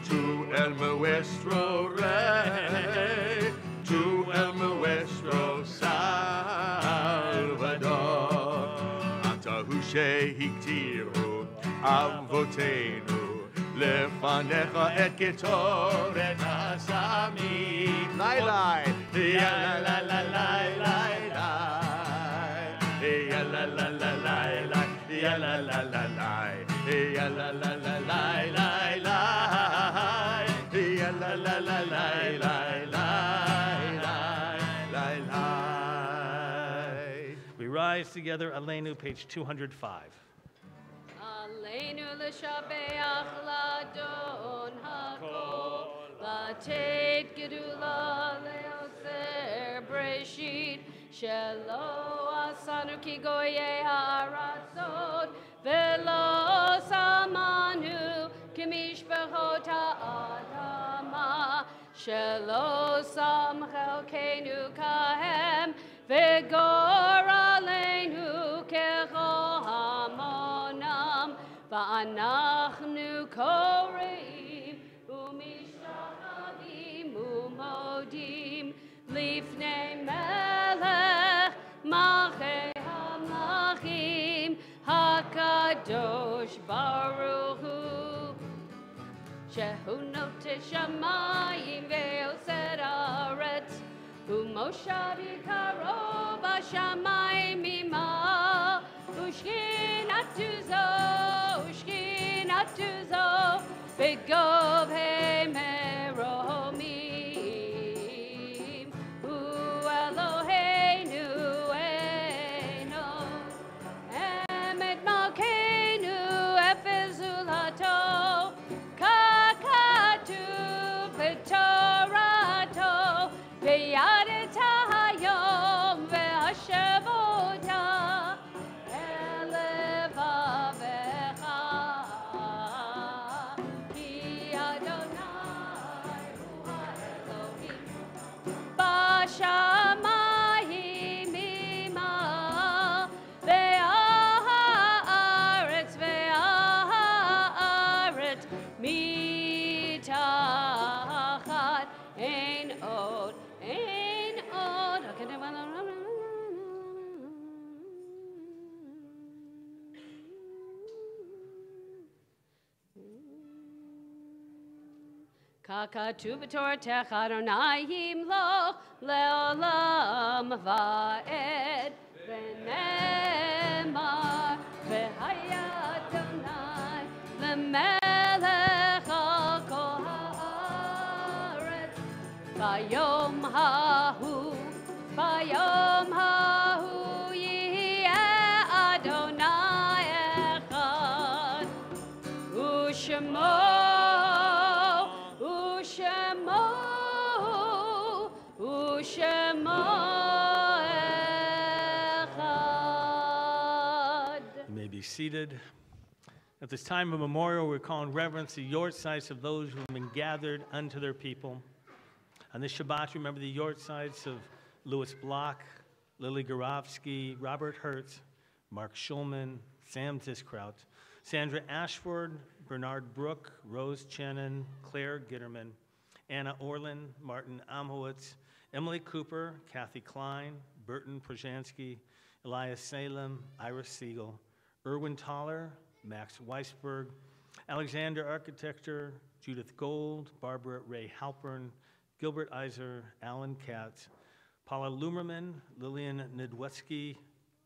tu el nuestro Rey, tu el nuestro Salvador. Atahu shehiktiru avotenu lefanecha et ketoret hasamim. Lai lai, ya la la la la la la. Ya la la la la la, ya la la la la, ya la la la la la la. lai, lai, lai, lai, lai. We rise together, Aleinu, page 205. Aleinu l'shabeach l'adon hakol, l'tet gedula le'oser breshit, shelo asanu ki goyei ha'aratzot, velo samanu k'mishpachot ha'adama, shelo sam chelkeinu kahem, v'gor aleinu kecho hamonam, va'anachnu koreim u'mishtachavim u'modim lifnei melech malchei hamlachim hakadosh baruch hu shehu noteh shamayim ve'oser haaretz u'moshav yikaro b'shamayim ima ushkinatu zo begov hemeromim hu Eloheinu eno emet malkeinu efezulato kakatu b'torato beyadet hayom ve'hashavota elevavecha ki Adonai hu ha'Elohim b'shamayim ima ve'ha'aretz mitachat ein od Kakatu b'toratech Adonai yimloch le'olam va'ed v'nemar v'haya Adonai le'melech al kol ha'aretz v'yom hahu yiheh Adonai echad u'shemo You may be seated. At this time of memorial, we call in reverence the yortzites of those who have been gathered unto their people. On this Shabbat, remember the yortzites of Louis Bloch, Lily Gorovsky, Robert Hertz, Mark Schulman, Sam Diskraut, Sandra Ashford, Bernard Brook, Rose Chenin, Claire Gitterman, Anna Orlin, Martin Amhowitz, Emily Cooper, Kathy Klein, Burton Projansky, Elias Salem, Iris Siegel, Erwin Toller, Max Weisberg, Alexander Architecture, Judith Gold, Barbara Ray Halpern, Gilbert Iser, Alan Katz, Paula Lumerman, Lillian Nidwetsky,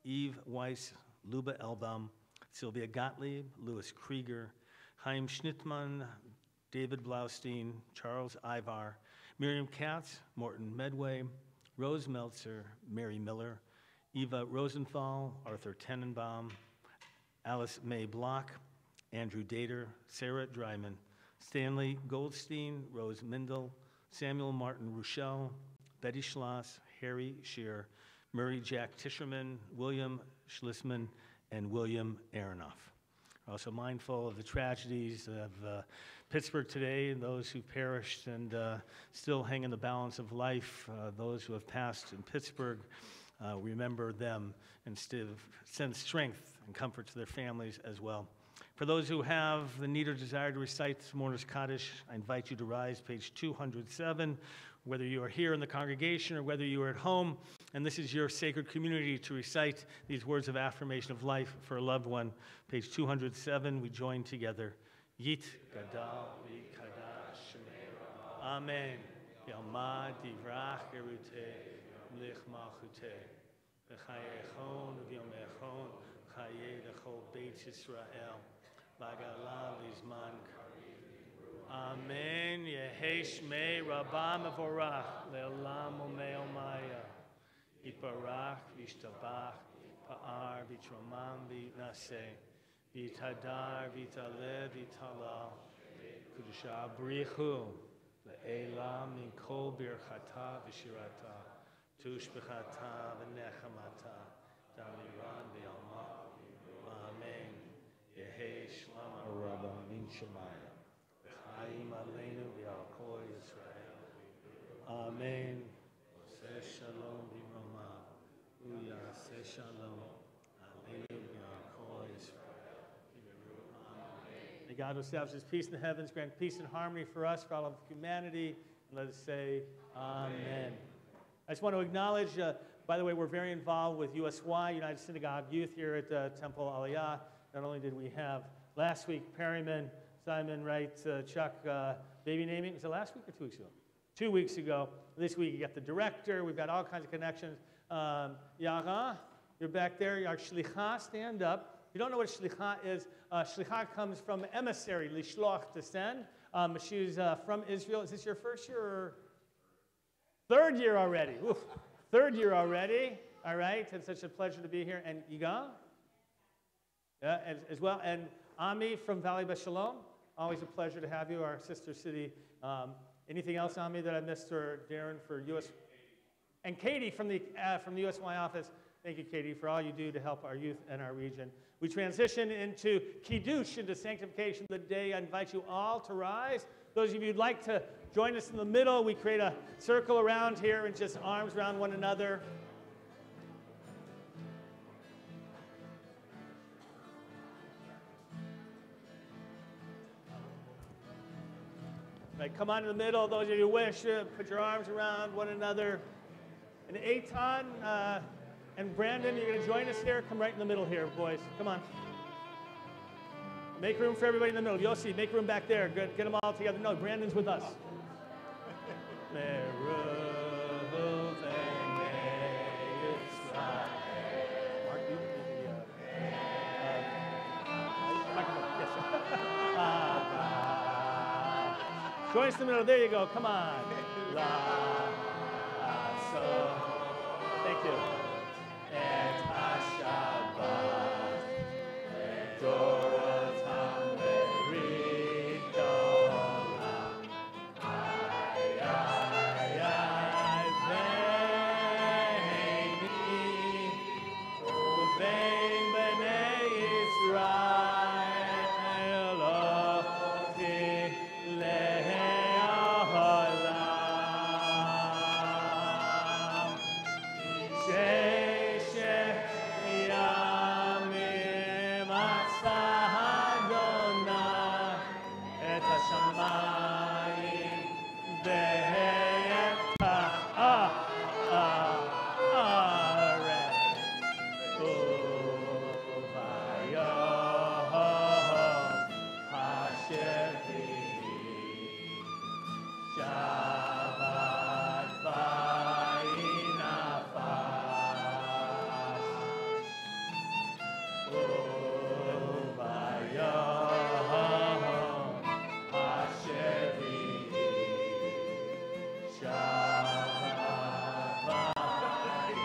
Eve Weiss, Luba Elbaum, Sylvia Gottlieb, Louis Krieger, Chaim Schnittmann, David Blaustein, Charles Ivar, Miriam Katz, Morton Medway, Rose Meltzer, Mary Miller, Eva Rosenthal, Arthur Tenenbaum, Alice May Block, Andrew Dater, Sarah Dryman, Stanley Goldstein, Rose Mindel, Samuel Martin Rochelle, Betty Schloss, Harry Shear, Murray Jack Tischerman, William Schlisman, and William Aronoff. We're also mindful of the tragedies of Pittsburgh today and those who perished and still hang in the balance of life, those who have passed in Pittsburgh. Remember them and send strength and comfort to their families as well. For those who have the need or desire to recite this morning's Kaddish, I invite you to rise, page 207, whether you are here in the congregation or whether you are at home, and this is your sacred community to recite these words of affirmation of life for a loved one. Page 207, we join together. Yit gadal v'kadash shemei. Amen. Yalmad divrach geruteh mlich malchuteh. V'chayechon v'yomechon chayei l'chol Beit Yisrael. V'gala lizman karim. Amen. Yehi Shmei Rabba Mevorach Le'olam U'Me'omaya. Yiparach V'Ishtabach Pa'ar V'Tromam V'Naseh V'Tadar V'Taleh V'Talal Kudusha Brichu Le'elam Min Kol Birchata V'Shirata Tushbechata V'Nechamata Damiran V'Alma Amen. Yehi Shlama Rabba Min Shemaya Chaim Aleinu V'Al Kol Yisrael. Amen. Say Shalom B'Roma. Say Shalom. Aleinu V'Al Kol Yisrael. May God who establishes peace in the heavens grant peace and harmony for us, for all of humanity. And let us say Amen. I just want to acknowledge, by the way, we're very involved with USY, United Synagogue Youth, here at Temple Aliyah. Not only did we have last week Perryman, Simon Wright, Chuck, baby naming. Was it last week or 2 weeks ago? 2 weeks ago. This week you got the director. We've got all kinds of connections. Yara, you're back there. Our shlicha, stand up. If you don't know what shlicha is, shlicha comes from emissary, lishloch, to send. She's from Israel. Is this your first year or third year already? Oof. Third year already. All right. It's such a pleasure to be here. And Yigal? Yeah, as well. And Ami from Valley Beshalom. Always a pleasure to have you, our sister city. Anything else, Ami, that I missed, or Darren for US? And Katie from the USY office. Thank you, Katie, for all you do to help our youth and our region. We transition into Kiddush, into sanctification of the day. I invite you all to rise. Those of you who'd like to join us in the middle, we create a circle around here and just arms around one another. Right, come on in the middle. Those of you who wish, put your arms around one another. And Eitan and Brandon, you're going to join us here. Come right in the middle here, boys. Come on. Make room for everybody in the middle. Yossi, make room back there. Good. Get them all together. No, Brandon's with us. Mark, you need the microphone. Yes. Join us in the middle. There you go. Come on. Thank you.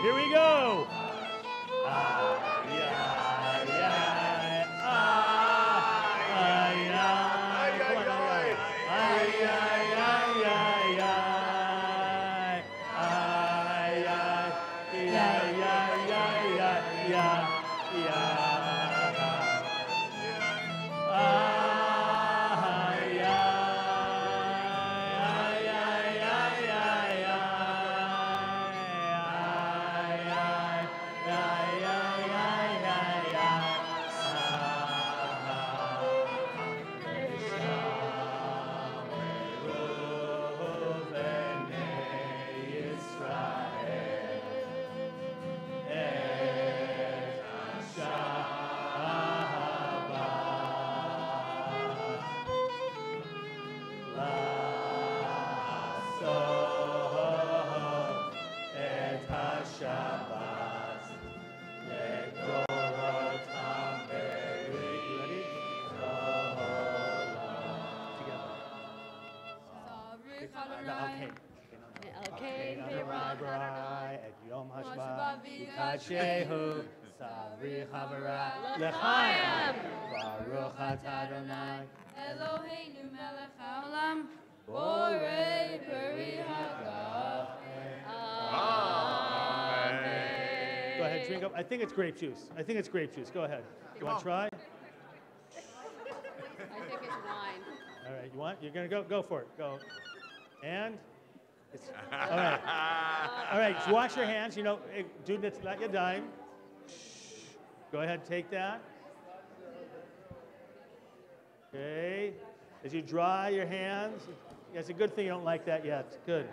Here we go. Kashehu, Sabri Chavara, L'chaim, Baruch atah Adonai, Eloheinu melech haolam, borei peri Go ahead, drink up. I think it's grape juice. I think it's grape juice. Go ahead. You want to try? I think it's wine. All right, you want? You're going to go for it. Go. And? It's, all right. All right, so wash your hands. You know, do not your dime. Go ahead, take that. Okay. As you dry your hands, it's a good thing you don't like that yet. Good.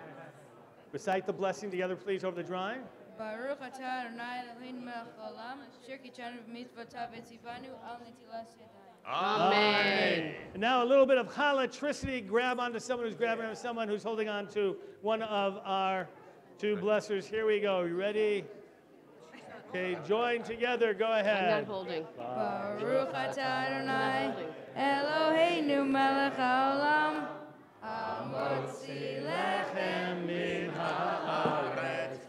Recite the blessing together, please, over the drawing. Baruch atah Adonai Eloheinu melech haolam, asher kitshanu b'mitzvotav v'tzivanu al netilas yadayim. Amen. And now a little bit of halatricity. Grab onto someone who's grabbing onto someone who's holding on to one of our two blessers. Here we go. You ready? Okay, join together. Go ahead. I'm not holding. Baruch atah Adonai Eloheinu melech haolam, hamotzi lechem min haaretz.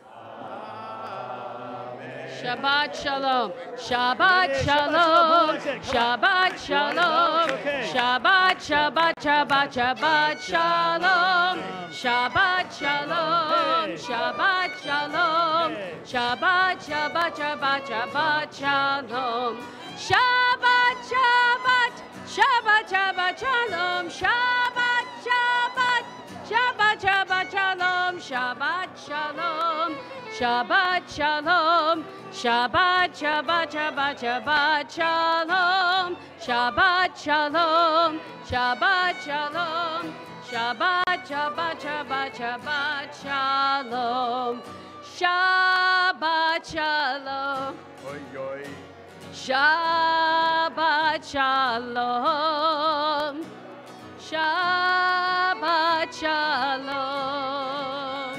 Shabbat shalom. Shabbat shalom. Shabbat shalom. Shabbat, Shabbat, Shabbat, Shabbat shalom. Shabbat shalom. Shabbat shalom. Shabbat, Shabbat, Shabbat, Shabbat shalom. Shabbat, Shabbat, Shabbat, Shabbat shalom. Shabbat, Shabbat, Shabbat, Shabbat shalom. Shabbat shalom. Shabbat shalom. Shabbat, Shabbat, Shabbat, Shabbat shalom. Shabbat shalom. Shabbat shalom. Shabbat, Shabbat, Shabbat, Shabbat shalom. Shabbat shalom. Shabbat shalom. Shabbat shalom.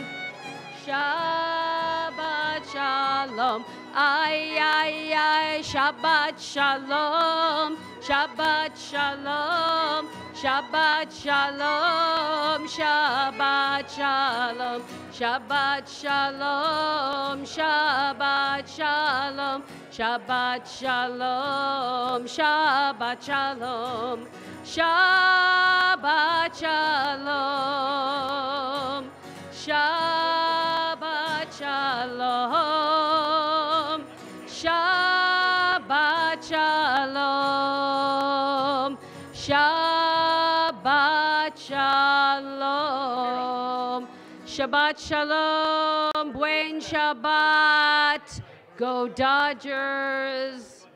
Shabbat shalom. Ay, ay, ay. Shabbat shalom. Shabbat shalom. Shabbat shalom. Shabbat shalom. Shabbat shalom. Shabbat shalom. Shabbat shalom. Shabbat shalom. Shabbat shalom. Shabbat shalom. Shabbat shalom. Shabbat shalom. Shabbat shalom. Buen Shabbat. Go Dodgers.